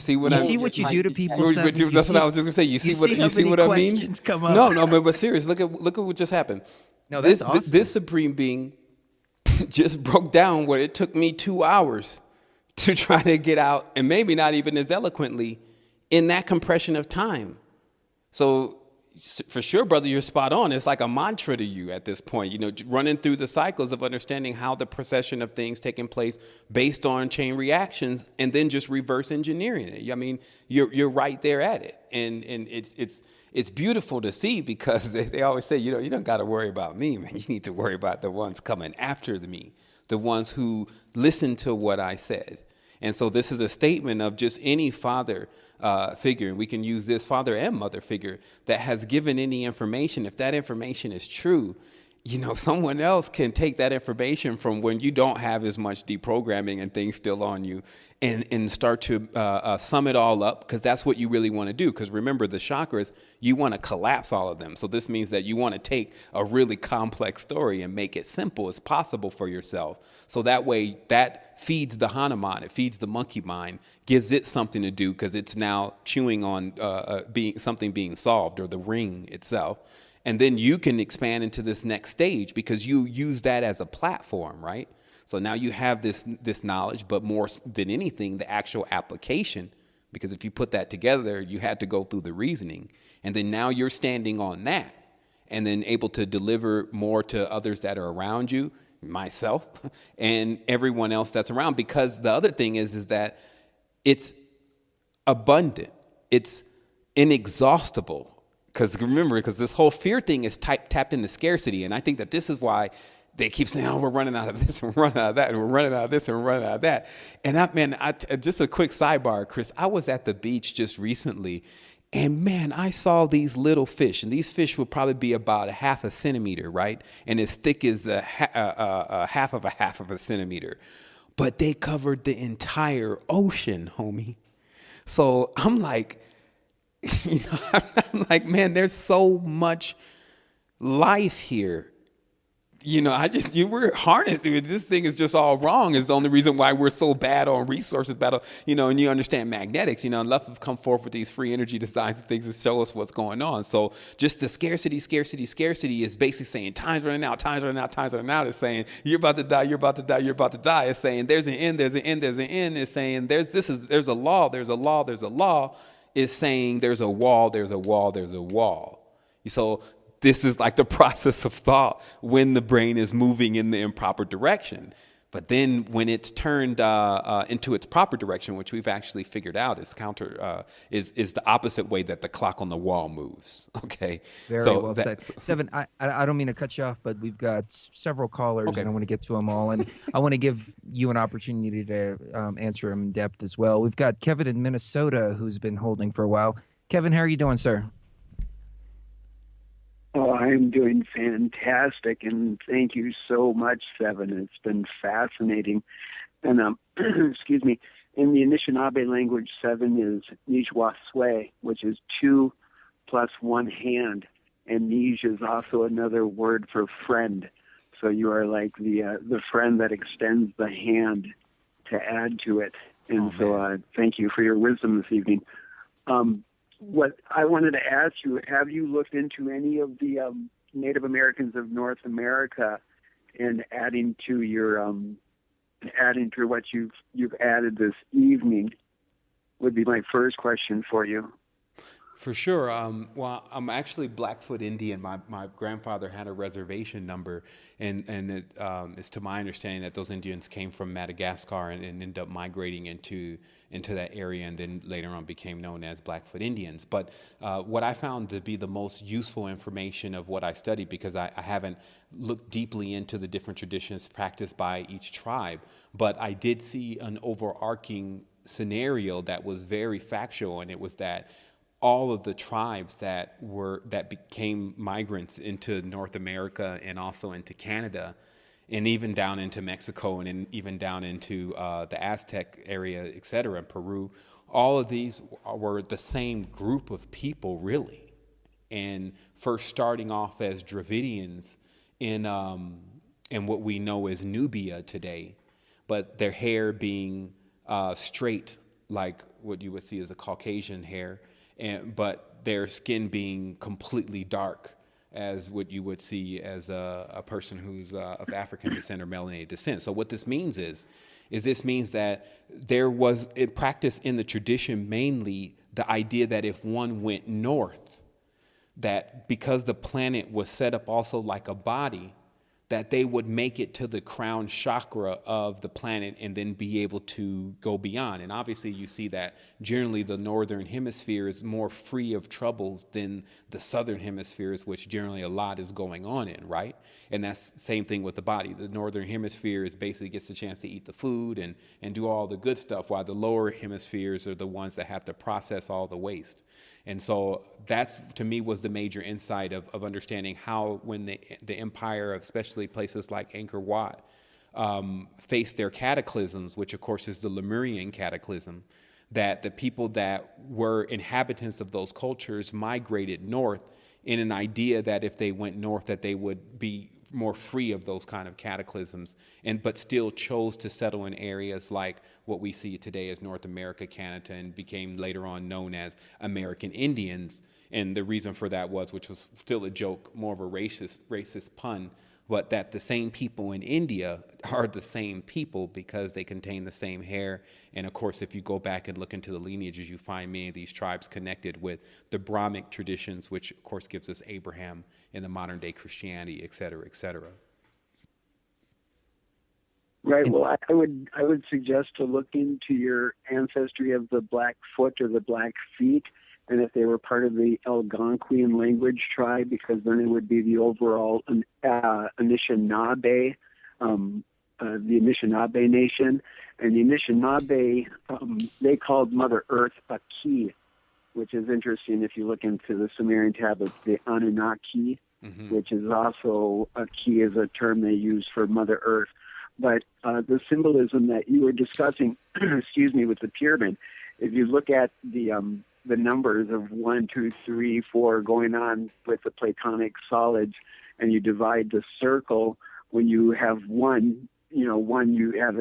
see what you do to people. That's what I was just gonna say. You see what I mean? Come up. No, but serious. Look at what just happened. No, that's awesome. This supreme being just broke down what it took me 2 hours to try to get out, and maybe not even as eloquently, in that compression of time. So for sure, brother, you're spot on. It's like a mantra to you at this point, running through the cycles of understanding how the procession of things taking place based on chain reactions, and then just reverse engineering it. I mean, you're right there at it. And it's beautiful to see, because they always say, you don't got to worry about me, man. You need to worry about the ones coming after me, the ones who listen to what I said. And so this is a statement of just any father figure, and we can use this father and mother figure that has given any information. If that information is true, someone else can take that information from when you don't have as much deprogramming and things still on you, and start to sum it all up, because that's what you really want to do. Because remember, the chakras, you want to collapse all of them. So this means that you want to take a really complex story and make it simple as possible for yourself. So that way, that feeds the Hanuman, it feeds the monkey mind, gives it something to do, because it's now chewing on being solved, or the ring itself. And then you can expand into this next stage, because you use that as a platform, right? So now you have this knowledge, but more than anything, the actual application, because if you put that together, you had to go through the reasoning. And then now you're standing on that, and then able to deliver more to others that are around you, myself, and everyone else that's around. Because the other thing is that it's abundant. It's inexhaustible. Because remember, this whole fear thing is tapped into scarcity. And I think that this is why they keep saying, oh, we're running out of this, and we're running out of that, and we're running out of this, and we're running out of that. And just a quick sidebar, Chris, I was at the beach just recently, and man, I saw these little fish, and these fish would probably be about 1/2 centimeter, right? And as thick as a half of a centimeter. But they covered the entire ocean, homie. So I'm like, I'm like, man, there's so much life here. we're harnessed. This thing is just all wrong. Is the only reason why we're so bad on resources battle. And you understand magnetics. Love have come forth with these free energy designs and things to show us what's going on. So just the scarcity is basically saying time's running out. It's saying you're about to die. It's saying there's an end. It's saying there's a law. It's saying there's a wall. So this is like the process of thought when the brain is moving in the improper direction. But then when it's turned into its proper direction, which we've actually figured out is is the opposite way that the clock on the wall moves. Okay. Very well said. Sevan, I don't mean to cut you off, but we've got several callers and I want to get to them all. And I want to give you an opportunity to answer them in depth as well. We've got Kevin in Minnesota who's been holding for a while. Kevin, how are you doing, sir? Oh, I'm doing fantastic, and thank you so much, Sevan. It's been fascinating. And excuse me, in the Anishinaabe language, 7 is Nijwaswe, which is 2 plus 1 hand, and Nij is also another word for friend. So you are like the friend that extends the hand to add to it. And thank you for your wisdom this evening. What I wanted to ask you, have you looked into any of the Native Americans of North America and adding to what you've added this evening would be my first question for you. For sure. Well, I'm actually Blackfoot Indian. My grandfather had a reservation number, and it's to my understanding that those Indians came from Madagascar and ended up migrating into that area, and then later on became known as Blackfoot Indians. But what I found to be the most useful information of what I studied, because I haven't looked deeply into the different traditions practiced by each tribe, but I did see an overarching scenario that was very factual, and it was that all of the tribes that became migrants into North America and also into Canada, and even down into Mexico, and even down into the Aztec area, et cetera, in Peru, all of these were the same group of people, really. And first starting off as Dravidians in what we know as Nubia today, but their hair being straight, like what you would see as a Caucasian hair, but their skin being completely dark, as what you would see as a person who's of African descent or melanated descent. So what this means is this means that there was in practice in the tradition mainly the idea that if one went north, that because the planet was set up also like a body, that they would make it to the crown chakra of the planet and then be able to go beyond. And obviously you see that generally the northern hemisphere is more free of troubles than the southern hemispheres, which generally a lot is going on in, right? And that's the same thing with the body. The northern hemisphere is basically gets the chance to eat the food and do all the good stuff, while the lower hemispheres are the ones that have to process all the waste. And so that's, to me, was the major insight of understanding how when the empire, especially places like Angkor Wat, faced their cataclysms, which of course is the Lemurian cataclysm, that the people that were inhabitants of those cultures migrated north in an idea that if they went north that they would be more free of those kind of cataclysms, but still chose to settle in areas like what we see today as North America, Canada, and became later on known as American Indians. And the reason for that was, which was still a joke, more of a racist pun, but that the same people in India are the same people because they contain the same hair. And of course, if you go back and look into the lineages, you find many of these tribes connected with the Brahmic traditions, which of course gives us Abraham in the modern day Christianity, et cetera, et cetera. Right. Well, I would suggest to look into your ancestry of the Blackfoot or the Blackfeet, and if they were part of the Algonquian language tribe, because then it would be the overall Anishinaabe, the Anishinaabe nation. And the Anishinaabe, they called Mother Earth a key, which is interesting if you look into the Sumerian tablets, the Anunnaki, which is also a key, is a term they use for Mother Earth. But the symbolism that you were discussing, excuse me, with the pyramid, if you look at the numbers of 1, 2, 3, 4 going on with the Platonic solids, and you divide the circle when you have one, you have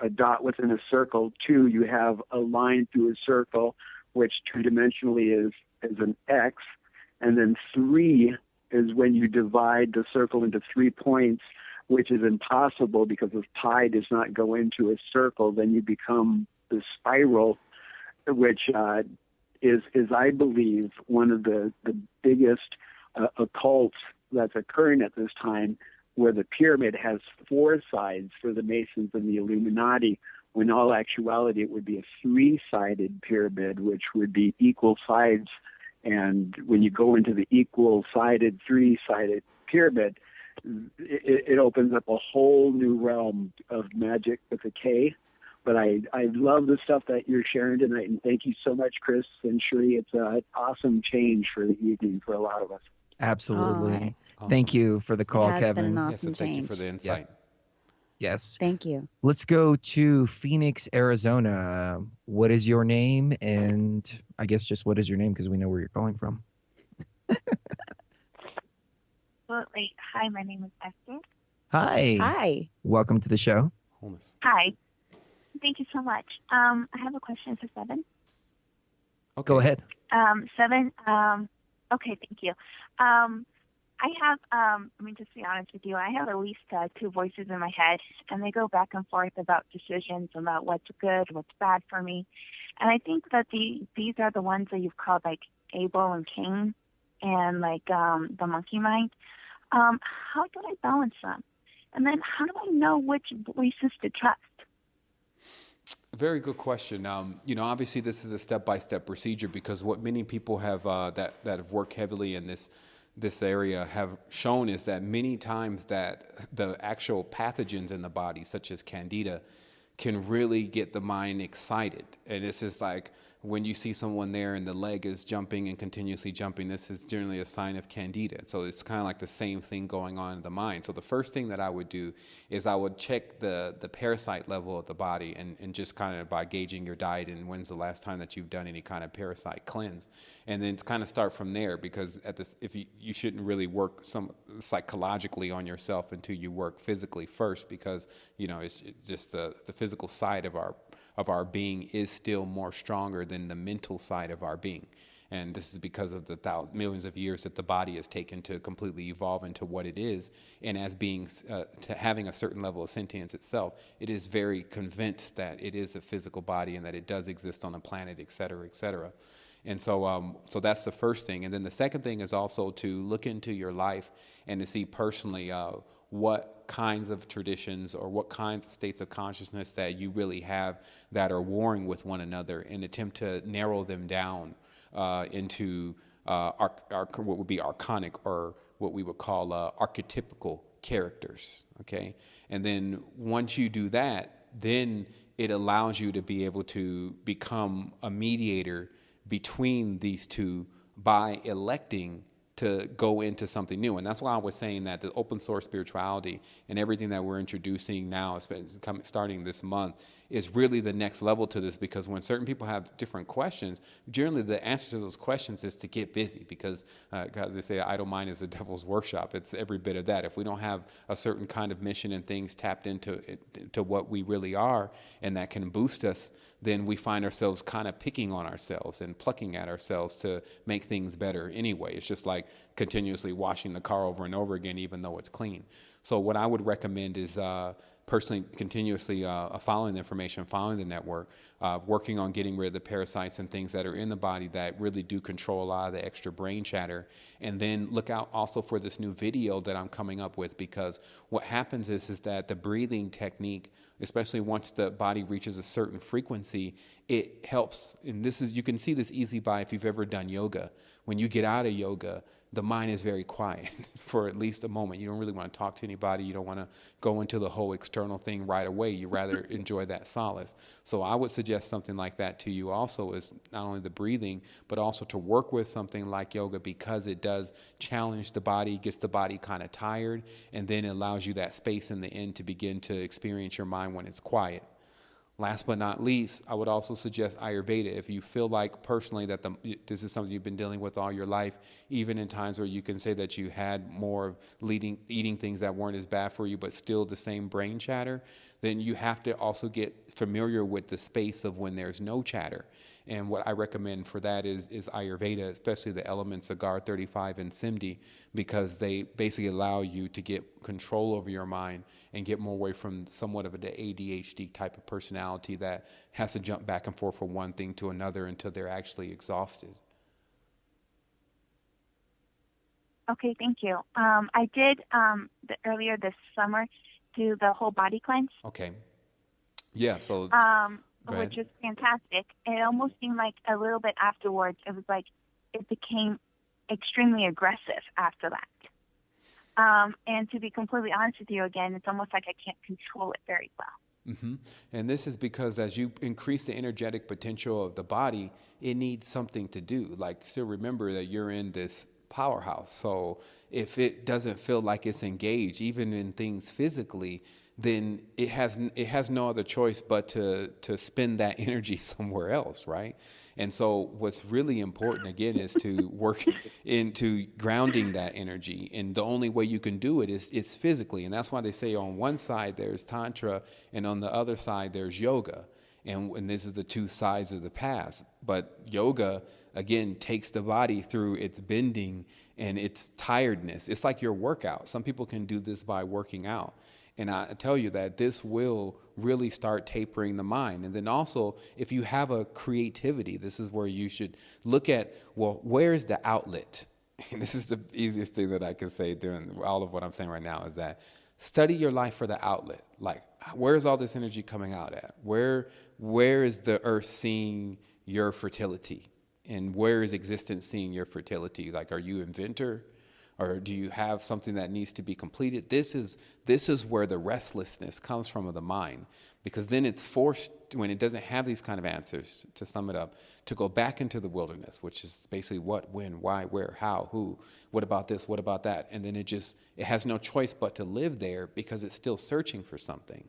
a dot within a circle. 2, you have a line through a circle, which two-dimensionally is an X. And then 3 is when you divide the circle into 3 points, which is impossible because if pi does not go into a circle, then you become the spiral, which is I believe, one of the biggest occults that's occurring at this time, where the pyramid has 4 sides for the Masons and the Illuminati, when in all actuality it would be a 3-sided pyramid, which would be equal sides. And when you go into the equal-sided, 3-sided pyramid, it opens up a whole new realm of magic with a K. But I love the stuff that you're sharing tonight, and thank you so much, Chris and Sheree. It's an awesome change for the evening for a lot of us. Absolutely. Awesome. Thank you for the call, it has Kevin. been an awesome Yes, and thank you change. for the insight. Yes. Thank you. Let's go to Phoenix, Arizona. What is your name? And I guess just what is your name, because we know where you're calling from. Absolutely. Hi, my name is Esther. Hi. Hi. Welcome to the show. Hi. Thank you so much. I have a question for Sevan. Okay. Go ahead. Sevan, okay, thank you. I have, just to be honest with you, I have at least 2 voices in my head, and they go back and forth about decisions, about what's good, what's bad for me. And I think that these are the ones that you've called like Abel and Cain and like the monkey mind. How do I balance them? And then how do I know which voices to trust? Very good question. Obviously this is a step-by-step procedure, because what many people have that have worked heavily in this area have shown is that many times that the actual pathogens in the body, such as Candida, can really get the mind excited. And this is like when you see someone there and the leg is jumping and continuously jumping, this is generally a sign of Candida. So it's kind of like the same thing going on in the mind. So the first thing that I would do is I would check the parasite level of the body, and just kind of by gauging your diet and when's the last time that you've done any kind of parasite cleanse. And then kind of start from there, because if you shouldn't really work psychologically on yourself until you work physically first, because it's just the physical side of our being is still more stronger than the mental side of our being. And this is because of the millions of years that the body has taken to completely evolve into what it is. And as being, to having a certain level of sentience itself, it is very convinced that it is a physical body and that it does exist on a planet, et cetera, et cetera. And so that's the first thing. And then the second thing is also to look into your life and to see personally what kinds of traditions or what kinds of states of consciousness that you really have that are warring with one another, and attempt to narrow them down into what would be archonic, or what we would call archetypical characters, okay? And then once you do that, then it allows you to be able to become a mediator between these two by electing to go into something new. And that's why I was saying that the open source spirituality and everything that we're introducing now, starting this month, is really the next level to this, because when certain people have different questions, generally the answer to those questions is to get busy, because as they say, idle mind is the devil's workshop. It's every bit of that. If we don't have a certain kind of mission and things tapped into what we really are, and that can boost us, then we find ourselves kind of picking on ourselves and plucking at ourselves to make things better anyway. It's just like continuously washing the car over and over again, even though it's clean. So what I would recommend is personally continuously following the information, following the network, working on getting rid of the parasites and things that are in the body that really do control a lot of the extra brain chatter. And then look out also for this new video that I'm coming up with, because what happens is that the breathing technique, especially once the body reaches a certain frequency, it helps. And this is, you can see this easy by if you've ever done yoga. When you get out of yoga, the mind is very quiet for at least a moment. You don't really want to talk to anybody. You don't want to go into the whole external thing right away. You rather enjoy that solace. So I would suggest something like that to you also, is not only the breathing, but also to work with something like yoga, because it does challenge the body, gets the body kind of tired, and then it allows you that space in the end to begin to experience your mind when it's quiet. Last but not least, I would also suggest Ayurveda. If you feel like personally that this is something you've been dealing with all your life, even in times where you can say that you had more eating things that weren't as bad for you, but still the same brain chatter, then you have to also get familiar with the space of when there's no chatter. And what I recommend for that is Ayurveda, especially the elements of Gar 35 and Simdi, because they basically allow you to get control over your mind and get more away from somewhat of the ADHD type of personality that has to jump back and forth from one thing to another until they're actually exhausted. Okay, thank you. I did earlier this summer do the whole body cleanse. Okay. Yeah, so... which is fantastic. It almost seemed like a little bit afterwards, it was like it became extremely aggressive after that. And to be completely honest with you again, it's almost like I can't control it very well. Mm-hmm. And this is because as you increase the energetic potential of the body, it needs something to do. Like, still remember that you're in this powerhouse. So if it doesn't feel like it's engaged, even in things physically, then it has no other choice but to spend that energy somewhere else, right? And so what's really important, again, is to work into grounding that energy. And the only way you can do it is physically. And that's why they say on one side there's Tantra and on the other side there's yoga. And this is the two sides of the past. But yoga, again, takes the body through its bending and its tiredness. It's like your workout. Some people can do this by working out. And I tell you that this will really start tapering the mind. And then also, if you have a creativity, this is where you should look at, well, where's the outlet? And this is the easiest thing that I can say during all of what I'm saying right now is that study your life for the outlet. Like, where's all this energy coming out at? Where is the earth seeing your fertility? And where is existence seeing your fertility? Like, are you an inventor? Or do you have something that needs to be completed? This is where the restlessness comes from of the mind, because then it's forced, when it doesn't have these kind of answers, to sum it up, to go back into the wilderness, which is basically what, when, why, where, how, who, what about this, what about that? And then it has no choice but to live there because it's still searching for something.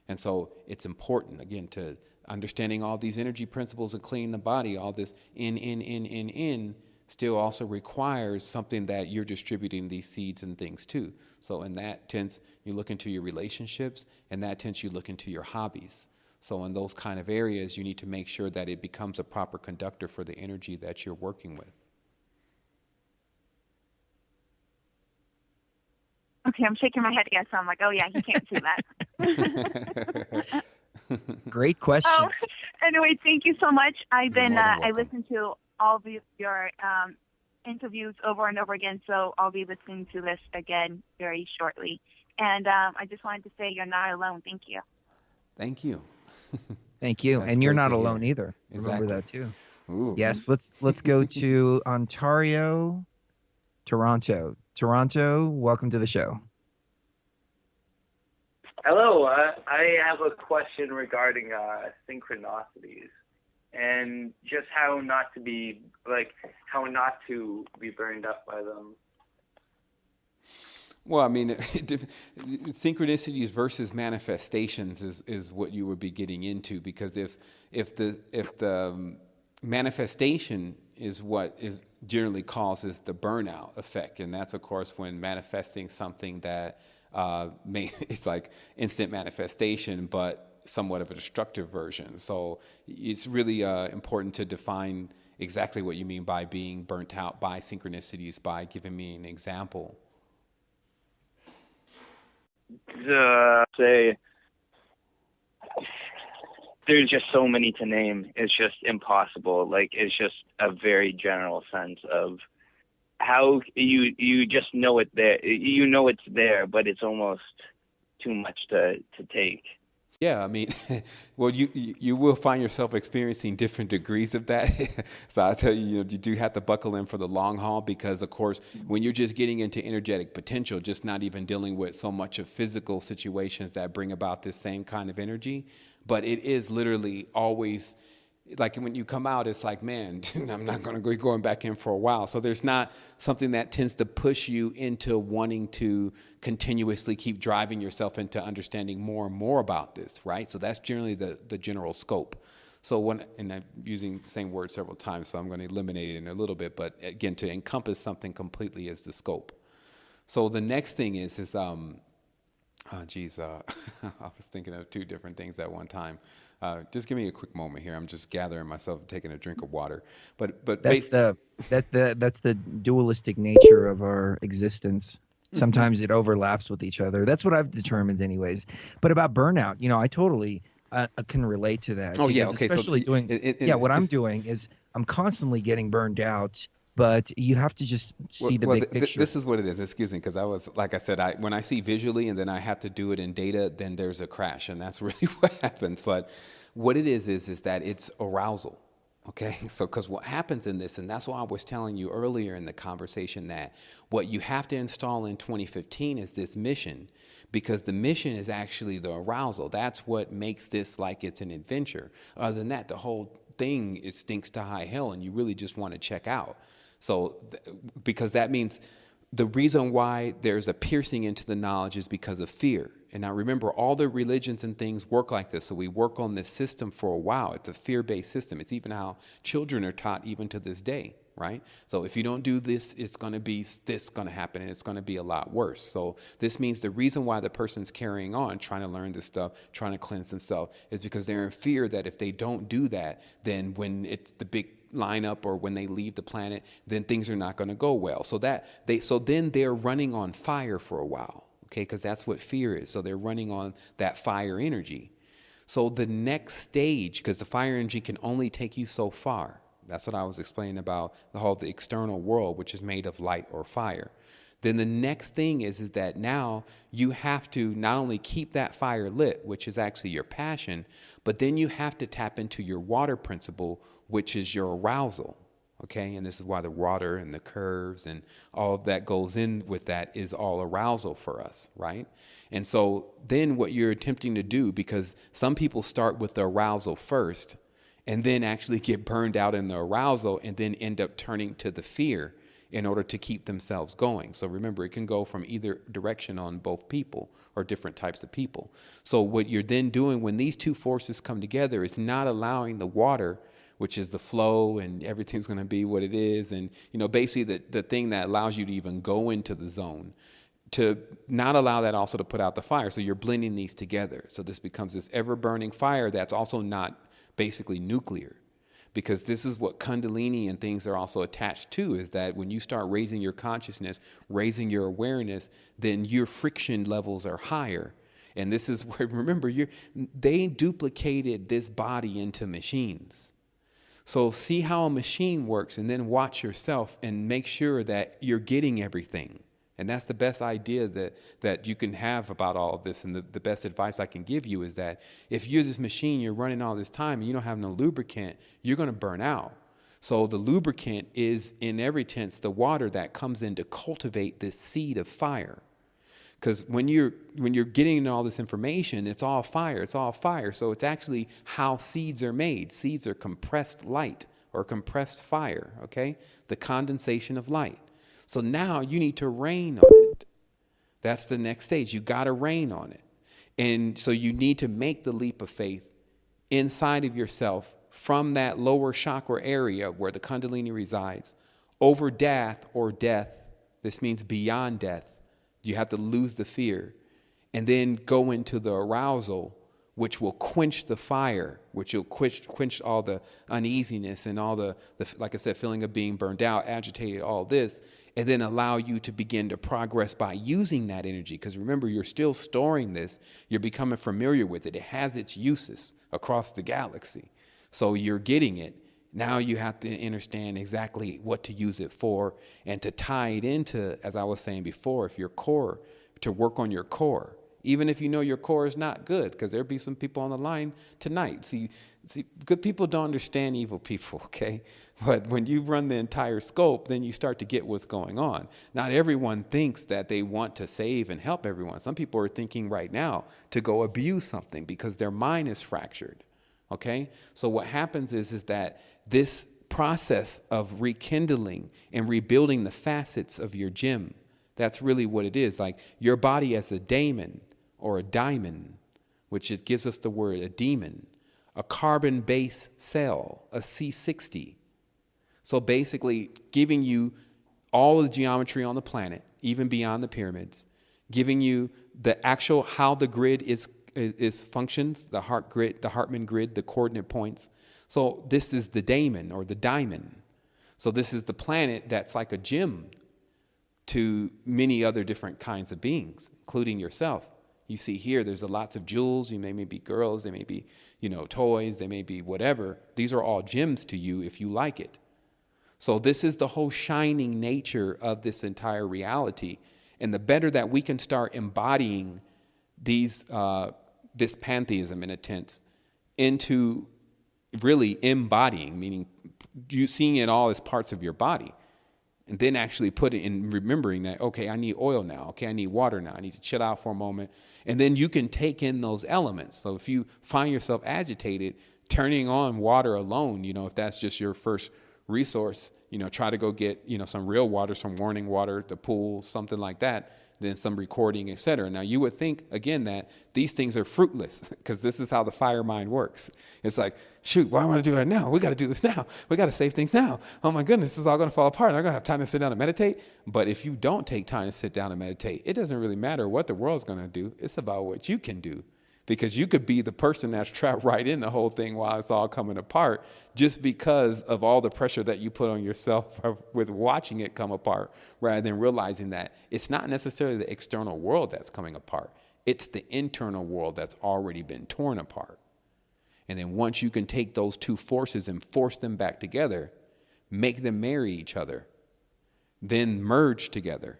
And so it's important, again, to understanding all these energy principles of cleaning the body, all this in, still also requires something that you're distributing these seeds and things to. So in that tense, you look into your relationships. In that tense, you look into your hobbies. So in those kind of areas, you need to make sure that it becomes a proper conductor for the energy that you're working with. Okay, I'm shaking my head yes, so I'm like, oh yeah, he can't see that. Great questions. Anyway, thank you so much. I listened to all of your interviews over and over again, so I'll be listening to this again very shortly. And I just wanted to say you're not alone. Thank you. Thank you. Thank you. That's and you're great not to alone hear. either. Exactly. Remember that too. Ooh. Yes, let's go to Ontario, Toronto. Toronto, welcome to the show. Hello, I have a question regarding synchronicities and just how not to be burned up by them. Well, I mean, synchronicities versus manifestations is what you would be getting into, because if the manifestation is what is generally causes the burnout effect, and that's of course when manifesting something that it's like instant manifestation, but somewhat of a destructive version. So it's really important to define exactly what you mean by being burnt out by synchronicities by giving me an example. Say there's just so many to name. It's just impossible. Like, it's just a very general sense of how you just know it there. You know it's there, but it's almost too much to take. Yeah, I mean, well, you will find yourself experiencing different degrees of that. So I'll tell you, you do have to buckle in for the long haul, because, of course, when you're just getting into energetic potential, just not even dealing with so much of physical situations that bring about this same kind of energy, but it is literally always like when you come out, it's like, man, I'm not going to be going back in for a while. So there's not something that tends to push you into wanting to continuously keep driving yourself into understanding more and more about this, right? So that's generally the general scope. So and I'm using the same word several times, so I'm going to eliminate it in a little bit, but again, to encompass something completely is the scope. So the next thing is I was thinking of two different things at one time. Just give me a quick moment here. I'm just gathering myself, taking a drink of water. But that's the dualistic nature of our existence. Sometimes it overlaps with each other. That's what I've determined, anyways. But about burnout, I totally can relate to that. Oh yeah, okay. Especially So what I'm doing is I'm constantly getting burned out. But you have to just see the big picture. This is what it is. Excuse me, because I was, like I said, when I see visually and then I have to do it in data, then there's a crash, and that's really what happens. But what it is that it's arousal, okay? So because what happens in this, and that's why I was telling you earlier in the conversation that what you have to install in 2015 is this mission, because the mission is actually the arousal. That's what makes this like it's an adventure. Other than that, the whole thing, it stinks to high hell, and you really just want to check out. So, because that means the reason why there's a piercing into the knowledge is because of fear. And now remember, all the religions and things work like this. So we work on this system for a while. It's a fear-based system. It's even how children are taught even to this day, right? So if you don't do this, it's going to be this going to happen, and it's going to be a lot worse. So this means the reason why the person's carrying on, trying to learn this stuff, trying to cleanse themselves, is because they're in fear that if they don't do that, then when it's the big lineup or when they leave the planet, then things are not going to go well. So then they're running on fire for a while, okay? Because that's what fear is. So they're running on that fire energy. So the next stage, because the fire energy can only take you so far. That's what I was explaining about the external world, which is made of light or fire. Then the next thing is that now you have to not only keep that fire lit, which is actually your passion, but then you have to tap into your water principle, which is your arousal, okay? And this is why the water and the curves and all of that goes in with that is all arousal for us, right? And so then what you're attempting to do, because some people start with the arousal first and then actually get burned out in the arousal and then end up turning to the fear in order to keep themselves going. So remember, it can go from either direction on both people or different types of people. So what you're then doing when these two forces come together is not allowing the water, which is the flow and everything's going to be what it is. And, basically the thing that allows you to even go into the zone, to not allow that also to put out the fire. So you're blending these together. So this becomes this ever burning fire that's also not basically nuclear, because this is what Kundalini and things are also attached to, is that when you start raising your consciousness, raising your awareness, then your friction levels are higher. And this is where, remember, they duplicated this body into machines. So see how a machine works and then watch yourself and make sure that you're getting everything. And that's the best idea that you can have about all of this. And the best advice I can give you is that if you're this machine, you're running all this time and you don't have no lubricant, you're going to burn out. So the lubricant is, in every sense, the water that comes in to cultivate this seed of fire. Because when you're getting all this information, it's all fire. It's all fire. So it's actually how seeds are made. Seeds are compressed light or compressed fire, okay? The condensation of light. So now you need to rain on it. That's the next stage. You got to rain on it. And so you need to make the leap of faith inside of yourself from that lower chakra area where the Kundalini resides over death or death. This means beyond death. You have to lose the fear and then go into the arousal, which will quench the fire, which will quench all the uneasiness and all the, like I said, feeling of being burned out, agitated, all this, and then allow you to begin to progress by using that energy. Because remember, you're still storing this. You're becoming familiar with it. It has its uses across the galaxy. So you're getting it. Now you have to understand exactly what to use it for and to tie it into, as I was saying before, if your core, to work on your core. Even if you know your core is not good, because there'll be some people on the line tonight. See, good people don't understand evil people, okay? But when you run the entire scope, then you start to get what's going on. Not everyone thinks that they want to save and help everyone. Some people are thinking right now to go abuse something because their mind is fractured, Okay? So what happens is that this process of rekindling and rebuilding the facets of your gem, that's really what it is. Like your body as a daemon or a diamond, which gives us the word a demon, a carbon-based cell, a C60. So basically giving you all of the geometry on the planet, even beyond the pyramids, giving you the actual how the grid is functions, the Hartman grid, the coordinate points. So this is the daemon or the diamond. So this is the planet that's like a gem to many other different kinds of beings, including yourself. You see here, there's lots of jewels. They may be girls, they may be, toys, they may be whatever. These are all gems to you if you like it. So this is the whole shining nature of this entire reality. And the better that we can start embodying these, this pantheism in a sense into really embodying, meaning you seeing it all as parts of your body. And then actually put it in remembering that, okay, I need oil now. Okay, I need water now. I need to chill out for a moment. And then you can take in those elements. So if you find yourself agitated, turning on water alone, if that's just your first resource, try to go get, some real water, some warning water, the pool, something like that, then some recording, etc. Now you would think again that these things are fruitless because this is how the fire mind works. It's like, shoot, why am I going to do that now? We got to do this now. We got to save things now. Oh my goodness, this is all going to fall apart. I'm not going to have time to sit down and meditate. But if you don't take time to sit down and meditate, it doesn't really matter what the world's going to do. It's about what you can do. Because you could be the person that's trapped right in the whole thing while it's all coming apart just because of all the pressure that you put on yourself with watching it come apart, rather than realizing that it's not necessarily the external world that's coming apart. It's the internal world that's already been torn apart. And then once you can take those two forces and force them back together, make them marry each other, then merge together,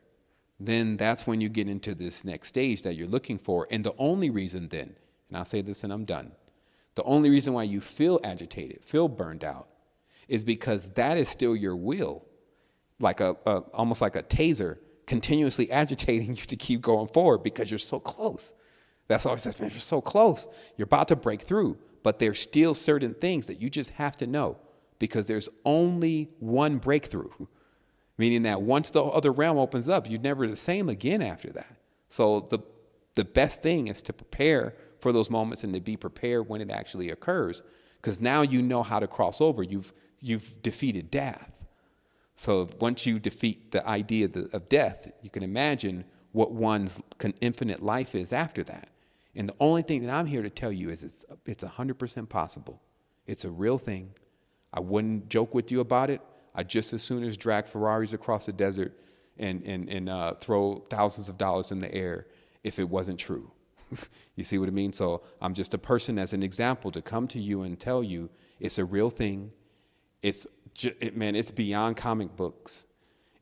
then that's when you get into this next stage that you're looking for. And the only reason then, and I'll say this and I'm done, the only reason why you feel agitated, feel burned out, is because that is still your will, like almost like a taser, continuously agitating you to keep going forward because you're so close. That's always says, man, you're so close. You're about to break through, but there's still certain things that you just have to know because there's only one breakthrough. Meaning that once the other realm opens up, you're never the same again after that. So the best thing is to prepare for those moments and to be prepared when it actually occurs. Because now you know how to cross over. You've defeated death. So once you defeat the idea of death, you can imagine what one's infinite life is after that. And the only thing that I'm here to tell you is it's 100% possible. It's a real thing. I wouldn't joke with you about it. I just as soon as drag Ferraris across the desert and throw thousands of dollars in the air if it wasn't true. You see what I mean? So I'm just a person as an example to come to you and tell you it's a real thing. It's beyond comic books.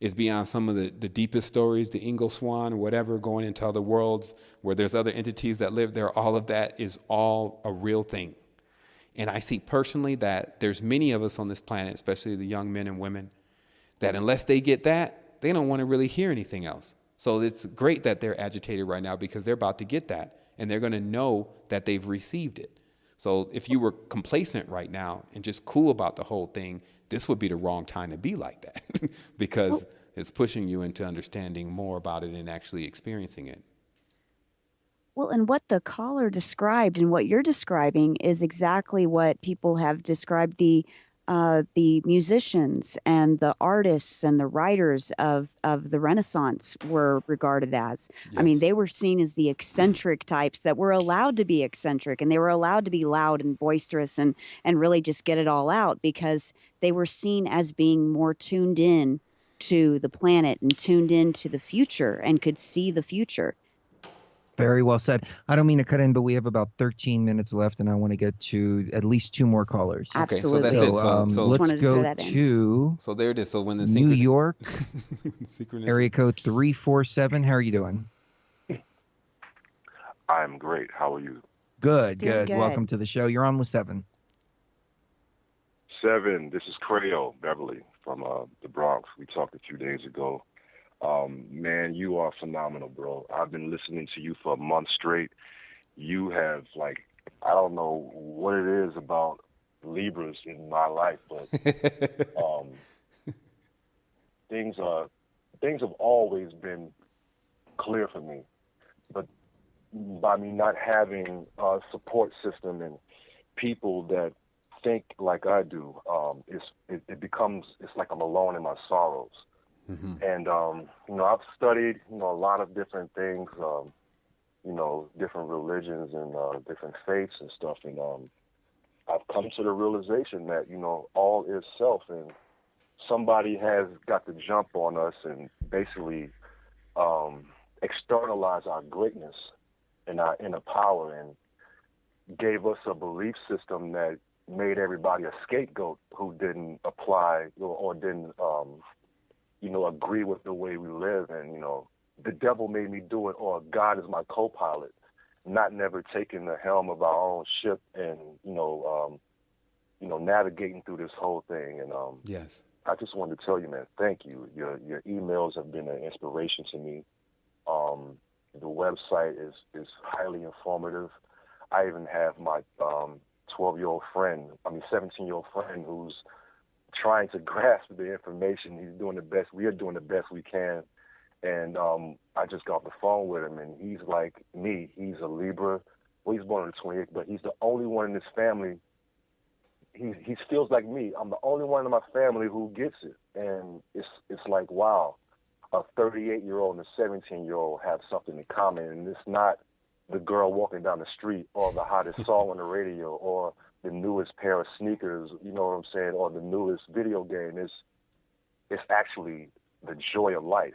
It's beyond some of the deepest stories, the Ingle Swan, whatever, going into other worlds where there's other entities that live there. All of that is all a real thing. And I see personally that there's many of us on this planet, especially the young men and women, that unless they get that, they don't want to really hear anything else. So it's great that they're agitated right now because they're about to get that and they're going to know that they've received it. So if you were complacent right now and just cool about the whole thing, this would be the wrong time to be like that because it's pushing you into understanding more about it and actually experiencing it. Well, and what the caller described and what you're describing is exactly what people have described the musicians and the artists and the writers of the Renaissance were regarded as. Yes. I mean, they were seen as the eccentric types that were allowed to be eccentric, and they were allowed to be loud and boisterous and really just get it all out because they were seen as being more tuned in to the planet and tuned in to the future and could see the future. Very well said. I don't mean to cut in, but we have about 13 minutes left, and I want to get to at least two more callers. Absolutely. Okay, so that's it. So let's go to So there it is. So when the New York, area code 347. How are you doing? I'm great. How are you? Good. Welcome to the show. You're on with Sevan. Sevan, this is Creo Beverly from the Bronx. We talked a few days ago. Man, you are phenomenal, bro. I've been listening to you for a month straight. You have I don't know what it is about Libras in my life, but things have always been clear for me. But by me not having a support system and people that think like I do, it's like I'm alone in my sorrows. Mm-hmm. And I've studied a lot of different things, different religions and different faiths and stuff, and I've come to the realization that all is self, and somebody has got to jump on us and basically externalize our greatness and our inner power, and gave us a belief system that made everybody a scapegoat who didn't apply or didn't agree with the way we live. And the devil made me do it, or God is my co-pilot, not never taking the helm of our own ship and navigating through this whole thing. And yes, I just wanted to tell you, man, thank you. Your emails have been an inspiration to me. The website is highly informative. I even have my 17-year-old friend who's trying to grasp the information. He's doing the best. We are doing the best we can. And I just got off the phone with him, and he's like me. He's a Libra. Well, he's born on the 28th, but he's the only one in his family. He feels like me. I'm the only one in my family who gets it. And it's like, wow, a 38-year-old and a 17-year-old have something in common. And it's not the girl walking down the street or the hottest song on the radio or the newest pair of sneakers, you know what I'm saying, or the newest video game. It's actually the joy of life.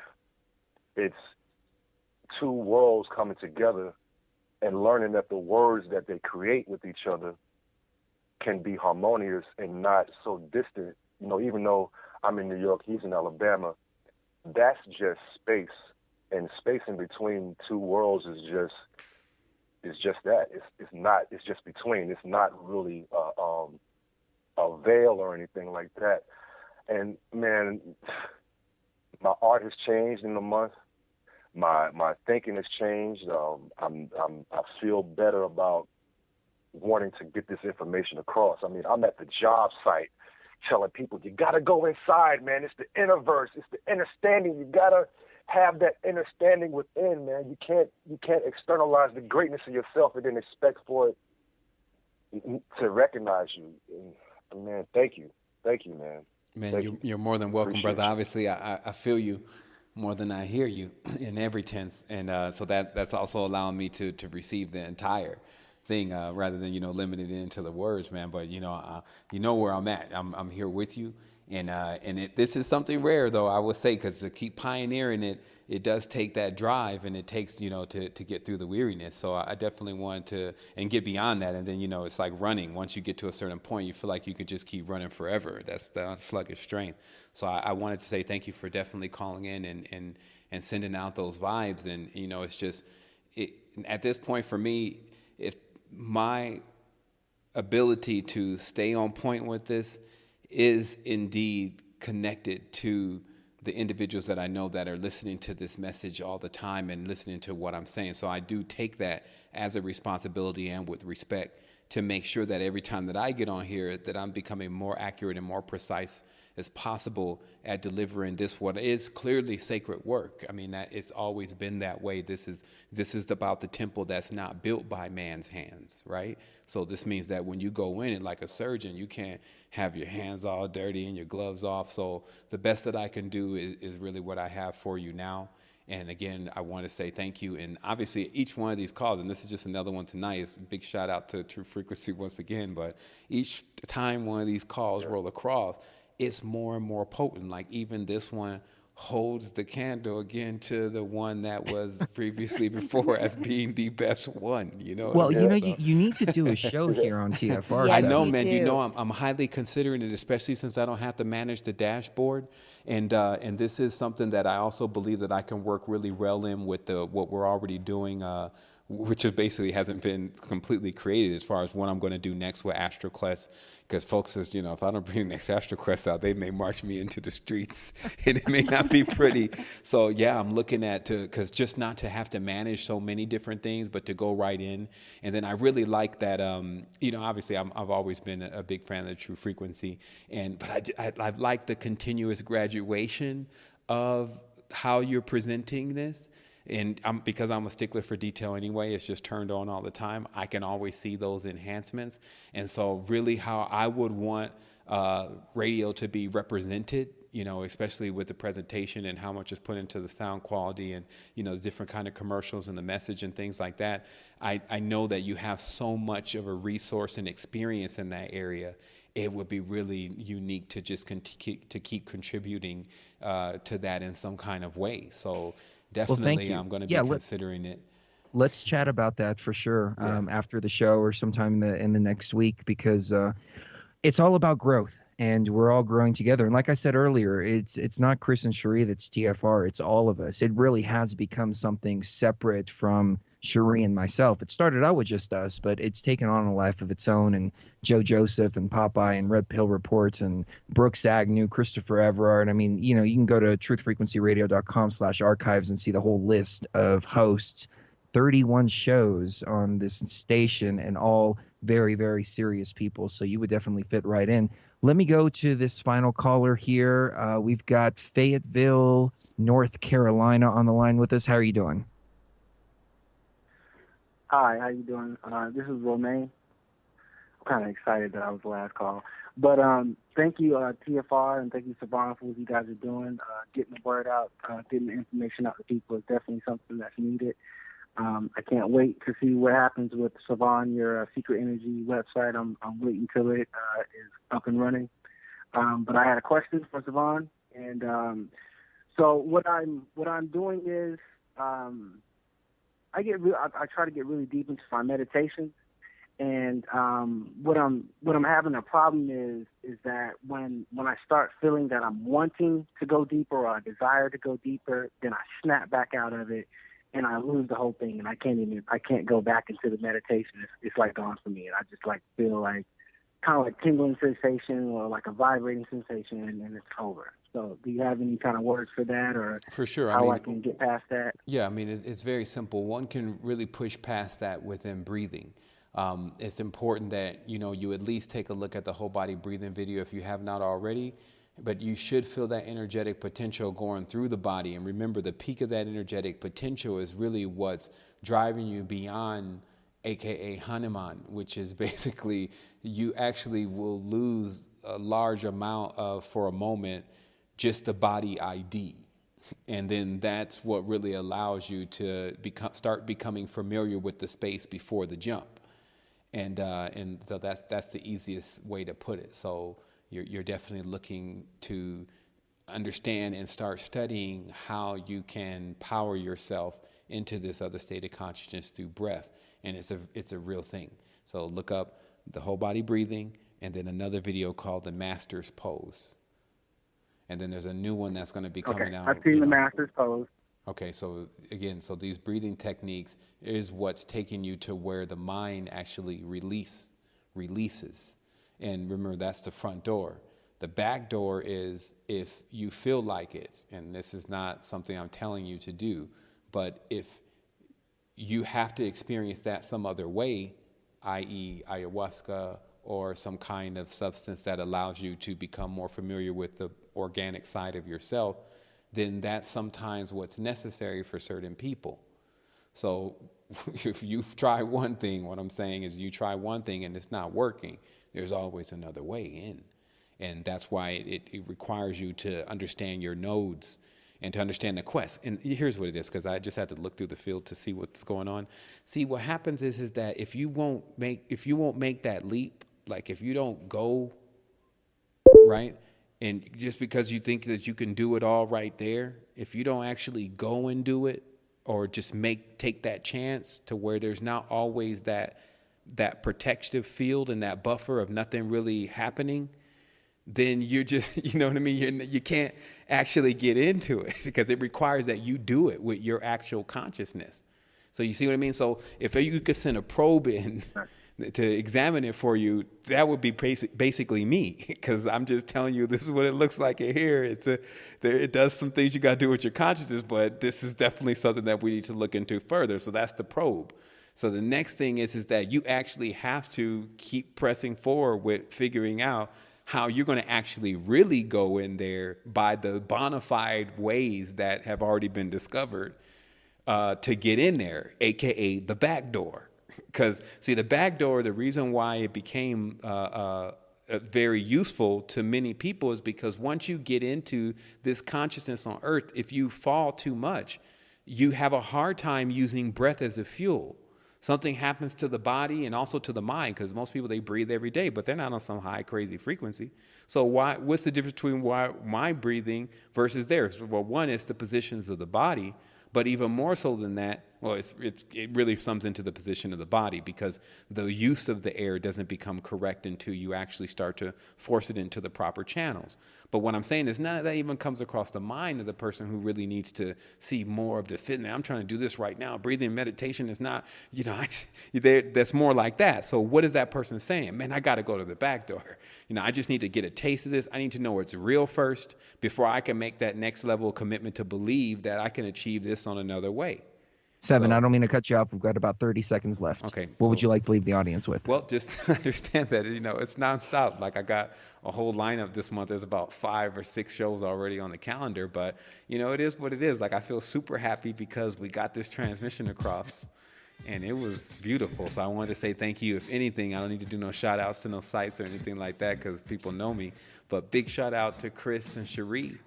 It's two worlds coming together and learning that the words that they create with each other can be harmonious and not so distant. Even though I'm in New York, he's in Alabama, that's just space. And space in between two worlds is just that. It's just between. It's not really a veil or anything like that. And man, my art has changed in a month. My thinking has changed. I feel better about wanting to get this information across. I mean, I'm at the job site telling people, you got to go inside, man. It's the innerverse. It's the understanding. You got to have that understanding within, man. You can't externalize the greatness of yourself and then expect for it to recognize you. And man, thank you, man. Man, you're more than welcome, brother. Obviously, I feel you more than I hear you in every tense, and so that's also allowing me to receive the entire thing rather than limited into the words, man. But where I'm at. I'm here with you. And this is something rare, though, I would say, because to keep pioneering it does take that drive, and it takes, to get through the weariness. So I definitely want to, and get beyond that. And then, it's like running. Once you get to a certain point, you feel like you could just keep running forever. That's the sluggish strength. So I wanted to say thank you for definitely calling in and sending out those vibes. And, it's just, at this point for me, if my ability to stay on point with this is indeed connected to the individuals that I know that are listening to this message all the time and listening to what I'm saying. So I do take that as a responsibility and with respect to make sure that every time that I get on here that I'm becoming more accurate and more precise as possible at delivering this, what is clearly sacred work. I mean, that it's always been that way. This is about the temple that's not built by man's hands, right? So this means that when you go in it like a surgeon, you can't have your hands all dirty and your gloves off. So the best that I can do is really what I have for you now. And again, I want to say thank you. And obviously each one of these calls, and this is just another one tonight, it's a big shout out to True Frequency once again, but each time one of these calls roll across, it's more and more potent. Like even this one holds the candle again to the one that was previously before as being the best one, Well, you need to do a show here on TFR. Yes, I know, man. I'm highly considering it, especially since I don't have to manage the dashboard, and this is something that I also believe that I can work really well in with what we're already doing which is basically hasn't been completely created as far as what I'm going to do next with AstroQuest. Because folks says, if I don't bring the next AstroQuest out, they may march me into the streets and it may not be pretty. So yeah, I'm looking at because just not to have to manage so many different things, but to go right in. And then I really like that, obviously I've always been a big fan of the true frequency, but I like the continuous graduation of how you're presenting this. And because I'm a stickler for detail anyway, it's just turned on all the time. I can always see those enhancements. And so really how I would want radio to be represented, especially with the presentation and how much is put into the sound quality and, the different kind of commercials and the message and things like that. I know that you have so much of a resource and experience in that area. It would be really unique to just keep contributing to that in some kind of way. So definitely, I'm going to be considering it. Let's chat about that for sure after the show or sometime in the next week, because it's all about growth and we're all growing together. And like I said earlier, it's not Chris and Cherie that's TFR. It's all of us. It really has become something separate from Cherie and myself. It started out with just us, but it's taken on a life of its own. And Joe Joseph and Popeye and Red Pill Reports and Brooks Agnew, Christopher Everard. I mean, you can go to truthfrequencyradio.com/archives and see the whole list of hosts, 31 shows on this station, and all very, very serious people. So you would definitely fit right in. Let me go to this final caller here. We've got Fayetteville, North Carolina on the line with us. How are you doing? Hi, how you doing? This is Romaine. I'm kind of excited that I was the last call. But thank you, TFR, and thank you, Sevan, for what you guys are doing. Getting the word out, getting the information out to people is definitely something that's needed. I can't wait to see what happens with Sevan, your Secret Energy website. I'm waiting till it is up and running. But I had a question for Sevan, and so what I'm doing is I try to get really deep into my meditation, and what I'm having a problem is that when I start feeling that I'm wanting to go deeper or I desire to go deeper, then I snap back out of it and I lose the whole thing, and I can't go back into the meditation. It's like gone for me, and I just feel like kind of like tingling sensation or like a vibrating sensation, and it's over. So do you have any kind of words for that, or for sure, how I can get past that? Yeah, it's very simple. One can really push past that within breathing. It's important that, you at least take a look at the whole body breathing video if you have not already, but you should feel that energetic potential going through the body. And remember, the peak of that energetic potential is really what's driving you beyond AKA Hanuman, which is basically you actually will lose a large amount of, for a moment, just the body ID. And then that's what really allows you to start becoming familiar with the space before the jump. And so that's the easiest way to put it. So you're definitely looking to understand and start studying how you can power yourself into this other state of consciousness through breath. And it's a real thing. So look up the whole body breathing, and then another video called the Master's Pose. And then there's a new one that's going to be coming out. I've seen the Master's Pose. Okay, so again, these breathing techniques is what's taking you to where the mind actually releases. And remember, that's the front door. The back door is if you feel like it, and this is not something I'm telling you to do, but if you have to experience that some other way, i.e. ayahuasca or some kind of substance that allows you to become more familiar with the organic side of yourself, then that's sometimes what's necessary for certain people. So if you try one thing, what I'm saying is you try one thing and it's not working, there's always another way in. And that's why it requires you to understand your nodes and to understand the quest. And here's what it is, because I just had to look through the field to see what's going on. See, what happens is that if you won't make that leap, like if you don't go, right, and just because you think that you can do it all right there, if you don't actually go and do it, or just take that chance to where there's not always that protective field and that buffer of nothing really happening, then you're just, you know what I mean? You can't actually get into it because it requires that you do it with your actual consciousness. So you see what I mean? So if you could send a probe in to examine it for you, that would be basically me, because I'm just telling you this is what it looks like in here. It does some things you got to do with your consciousness, but this is definitely something that we need to look into further. So that's the probe. So the next thing is that you actually have to keep pressing forward with figuring out how you're going to actually really go in there by the bona fide ways that have already been discovered to get in there, aka the back door. Because, see, the back door, the reason why it became very useful to many people is because once you get into this consciousness on earth, if you fall too much, you have a hard time using breath as a fuel. Something happens to the body and also to the mind, because most people, they breathe every day, but they're not on some high, crazy frequency. So what's the difference between my breathing versus theirs? Well, one is the positions of the body, but even more so than that, well, it really sums into the position of the body, because the use of the air doesn't become correct until you actually start to force it into the proper channels. But what I'm saying is none of that even comes across the mind of the person who really needs to see more of the fitness. I'm trying to do this right now. Breathing meditation is not, that's more like that. So what is that person saying? Man, I got to go to the back door. I just need to get a taste of this. I need to know it's real first before I can make that next level of commitment to believe that I can achieve this on another way. Sevan, I don't mean to cut you off. We've got about 30 seconds left. Okay. What would you like to leave the audience with? Well, just understand that, it's nonstop. Like, I got a whole lineup this month. There's about 5 or 6 shows already on the calendar, but, it is what it is. Like, I feel super happy because we got this transmission across, and it was beautiful. So I wanted to say thank you. If anything, I don't need to do no shout outs to no sites or anything like that, because people know me. But big shout out to Chris and Cherie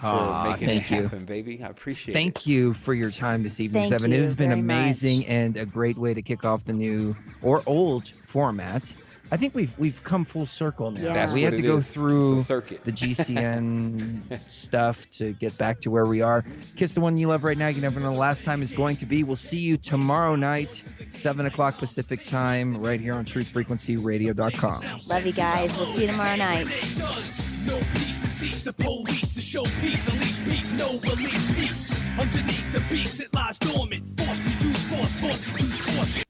for making it happen, baby. I appreciate it. Thank you for your time this evening, Thank Sevan. It you has been very amazing much. and a great way to kick off the new or old format. I think we've come full circle now. Yeah. That's We what have to it go is. through It's a circuit. the GCN stuff to get back to where we are. Kiss the one you love right now. You never know the last time is going to be. We'll see you tomorrow night, 7 o'clock Pacific time, right here on truthfrequencyradio.com. Love you guys. We'll see you tomorrow night. No peace to cease the police to show peace, unleash beef, no release peace. Underneath the beast that lies dormant, forced to use force, forced to use caution.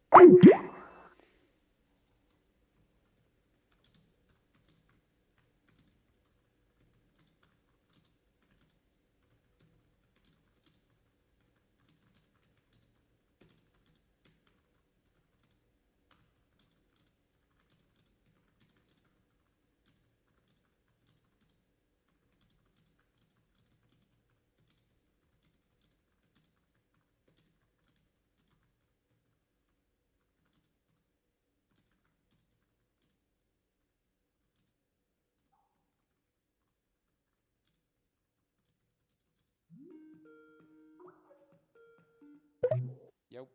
Yep.